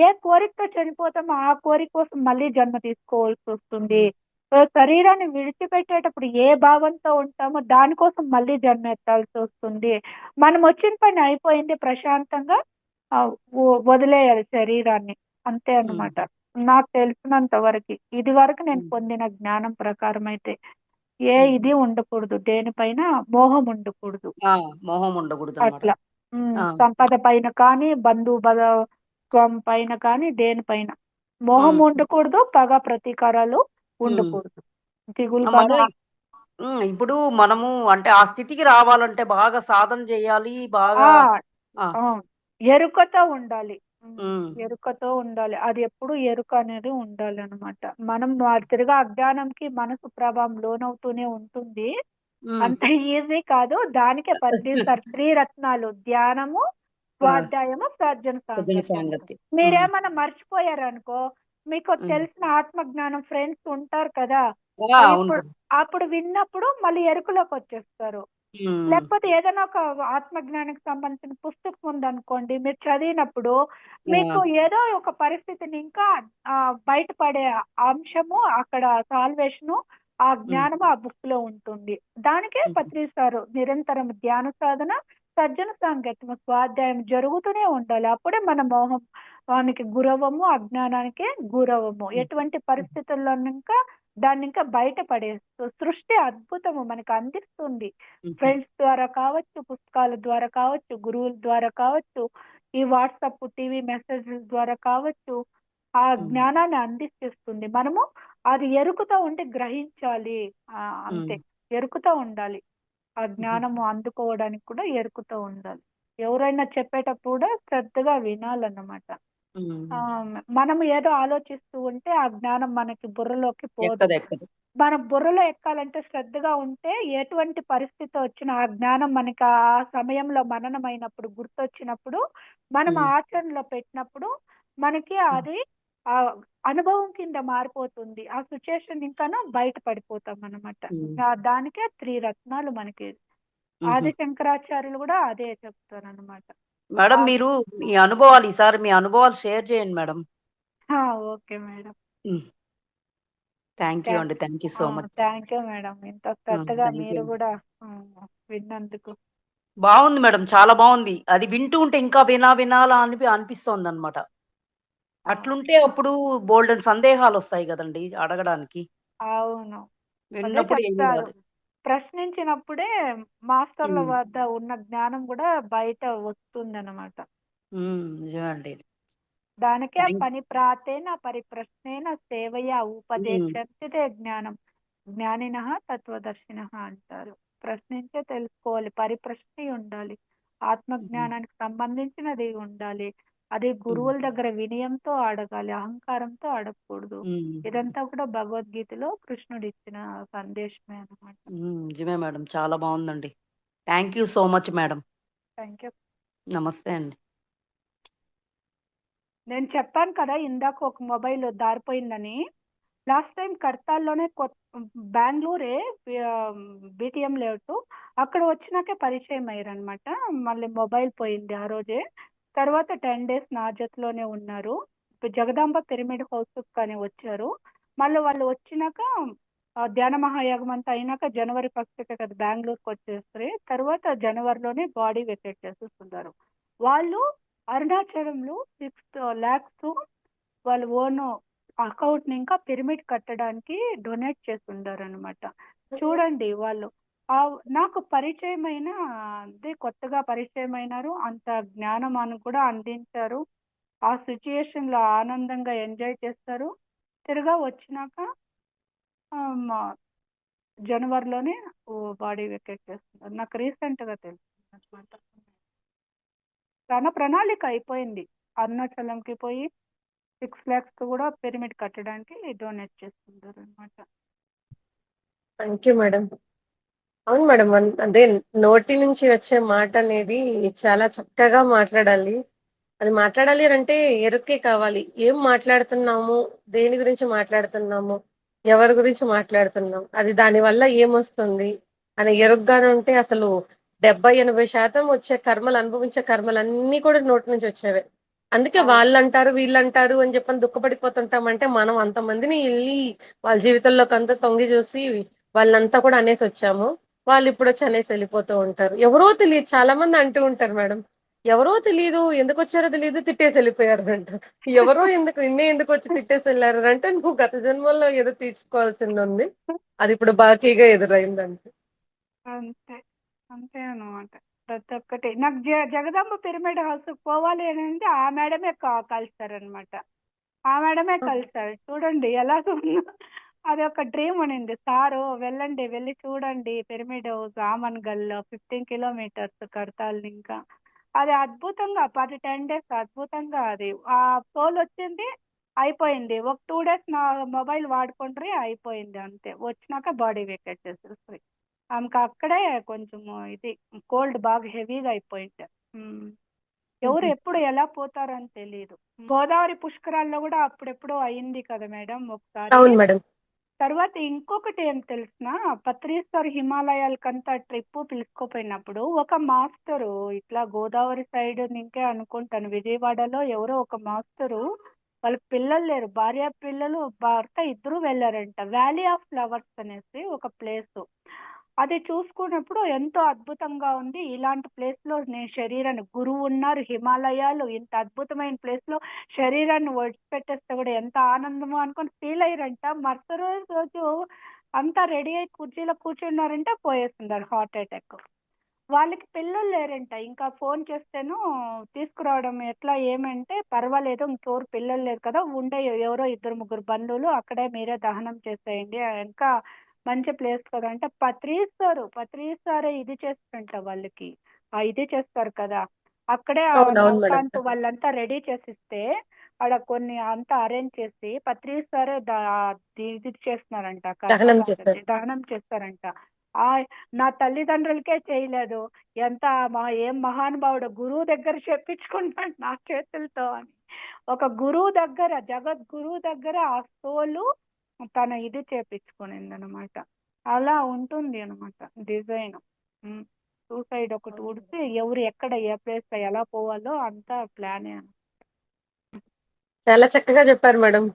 Speaker 2: ఏ కోరికతో చనిపోతామో ఆ కోరిక కోసం మళ్ళీ జన్మ తీసుకోవాల్సొస్తుంది. సో, శరీరాన్ని విడిచిపెట్టేటప్పుడు ఏ భావంతో ఉంటామో దానికోసం మళ్ళీ జన్మ ఎత్తాల్సొస్తుంది. మనం వచ్చిన పని అయిపోయింది ప్రశాంతంగా ఆహ్, వదిలేయాలి శరీరాన్ని. అంతే అన్నమాట. నాకు తెలిసినంత వరకి. ఇదివరకు నేను పొందిన జ్ఞానం ప్రకారం అయితే. ఇది ఉండకూడదు. దేనిపైన మోహం ఉండకూడదు.
Speaker 4: ఆ! మొహం ఉండకూడదనమాట.
Speaker 2: అట్లా.
Speaker 4: ఆ!
Speaker 2: సంపద పైన కానీ, బంధుత్వం పైన కానీ, దేనిపైన. మోహం
Speaker 4: హ్మ్.
Speaker 2: ఉండకూడదు. పగ, ప్రతీకారాలు
Speaker 4: హ్మ్.
Speaker 2: ఉండకూడదు. దిగులు కానీ
Speaker 4: మరి ఇప్పుడు మనము అంటే ఆ స్థితికి రావాలంటే బాగా సాధన చేయాలి. బాగా
Speaker 2: ఆ!
Speaker 4: ఆ!
Speaker 2: ఆ! ఎరుకతో ఉండాలి.
Speaker 4: హ్మ్.
Speaker 2: ఎరుకతో ఉండాలి. అది ఎప్పుడు ఎరుక అనేది ఉండాలనమాట. మనం తిరగా అజ్ఞానంకి మనసు ప్రభావం లోనవుతూనే ఉంటుంది.
Speaker 4: హ్మ్.
Speaker 2: అంత ఈజీ కాదు. దానికే పత్రిసారు త్రిరత్నాలు ధ్యానము,
Speaker 4: ఆ!
Speaker 2: స్వాధ్యాయము, సజ్జన
Speaker 4: సజ్జన
Speaker 2: సాంగత్యం.
Speaker 4: సాంగత్యం. హ్మ్.
Speaker 2: మీరేమన్నా మర్చిపోయారనుకో, మీకు
Speaker 4: హ్మ్.
Speaker 2: తెలిసిన ఆత్మజ్ఞానం ఫ్రెండ్స్ ఉంటారు కదా!
Speaker 4: ఆ!
Speaker 2: ఇప్పుడు
Speaker 4: ఉంటుంది.
Speaker 2: అప్పుడు విన్నప్పుడు మళ్ళీ ఎరుకలోకొచ్చేస్తారు.
Speaker 4: హ్మ్.
Speaker 2: లేకపోతే ఏదైనా ఒక ఆత్మజ్ఞానానికి సంబంధించిన పుస్తకం ఉందనుకోండి. మీరు చదివినప్పుడు మీకు
Speaker 4: ఆ!
Speaker 2: ఏదో ఒక పరిస్థితిని ఇంకా బయటపడే అంశము అక్కడ సాల్వేషను, ఆ
Speaker 4: హ్మ్.
Speaker 2: జ్ఞానము ఆ బుక్‌లో ఉంటుంది. దానికే
Speaker 4: హుహు.
Speaker 2: పత్రిస్తారు. నిరంతరం ధ్యాన సాధన, సజ్జన సాంగత్యము, స్వాధ్యాయం జరుగుతూనే ఉండాలి. అప్పుడే మన మోహానికి గురవ్వము, అజ్ఞానానికి గురవ్వము.
Speaker 4: హ్మ్.
Speaker 2: ఎటువంటి పరిస్థితుల్లోనింకా దాన్నింకా బయట పడేస్తూ సృష్టి అద్భుతము మనకు అందిస్తుంది.
Speaker 4: హుహు.
Speaker 2: ఫ్రెండ్స్ ద్వారా కావచ్చు, పుస్తకాల ద్వారా కావచ్చు, గురువుల ద్వారా కావచ్చు, ఈ వాట్సాప్, టీవీ మెసేజ్‌ల ద్వారా కావచ్చు, ఆ
Speaker 4: హ్మ్.
Speaker 2: జ్ఞానాన్ని అందిచ్చేస్తుంది. మనము అది ఎరుకుతో ఉండి గ్రహించాలి.
Speaker 4: హ్మ్.
Speaker 2: అంతే. ఎరుకుతో ఉండాలి. ఆ
Speaker 4: హుహు.
Speaker 2: జ్ఞానము అందుకోవడానికి కూడా ఎరుకుతో ఉండాలి. ఎవరైనా చెప్పేటప్పుడు కూడా శ్రద్ధగా వినాలన్నమాట.
Speaker 4: హ్మ్.
Speaker 2: మనం ఏదో ఆలోచిస్తూ ఉంటే ఆ జ్ఞానం మనకి బుర్రలోకి పోదు.
Speaker 4: ఎక్కదెక్కదు.
Speaker 2: మన బుర్రలో ఎక్కాలంటే శ్రద్ధగా ఉంటే ఎటువంటి పరిస్థితి వచ్చినా ఆ జ్ఞానం మనకి ఆ సమయంలో మననమైనప్పుడు గుర్తొచ్చినప్పుడు మనం
Speaker 4: హ్మ్.
Speaker 2: ఆచరణలో పెట్టినప్పుడు మనకి
Speaker 4: హ్మ్.
Speaker 2: అది అనుభవం కింద మారిపోతుంది. ఆ సిట్యుయేషన్ ఇంకాను బయట పడిపోతాం అనమాట.
Speaker 4: హ్మ్.
Speaker 2: దానికే త్రిరత్నాలు మనకి.
Speaker 4: హుహు.
Speaker 2: ఆది శంకరాచార్యులు కూడా అదే చెప్తారనమాట.
Speaker 4: మేడం మీరు మీ అనుభవాలు ఈసారి మీ అనుభవాలు షేర్ చేయండి మేడం.
Speaker 2: Okay madam.
Speaker 4: హ్మ్. థాంక్ యూ అండి. Thank you so much.
Speaker 2: Thank you madam. ఇంత
Speaker 4: ఆ!
Speaker 2: శ్రద్ధగా
Speaker 4: థాంక్ యూ
Speaker 2: మీరు
Speaker 4: అండి.
Speaker 2: కూడా విన్నందుకు.
Speaker 4: బావుంది మేడం. చాలా బావుంది. అది వింటూ ఉంటే ఇంకా వినాలా అనిపిస్తోందనమాట.
Speaker 2: ఆ!
Speaker 4: అట్లుంటే అప్పుడు బోలెడన్ని సందేహాలొస్తాయి గదండీ అడగడానికి.
Speaker 2: అవును. అదే
Speaker 4: విన్నప్పుడు ఏమీ
Speaker 2: చెప్తారు.
Speaker 4: రాదు.
Speaker 2: ప్రశ్నించినప్పుడే మాస్టర్‌ల
Speaker 4: హ్మ్.
Speaker 2: వద్ద ఉన్న జ్ఞానం గూడా బయట వస్తుందనమాట.
Speaker 4: నిజమే అండి ఇది.
Speaker 2: దానికే
Speaker 4: థాంక్
Speaker 2: పని ప్రాతేన పరిప్రశ్నేన సేవయా
Speaker 4: హ్మ్.
Speaker 2: ఉపదేశంచితే జ్ఞానం. జ్ఞానినః తత్వదర్శినః అంటారు. ప్రశ్నించే తెలుసుకోవాలి. పరిప్రశ్న ఉండాలి. ఆత్మజ్ఞానానికి సంబంధించినది ఉండాలి. అది గురువుల దగ్గర వినయంతో అడగాలి, అహంకారంతో అడగకూడదు. ఇదంతా కూడా భగవద్గీతలో కృష్ణుడు ఇచ్చిన సందేశమే అన్నమాట.
Speaker 4: నిజమే మేడం, చాలా బాగుందండి. Thank you so much madam.
Speaker 2: Thank you.
Speaker 4: నమస్తే అండి.
Speaker 2: నేను చెప్పాను కదా ఇందాక ఒక మొబైల్ దారిపోయిందని. లాస్ట్ టైం కర్తాల్లోనే బెంగళూరే బీటీఎం లేఅవుట్, అక్కడ వచ్చినాకే పరిచయం అయ్యారనమాట. మళ్ళీ మొబైల్ పోయింది ఆ రోజే. తర్వాత 10 days నా జతలోనే ఉన్నారు. జగదాంబ పిరమిడ్ హౌస్ కానీ వచ్చారు. మళ్ళీ వాళ్ళు వచ్చినాక ధ్యాన మహాయాగం అంతా అయినాక జనవరి 1st కదా బెంగళూరుకి వచ్చేస్తారు. తర్వాత జనవరిలోనే బాడీ వెకేట్ చేసేస్తున్నారు. వాళ్ళు అరుణాచలంలో 6 lakhs వాళ్ళు ఓన్ అకౌంట్ ని ఇంకా పిరమిడ్ కట్టడానికి డొనేట్ చేస్తుండారు అనమాట. చూడండి వాళ్ళు నాకు పరిచయమైన అదే కొత్తగా పరిచయం అయినారు, అంత జ్ఞానం కూడా అందించారు. ఆ సిచ్యుయేషన్ లో ఆనందంగా ఎంజాయ్ చేస్తారు. తిరగా వచ్చినాక జనవరిలోనే బాడీ వెకేట్ చేస్తున్నారు. నాకు రీసెంట్ గా తెలిసింది అనమాట. తన ప్రణాళిక అయిపోయింది. అరుణాచలంకి పోయి 6 lakhs కూడా పిరమిడ్ కట్టడానికి డొనేట్ చేస్తుంటారు అనమాట.
Speaker 1: Thank you madam. అవును మేడం, అదే నోటి నుంచి వచ్చే మాట అనేది చాలా చక్కగా మాట్లాడాలి. అది మాట్లాడాలి అంటే ఎరుకే కావాలి. ఏం మాట్లాడుతున్నాము, దేని గురించి మాట్లాడుతున్నాము, ఎవరి గురించి మాట్లాడుతున్నాం, అది దాని వల్ల ఏమొస్తుంది అని ఎరుగ్గానే ఉంటే అసలు 70-80% వచ్చే కర్మలు, అనుభవించే కర్మలన్నీ కూడా నోటి నుంచి వచ్చేవే. అందుకే వాళ్ళంటారు వీళ్ళంటారు అని చెప్పని దుఃఖపడిపోతుంటామంటే మనం అంతమందిని వెళ్ళి వాళ్ళ జీవితంలోకి అంతా తొంగి చూసి వాళ్ళంతా కూడా అనేసి వచ్చాము. వాళ్ళు ఇప్పుడు వచ్చి అనేసి వెళ్ళిపోతూ ఉంటారు. ఎవరో తెలియదు, చాలా మంది అంటూ ఉంటారు మేడం, ఎవరో తెలియదు ఎందుకు వచ్చారో తెలియదు తిట్టేసి వెళ్ళిపోయారు అంట. ఎవరో ఎందుకు వచ్చి తిట్టేసి వెళ్ళారు అంటే నువ్వు గత జన్మల్లో ఏదో తీర్చుకోవాల్సింది ఉంది, అది ఇప్పుడు బాకీగా ఎదురైందంట.
Speaker 2: అంతే అంతే అనమాట. ప్రతి ఒక్కటి నాకు జగదాంబ పిరమిడ్ హౌస్ పోవాలి అని అంటే ఆ మేడమే కలిసారనమాట. ఆ మేడమే కలిసారు. చూడండి ఎలా ఉందో. అది ఒక డ్రీమ్ ఉనింది. సారు వెళ్ళండి, వెళ్ళి చూడండి పిరమిడ్ హౌస్ ఆమన్గల్ 15 kilometers కడతాలి. ఇంకా అది అద్భుతంగా 10 days అద్భుతంగా అది ఆ సోల్ వచ్చింది, అయిపోయింది. ఒక 2 days నా మొబైల్ వాడుకుంటారు, అయిపోయింది అంతే. వచ్చినాక బాడీ వెకేట్ చేసేస్తుంది. ఆమెకు అక్కడే కొంచెం ఇది కోల్డ్ బాగా హెవీగా అయిపోయింది. ఎవరు ఎప్పుడు ఎలా పోతారని తెలియదు. గోదావరి పుష్కరాల్లో కూడా అప్పుడెప్పుడు అయింది కదా మేడం ఒకసారి.
Speaker 1: అవును మేడం.
Speaker 2: తర్వాత ఇంకొకటి ఏం తెలిసిన, పత్రీశ్వర్ హిమాలయాలకంతా ట్రిప్ పిలుచుకోపోయినప్పుడు ఒక మాస్టరు ఇట్లా గోదావరి సైడ్ ఇంకే అనుకుంటాను, విజయవాడలో ఎవరో ఒక మాస్టరు వాళ్ళకి పిల్లలు లేరు, భార్య పిల్లలు భర్త ఇద్దరు వెళ్ళారంట. వ్యాలీ ఆఫ్ ఫ్లవర్స్ అనేసి ఒక ప్లేస్. అది చూసుకున్నప్పుడు ఎంతో అద్భుతంగా ఉంది. ఇలాంటి ప్లేస్ లో నేను శరీరాన్ని, గురువు ఉన్నారు హిమాలయాలు, ఇంత అద్భుతమైన ప్లేస్ లో శరీరాన్ని వదిలిపెట్టేస్తే కూడా ఎంత ఆనందమో అనుకొని ఫీల్ అయ్యారంట. మరుసటి రోజు అంతా రెడీ అయి కుర్చీలో కూర్చున్నారంట, పోయేస్తున్నారు హార్ట్ అటాక్. వాళ్ళకి పిల్లలు లేరంట. ఇంకా ఫోన్ చేస్తేను తీసుకురావడం ఎట్లా ఏమంటే, పర్వాలేదు ఇంకెవరు పిల్లలు లేరు కదా, ఉండే ఎవరో 2-3 బంధువులు అక్కడే మీరే దహనం చేసేయండి, ఇంకా మంచి ప్లేస్ కదా అంటే పత్రీసారే ఇది చేస్తారంట వాళ్ళకి. ఇది చేస్తారు కదా అక్కడే
Speaker 1: అవునవును మేడం.
Speaker 2: నౌకాంత్ వాళ్ళంతా రెడీ చేసిస్తే ఆడ కొన్ని అంతా అరేంజ్ చేసి పత్రీసారే ఇది చేస్తున్నారంట,
Speaker 1: దహనం చేస్తారు.
Speaker 2: దహనం చేస్తారంట. ఆ నా తల్లిదండ్రులకే చేయలేదు, ఎంత ఏం మహానుభావుడు, గురువు దగ్గర చెప్పించుకుంటాడు నా చేతులతో అని. ఒక గురువు దగ్గర, జగద్గురువు దగ్గర ఆ సోలు తన ఇది చేపించుకునింది అనమాట. అలా ఉంటుంది అనమాట డిజైన్. సూసైడ్ ఒకటి ఉడితే ఎవరు ఎక్కడ ఏ ప్లేస్ ఎలా పోవాలో అంతా ప్లానే.
Speaker 1: చాలా చక్కగా చెప్పారు మేడం.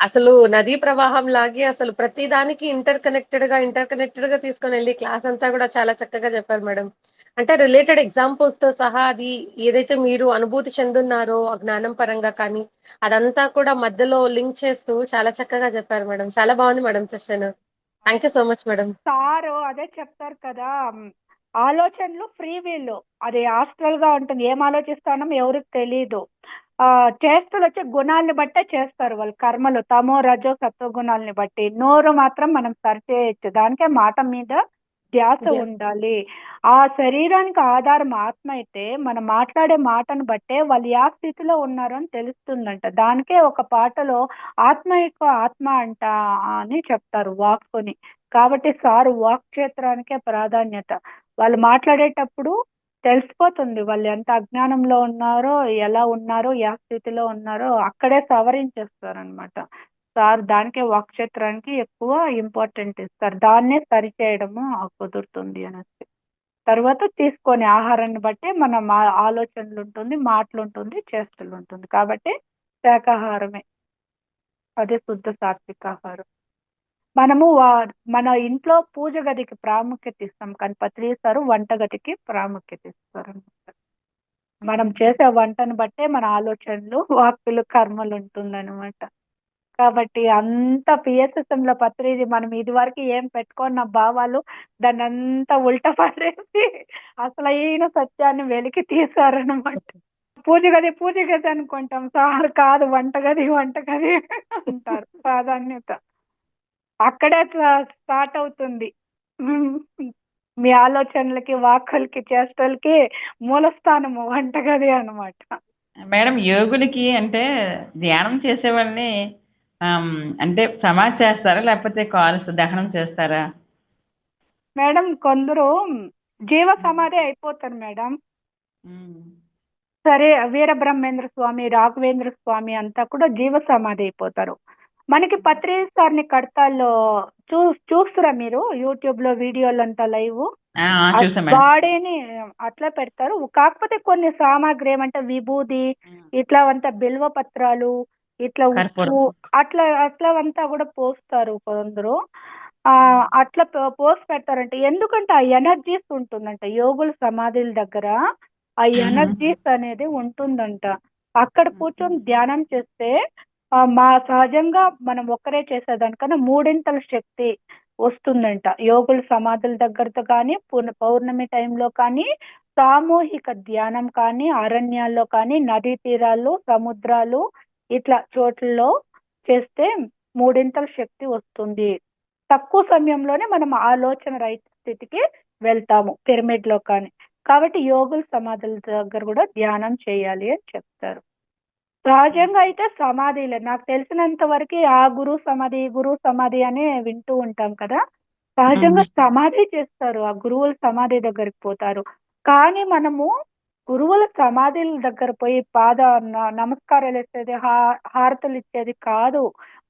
Speaker 1: అసలు నదీ ప్రవాహం లాగే అసలు ప్రతి దానికి ఇంటర్ కనెక్టెడ్ గా తీసుకొని వెళ్ళి క్లాస్ అంతా కూడా చాలా చక్కగా చెప్పారు మేడం. అంటే రిలేటెడ్ ఎగ్జాంపుల్స్ తో సహా అది ఏదైతే మీరు అనుభూతి చెందున్నారో ఆ జ్ఞానం పరంగా కానీ అదంతా కూడా మధ్యలో లింక్ చేస్తూ చాలా చక్కగా చెప్పారు మేడం. చాలా బాగుంది madam session. Thank you so much madam.
Speaker 2: Sir అదే చెప్తారు కదా, ఆలోచనలు ఫ్రీ వీల్, అది హాస్టల్ గా ఉంటుంది. ఏం ఆలోచిస్తానో ఎవరికి తెలియదు. చేష్టలు వచ్చే గుణాలని బట్టే చేస్తారు వాళ్ళు కర్మలు, తమో రజో సత్వ గుణాలని బట్టి. నోరు మాత్రం మనం సరి చేయొచ్చు, దానికే మాట మీద ధ్యాస
Speaker 4: ధ్యాస.
Speaker 2: ఉండాలి. ఆ శరీరానికి ఆధారం ఆత్మ అయితే మనం మాట్లాడే మాటను బట్టే వాళ్ళు ఏ స్థితిలో ఉన్నారు అని తెలుస్తుందంట. దానికే ఒక పాటలో ఆత్మ యొక్క ఆత్మ అంట అని చెప్తారు వాక్కుని. కాబట్టి సారు వాక్ క్షేత్రానికే ప్రాధాన్యత. వాళ్ళు మాట్లాడేటప్పుడు తెలిసిపోతుంది వాళ్ళు ఎంత అజ్ఞానంలో ఉన్నారో, ఎలా ఉన్నారో, ఏ స్థితిలో ఉన్నారో అక్కడే సవరించేస్తారనమాట. సార్ దానికే వాక్క్షేత్రానికి ఎక్కువ ఇంపార్టెంట్ ఇస్తారు. దాన్నే సరిచేయడము కుదురుతుంది అనేసి. తర్వాత తీసుకొని ఆహారాన్ని బట్టి మన ఆలోచనలు ఉంటుంది, మాటలు ఉంటుంది, చేష్టలు ఉంటుంది. కాబట్టి శాకాహారమే. అదే శుద్ధ సాత్విక ఆహారం. మనము మన ఇంట్లో పూజ గదికి ప్రాముఖ్యత ఇస్తాం కానీ పత్రిసారు వంటగదికి ప్రాముఖ్యత ఇస్తారనమాట. మనం చేసే వంటను బట్టే మన ఆలోచనలు, వాక్కులు, కర్మలు ఉంటుందన్నమాట. కాబట్టి అంత పిఎస్ఎస్ఎం లో పత్రిది మనం ఇది వరకు ఏం పెట్టుకున్న భావాలు దాన్ని అంతా ఉల్టా పడేసి అసలైన సత్యాన్ని వెలికి తీశారనమాట. పూజ గది అనుకుంటాం, సార్ కాదు వంటగది అంటారు. ప్రాధాన్యత అక్కడే స్టార్ట్ అవుతుంది. మీ ఆలోచనలకి, వాక్కులకి, చేష్టలకి మూలస్థానము వంటగది అన్నమాట.
Speaker 3: మేడం యోగులకి అంటే ధ్యానం చేసే వాళ్ళని అంటే సమాధి చేస్తారా లేకపోతే దహనం చేస్తారా?
Speaker 2: మేడం కొందరు జీవ సమాధి అయిపోతారు మేడం. సరే వీరబ్రహ్మేంద్ర స్వామి, రాఘవేంద్ర స్వామి అంతా కూడా జీవ సమాధి అయిపోతారు. మనకి పత్రి సార్ని కడతాల్లో చూస్తురా మీరు యూట్యూబ్ లో వీడియోలు అంతా లైవ్
Speaker 3: చూసా మేడం.
Speaker 2: బాడీని అట్లా పెడతారు. కాకపోతే కొన్ని సామాగ్రి ఏమంటే విభూది ఇట్లా అంతా బిల్వ పత్రాలు ఇట్లా ఉప్పు అట్లా అంతా కూడా పోస్తారు కొందరు. అట్లా పోసి పెడతారంట. ఎందుకంటే ఆ ఎనర్జీస్ ఉంటుందంట యోగుల సమాధుల దగ్గర. ఆ ఎనర్జీస్ అనేది ఉంటుందంట. అక్కడ కూర్చొని ధ్యానం చేస్తే మా సహజంగా మనం ఒక్కరే చేసేదానికన్నా మూడింతల శక్తి వస్తుందంట. యోగుల సమాధుల దగ్గరతో కానీ, పౌర్ణమి టైంలో కానీ, సామూహిక ధ్యానం కానీ, అరణ్యాల్లో కానీ, నదీ తీరాలు, సముద్రాలు ఇట్లా చోట్లలో చేస్తే మూడింతల శక్తి వస్తుంది. తక్కువ సమయంలోనే మనం ఆలోచన రహిత స్థితికి వెళ్తాము పిరమిడ్ లో కానీ. కాబట్టి యోగుల సమాధుల దగ్గర కూడా ధ్యానం చేయాలి అని చెప్తారు. సహజంగా అయితే సమాధిలే నాకు తెలిసినంత వరకు ఆ గురు సమాధి అని వింటూ ఉంటాం కదా. సహజంగా సమాధి చేస్తారు, ఆ గురువుల సమాధి దగ్గరికి పోతారు. కానీ మనము గురువుల సమాధుల దగ్గర పోయి నమస్కారాలు ఇచ్చేది, హారతులు ఇచ్చేది కాదు.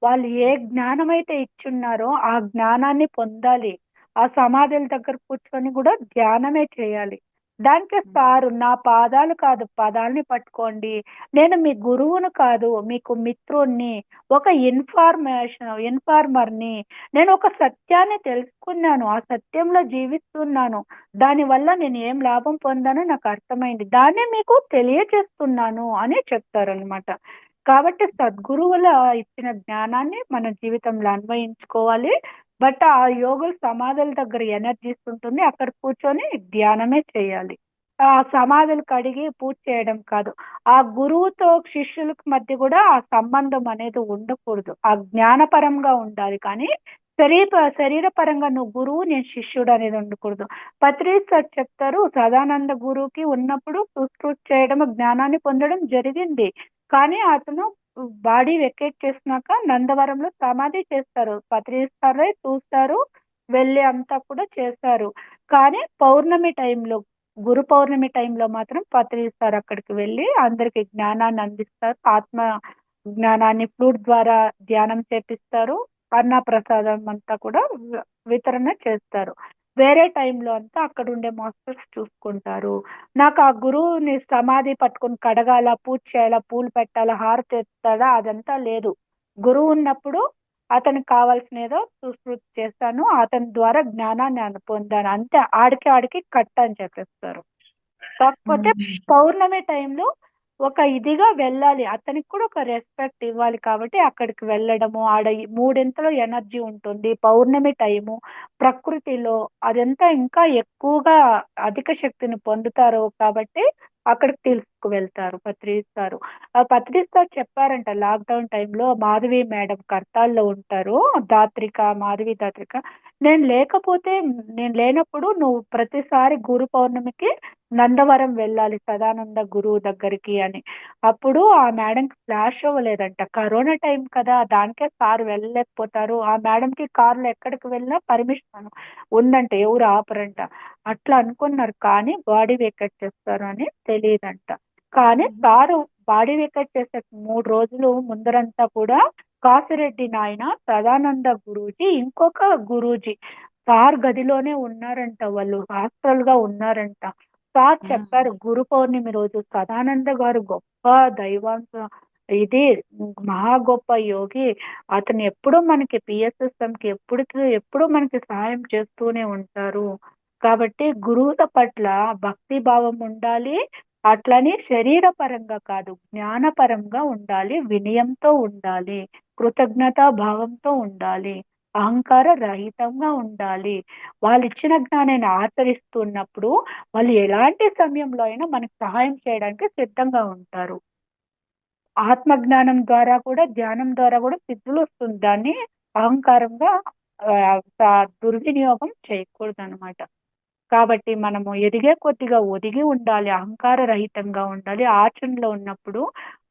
Speaker 2: వాళ్ళు ఏ జ్ఞానం అయితే ఇచ్చున్నారో ఆ జ్ఞానాన్ని పొందాలి. ఆ సమాధుల దగ్గర కూర్చొని కూడా ధ్యానమే చేయాలి. దానికి సారు నా పాదాలు కాదు పదాలని పట్టుకోండి, నేను మీ గురువును కాదు మీకు మిత్రుణ్ణి, ఒక ఇన్ఫార్మర్ని, నేను ఒక సత్యాన్ని తెలుసుకున్నాను, ఆ సత్యంలో జీవిస్తున్నాను, దానివల్ల నేను ఏం లాభం పొందానో నాకు అర్థమైంది, దాన్ని మీకు తెలియజేస్తున్నాను అని చెప్తారనమాట. కాబట్టి సద్గురువుల ఇచ్చిన జ్ఞానాన్ని మన జీవితంలో అన్వయించుకోవాలి. బట్ ఆ యోగుల సమాధుల దగ్గర ఎనర్జీస్ ఉంటుంది, అక్కడ కూర్చొని ధ్యానమే చేయాలి. ఆ సమాధులు కడిగి పూజ చేయడం కాదు. ఆ గురువుతో శిష్యులకు మధ్య కూడా ఆ సంబంధం అనేది ఉండకూడదు. ఆ జ్ఞానపరంగా ఉండాలి కానీ శరీరపరంగా నువ్వు గురువు నేను శిష్యుడు అనేది ఉండకూడదు. పత్రి సార్ చెప్తారు, సదానంద గురువుకి ఉన్నప్పుడు సుశ్రూష చేయడం, జ్ఞానాన్ని పొందడం జరిగింది. కానీ అతను బాడీ వెకేట్ చేసినాక నందవరంలో సమాధి చేస్తారు. పత్రి సారే చూస్తారు, వెళ్ళి అంతా కూడా చేశారు. కానీ పౌర్ణమి టైంలో, గురు పౌర్ణమి టైంలో మాత్రం పత్రి సార్ అక్కడికి వెళ్ళి అందరికి జ్ఞానాన్ని అందిస్తారు. ఆత్మ జ్ఞానాన్ని ఫ్లూట్ ద్వారా ధ్యానం చేపిస్తారు. అన్న ప్రసాదం అంతా కూడా వితరణ చేస్తారు. వేరే టైంలో అంతా అక్కడ ఉండే మాస్టర్స్ చూసుకుంటారు. నాకు ఆ గురువుని సమాధి పట్టుకుని కడగాల, పూజ చేయాలా, పూలు పెట్టాలా, హారతి ఎత్తాలా అదంతా లేదు. గురువు ఉన్నప్పుడు అతనికి కావాల్సిన ఏదో సుశ్రుతి చేస్తాను, అతని ద్వారా జ్ఞానాన్ని పొందాను, అంతే. ఆడికి కట్ అని చెప్పేస్తారు. కాకపోతే పౌర్ణమి టైంలో ఒక ఇదిగా వెళ్ళాలి, అతనికి కూడా ఒక రెస్పెక్ట్ ఇవ్వాలి. కాబట్టి అక్కడికి వెళ్ళడము, ఆడ మూడింతలో ఎనర్జీ ఉంటుంది. పౌర్ణమి టైము ప్రకృతిలో అదంతా ఇంకా ఎక్కువగా అధిక శక్తిని పొందుతారు. కాబట్టి అక్కడికి తీసుకువెళ్తారు పత్రిస్తారు. ఆ పత్రిస్తారు చెప్పారంట లాక్‌డౌన్ టైంలో మాధవి మేడం కర్తాల్లో ఉంటారు. మాధవి దాత్రిక. నేను లేకపోతే నేను లేనప్పుడు నువ్వు ప్రతిసారి గురు పౌర్ణమికి నందవరం వెళ్ళాలి సదానంద గురువు దగ్గరికి అని. అప్పుడు ఆ మేడంకి ఫ్లాష్ అవ్వలేదంట. కరోనా టైం కదా! దానికే సార్ వెళ్ళలేకపోతారు. ఆ మేడంకి కార్‌లో ఎక్కడికి వెళ్ళినా పర్మిషన్ ఉందంట. ఎవరు ఆపరంట. అట్లా అనుకున్నారు. కానీ బాడీ వెకేట్ చేస్తారు అని తెలీదంట. కానీ సారు బాడీ వెకేట్ చేసే 3 రోజులు ముందరంతా కూడా కాసిరెడ్డి నాయన, సదానంద గురూజీ, ఇంకొక గురూజీ సార్ గదిలోనే ఉన్నారంట. వాళ్ళు హాస్టల్‌గా ఉన్నారంట. సార్ చెప్పారు గురు పౌర్ణమి రోజు సదానంద గారు గొప్ప దైవాంశ ఇది మహా గొప్ప యోగి. అతను ఎప్పుడూ మనకి పిఎస్ఎస్ఎంకి ఎప్పుడూ మనకి సహాయం చేస్తూనే ఉంటారు. కాబట్టి గురువుల పట్ల భక్తి భావం ఉండాలి. అట్లని శరీరపరంగా కాదు, జ్ఞానపరంగా ఉండాలి. వినయంతో ఉండాలి. కృతజ్ఞతా భావంతో ఉండాలి. అహంకార రహితంగా ఉండాలి. వాళ్ళిచ్చిన జ్ఞానాన్ని ఆచరిస్తున్నప్పుడు వాళ్ళు ఎలాంటి సమయంలో అయినా మనకు సహాయం చేయడానికి సిద్ధంగా ఉంటారు. ఆత్మజ్ఞానం ద్వారా కూడా, ధ్యానం ద్వారా కూడా సిద్ధులొస్తుంది. దాన్ని అహంకారంగా దుర్వినియోగం చేయకూడదనమాట. కాబట్టి మనము ఎదిగే కొద్దిగా ఒదిగి ఉండాలి. అహంకార రహితంగా ఉండాలి. ఆచరణలో ఉన్నప్పుడు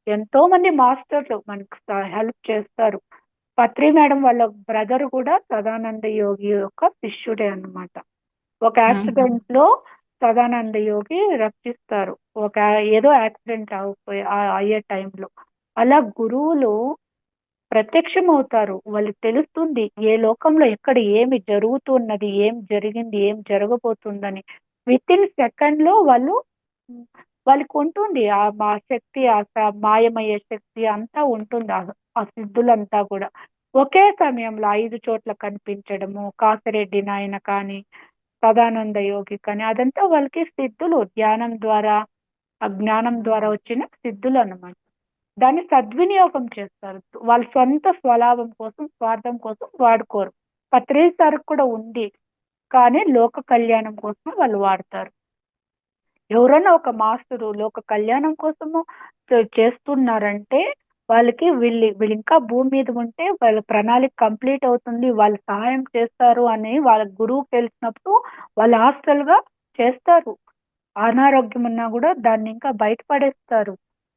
Speaker 2: ఎంతోమంది మాస్టర్లు మనకు హెల్ప్ చేస్తారు. పత్రి మేడం వాళ్ళ బ్రదర్ కూడా సదానంద యోగి యొక్క శిష్యుడే అన్నమాట. ఒక యాక్సిడెంట్‌లో సదానంద యోగి రక్షిస్తారు. ఏదో యాక్సిడెంట్ అయ్యే టైంలో. అలా గురువులు ప్రత్యక్షమవుతారు. వాళ్ళకి తెలుస్తుంది. ఏ లోకంలో ఎక్కడ ఏమి జరుగుతున్నది, ఏం జరిగింది, ఏం జరగబోతుందని. వితిన్ సెకండ్‌లో హ్మ్, వాళ్ళకుంటుంది. మా శక్తి మాయమయ్యే శక్తి అంతా ఉంటుంది. ఆ సిద్ధులంతా గూడా. ఒకే సమయంలో 5 చోట్ల కనిపించడము, కాసిరెడ్డి నాయన కానీ, సదానంద యోగి కానీ అదంతా వాళ్ళకి సిద్ధులు. ధ్యానం ద్వారా, ఆ జ్ఞానం ద్వారా వచ్చిన సిద్ధులన్నమాట. దాన్ని సద్వినియోగం చేస్తారు. వాళ్ళ సొంత స్వలాభం కోసం, స్వార్థం కోసం వాడుకోరు. పత్రి సార్‌కి కూడా ఉంది. కానీ లోక కళ్యాణం కోసం వాళ్ళు వాడతారు. ఎవరైనా ఒక మాస్టరు లోక కళ్యాణం కోసము చేస్తున్నారంటే వాళ్ళకి వీళ్ళింకా భూమి మీద ఉంటే వాళ్ళ ప్రణాళిక కంప్లీట్ అవుతుంది. వాళ్ళు సహాయం చేస్తారు అని వాళ్ళ గురువుకి తెలిసినప్పుడు వాళ్ళు హాస్టల్‌గా చేస్తారు. అనారోగ్యం ఉన్నా గూడా దాన్నింకా బయట పడేస్తారు.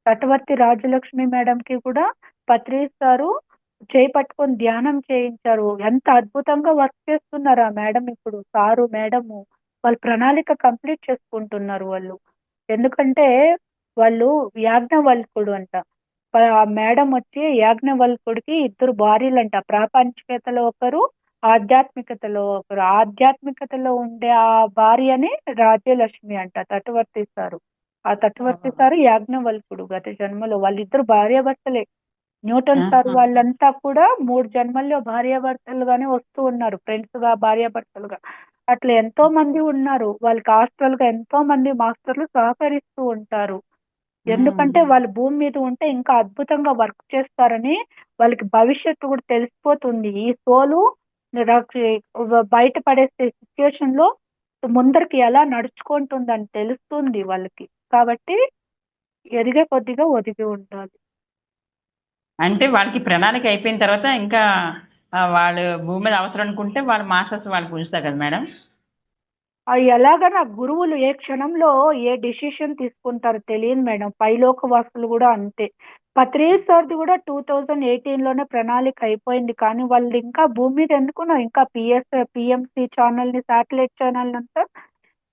Speaker 2: తటవర్తి రాజలక్ష్మి మేడంకి కూడా పత్రి సారు చేయి పట్టుకొని ధ్యానం చేయించారు. ఎంత అద్భుతంగా వర్క్ చేస్తున్నారు ఆ మేడం ఇప్పుడు. సారు, మేడము వాళ్ళ ప్రణాళిక కంప్లీట్ చేసుకుంటున్నారు వాళ్ళు. ఎందుకంటే వాళ్ళు యాజ్ఞవల్కుడు అంట. ఆ మేడం వచ్చి యాజ్ఞవల్కుడికి 2 భార్యలంట. ప్రాపంచికతలో ఒకరు, ఆధ్యాత్మికతలో ఒకరు. ఆధ్యాత్మికతలో ఉండే ఆ భార్యని రాజ్యలక్ష్మి అంట తటవర్తి సారు. ఆ తటవర్తి సారు యాజ్ఞవల్కుడు గత జన్మలో. వాళ్ళిద్దరు భార్యాభర్తలే. న్యూటన్ సార్ వాళ్ళంతా కూడా 3 జన్మల్లో భార్యాభర్తలుగానే వస్తూ ఉన్నారు. ఫ్రెండ్స్‌గా, భార్యాభర్తలుగా. అట్లా ఎంతో మంది ఉన్నారు. వాళ్ళకి హాస్టల్‌గా ఎంతో మంది మాస్టర్లు సహకరిస్తూ ఉంటారు. ఎందుకంటే వాళ్ళు భూమి మీద ఉంటే ఇంకా అద్భుతంగా వర్క్ చేస్తారని వాళ్ళకి భవిష్యత్తు కూడా తెలిసిపోతుంది. ఈ సోలు రక్షి బయట పడేసే సిట్యుయేషన్‌లో ముందరికి ఎలా నడుచుకుంటుందని తెలుస్తుంది వాళ్ళకి. కాబట్టి ఎదిగే కొద్దిగా ఒదిగి ఉండాలి.
Speaker 3: అంటే వాళ్ళకి ప్రణాళిక అయిపోయిన తర్వాత ఇంకా వాళ్ళు భూమి మీద అవసరం అనుకుంటే వాళ్ళ మాస్టర్స్ వాళ్ళకి ఉంచుతారు కదా మేడం?
Speaker 2: ఎలాగైనా గురువులు ఏ క్షణంలో ఏ డెసిషన్ తీసుకుంటారో తెలియదు మేడం. పైలోక వాసులు కూడా అంతే. పత్రి సార్‌ది కూడా 2018లోనే ప్రణాళిక అయిపోయింది. కానీ వాళ్ళు ఇంకా భూమి మీద ఎందుకునో ఇంకా పిఎంసి ఛానెల్‌ని, శాటిలైట్ ఛానెల్‌ని అంతా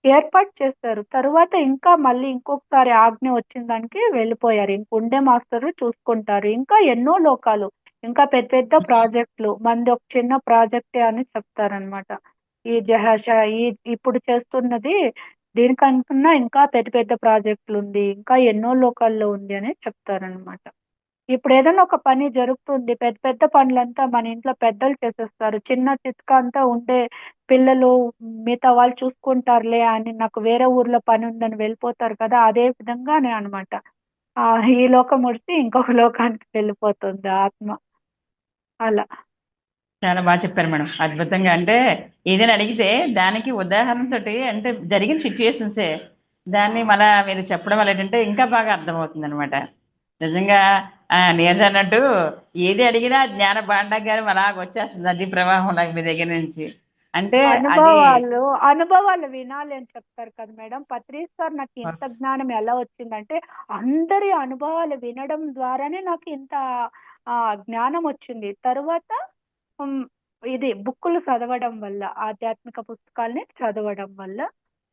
Speaker 2: ఏర్పాటు చేశారు. తరువాత ఇంకా మళ్ళీ ఇంకొకసారి ఆజ్ఞ వచ్చిన దానికి వెళ్ళిపోయారు. ఇంక ఉండే మాస్టర్‌లు చూసుకుంటారు. ఇంకా ఎన్నో లోకాలు, ఇంకా పెద్ద పెద్ద ప్రాజెక్ట్‌లు. మనది ఒక చిన్న ప్రాజెక్టే అని చెప్తారనమాట. ఈ జహష ఈ ఇప్పుడు చేస్తున్నది దీనికనుకున్నా ఇంకా పెద్ద పెద్ద ప్రాజెక్టులుంది. ఇంకా ఎన్నో లోకాల్లో ఉంది అని చెప్తారనమాట. ఇప్పుడు ఏదైనా ఒక పని జరుగుతుంది. పెద్ద పెద్ద పనులంతా మన ఇంట్లో పెద్దలు చేసేస్తారు. చిన్న చితక అంతా ఉండే పిల్లలు మిగతా వాళ్ళు చూసుకుంటారులే అని నాకు వేరే ఊర్లో పని ఉందని వెళ్ళిపోతారు కదా! అదే విధంగానే అనమాట. ఈ లోకం విడిచి ఇంకొక లోకానికి వెళ్ళిపోతుంది ఆత్మ. అలా.
Speaker 3: చాలా బాగా చెప్పారు మేడం. అద్భుతంగా అంటే ఏదైనా అడిగితే దానికి ఉదాహరణతోటి అంటే జరిగిన సిచ్యుయేషన్సే దాన్ని మళ్ళా మీరు చెప్పడం వల్ల ఏంటంటే ఇంకా బాగా అర్థమవుతుంది అనమాట. నిజంగా నీరజ అన్నట్టు ఏది అడిగినా జ్ఞాన భాండాగారం అలాగ వచ్చేస్తుంది నదీ ప్రవాహం లాగా మీ దగ్గర నుంచి. అంటే అది
Speaker 2: అనుభవాలు వినాలి అని చెప్తారు కదా మేడం. పత్రి సార్ నాకు ఇంత జ్ఞానం ఎలా వచ్చిందంటే అందరి అనుభవాలు వినడం ద్వారానే నాకు ఇంత జ్ఞానం వచ్చింది. తరువాత ఉమ్, ఇది బుక్కులు చదవడం వల్ల, ఆధ్యాత్మిక పుస్తకాల్ని చదవడం వల్ల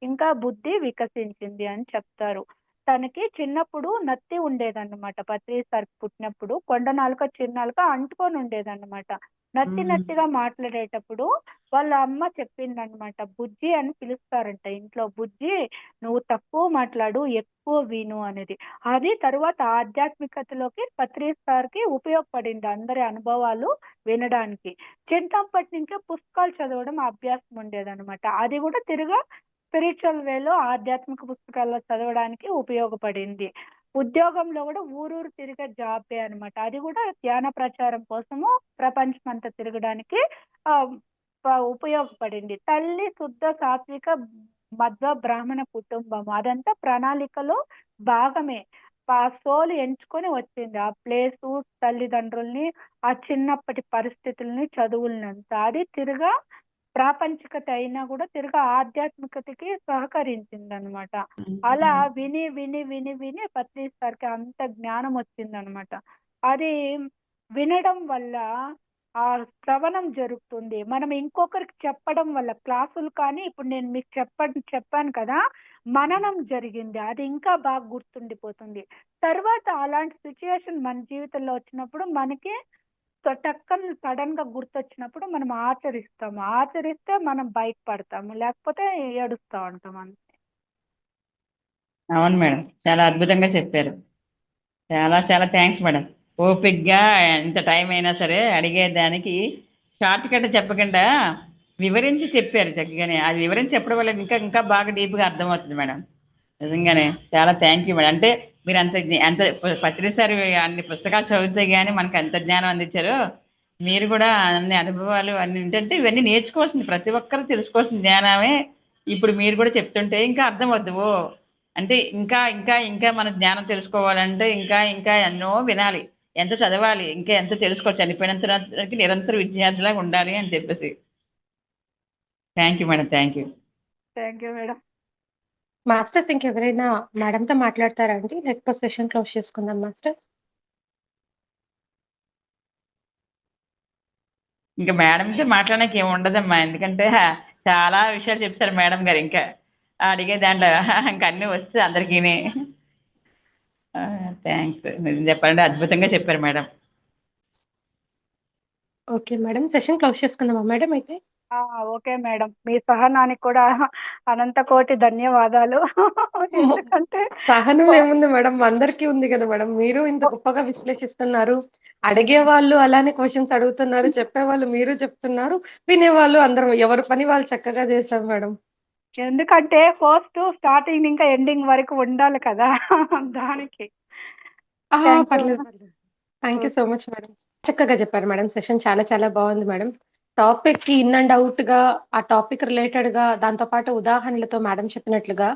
Speaker 2: ఇంకా బుద్ధి వికసించింది అని చెప్తారు. తనకి చిన్నప్పుడు నత్తి ఉండేదన్నమాట. పత్రి సార్ పుట్టినప్పుడు కొండ నాలుక చిన్నాలుక అంటుకొని ఉండేదన్నమాట. నత్తిగా మాట్లాడేటప్పుడు వాళ్ళ అమ్మ చెప్పిందనమాట. బుజ్జి అని పిలుస్తారంట ఇంట్లో. బుజ్జి, నువ్వు తక్కువ మాట్లాడు, ఎక్కువ విను అనేది. అది తరువాత ఆధ్యాత్మికతలోకి పత్రి సార్కి ఉపయోగపడింది, అందరి అనుభవాలు వినడానికి. చిన్నప్పటి నుంచే పుస్తకాలు చదవడం అభ్యాసం ఉండేదన్నమాట. అది కూడా తిరిగా స్పిరిచువల్ వేలో ఆధ్యాత్మిక పుస్తకాల్లో చదవడానికి ఉపయోగపడింది. ఉద్యోగంలో కూడా ఊరూరు తిరిగే జాబే అనమాట. అది కూడా ధ్యాన ప్రచారం కోసము ప్రపంచం అంతా తిరగడానికి ఆ, ఉపయోగపడింది. తల్లి శుద్ధ సాత్విక మధ్వ బ్రాహ్మణ కుటుంబం, అదంతా ప్రణాళికలో భాగమే. ఆ సోలు ఎంచుకొని వచ్చింది ఆ ప్లేసు, తల్లిదండ్రుల్ని, ఆ చిన్నప్పటి పరిస్థితుల్ని, చదువులనంతా. అది తిరగా ప్రాపంచికత అయినా కూడా తిరగా ఆధ్యాత్మికతకి సహకరించింది అనమాట. అలా విని విని విని విని పత్రి సార్కి అంత జ్ఞానం వచ్చిందనమాట. అది వినడం వల్ల ఆ శ్రవణం జరుగుతుంది. మనం ఇంకొకరికి చెప్పడం వల్ల క్లాసులు కానీ ఇప్పుడు నేను మీకు చెప్పాను కదా, మననం జరిగింది. అది ఇంకా బాగా గుర్తుండిపోతుంది. తర్వాత అలాంటి సిచ్యుయేషన్ మన జీవితంలో వచ్చినప్పుడు మనకి టక్కని సడన్ గా గుర్తొచ్చినప్పుడు మనం ఆచరిస్తాము. ఆచరిస్తే మనం బయటపడతాము, లేకపోతే ఏడుస్తా ఉంటాం అంతే.
Speaker 3: అవును మేడం, చాలా అద్భుతంగా చెప్పారు. చాలా చాలా థ్యాంక్స్ మేడం. ఓపిక్గా ఎంత టైం అయినా సరే అడిగేదానికి షార్ట్ కట్ చెప్పకుండా వివరించి చెప్పారు చక్కగానే. అది వివరించి చెప్పడం వల్ల ఇంకా ఇంకా బాగా డీప్గా అర్థమవుతుంది మేడం. నిజంగానే చాలా థ్యాంక్ యూ మేడం. అంటే మీరు అంత పత్రిసారి అన్ని పుస్తకాలు చదివితే కానీ మనకు ఎంత జ్ఞానం అందించారో, మీరు కూడా అన్ని అనుభవాలు అన్ని ఏంటంటే ఇవన్నీ నేర్చుకోవాల్సింది, ప్రతి ఒక్కరు తెలుసుకోవాల్సిన జ్ఞానమే. ఇప్పుడు మీరు కూడా చెప్తుంటే ఇంకా అర్థమవుద్ది. ఓ అంటే ఇంకా ఇంకా ఇంకా మన జ్ఞానం తెలుసుకోవాలంటే ఇంకా ఇంకా ఎన్నో వినాలి, ఎంత చదవాలి, ఇంకా ఎంత తెలుసుకోవచ్చు, చనిపోయినంత నిరంతర విద్యార్థిలాగా ఉండాలి అని చెప్పేసి. Thank you madam, thank you.
Speaker 2: Thank you madam.
Speaker 1: Masters ఇంకెవరైనా మేడంతో మాట్లాడతారా అండి, లేకపోతే సెషన్ క్లోజ్ చేసుకుందాం మాస్టర్స్?
Speaker 3: ఇంకా మేడంతో మాట్లాడడానికి ఏమి ఉండదమ్మా, ఎందుకంటే చాలా విషయాలు చెప్తారు మేడం గారు. ఇంకా అడిగే దాంట్లో ఇంకా అన్నీ వచ్చి అందరికీ. థ్యాంక్స్, నిజం చెప్పాలంటే అద్భుతంగా చెప్పారు madam.
Speaker 1: Okay madam, session close చేసుకుందామా మేడం అయితే?
Speaker 2: ఓకే మేడం, మీ సహనానికి కూడా అనంత కోటి ధన్యవాదాలు. ఎందుకంటే
Speaker 1: సహనం ఏముంది మేడం, అందరికీ ఉంది కదా మేడం. మీరు ఇంత గొప్పగా విశ్లేషిస్తున్నారు, అడిగే వాళ్ళు అలానే క్వశ్చన్స్ అడుగుతున్నారు, చెప్పేవాళ్ళు మీరు చెప్తున్నారు, వినేవాళ్ళు అందరం ఎవరి పని వాళ్ళు చక్కగా చేశాం మేడం.
Speaker 2: ఎందుకంటే ఫస్ట్ స్టార్టింగ్ ఇంకా ఎండింగ్ వరకు ఉండాలి కదా, దానికి. Thank you.
Speaker 1: పర్లేదు పర్లేదు. Thank you so much madam. చక్కగా చెప్పారు మేడం. సెషన్ చాలా చాలా బాగుంది మేడం. టాపిక్ కి ఇన్ అండ్ అవుట్ గా, ఆ టాపిక్ రిలేటెడ్ గా, దాంతో పాటు ఉదాహరణలతో మేడం చెప్పినట్లుగా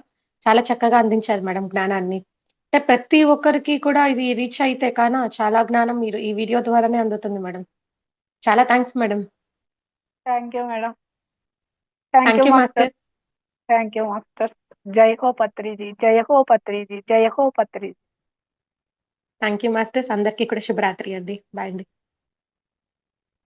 Speaker 1: చాలా చక్కగా అందించారు మేడం జ్ఞానాన్ని. అంటే ప్రతి ఒక్కరికి కూడా ఇది రీచ్ అయితే కాన చాలా జ్ఞానం మీరు ఈ వీడియో ద్వారానే అందుతుంది మేడం. చాలా thanks madam.
Speaker 2: Thank you madam. Thank
Speaker 1: thank
Speaker 2: you
Speaker 1: you
Speaker 2: master.
Speaker 1: Master.
Speaker 2: Thank you master. జై హో పత్రిజీ, జై హో పత్రిజీ, జై హో పత్రిజీ.
Speaker 1: Thank you masters. అందరికీ కూడా శుభరాత్రి అండి. బాయ్ అండి.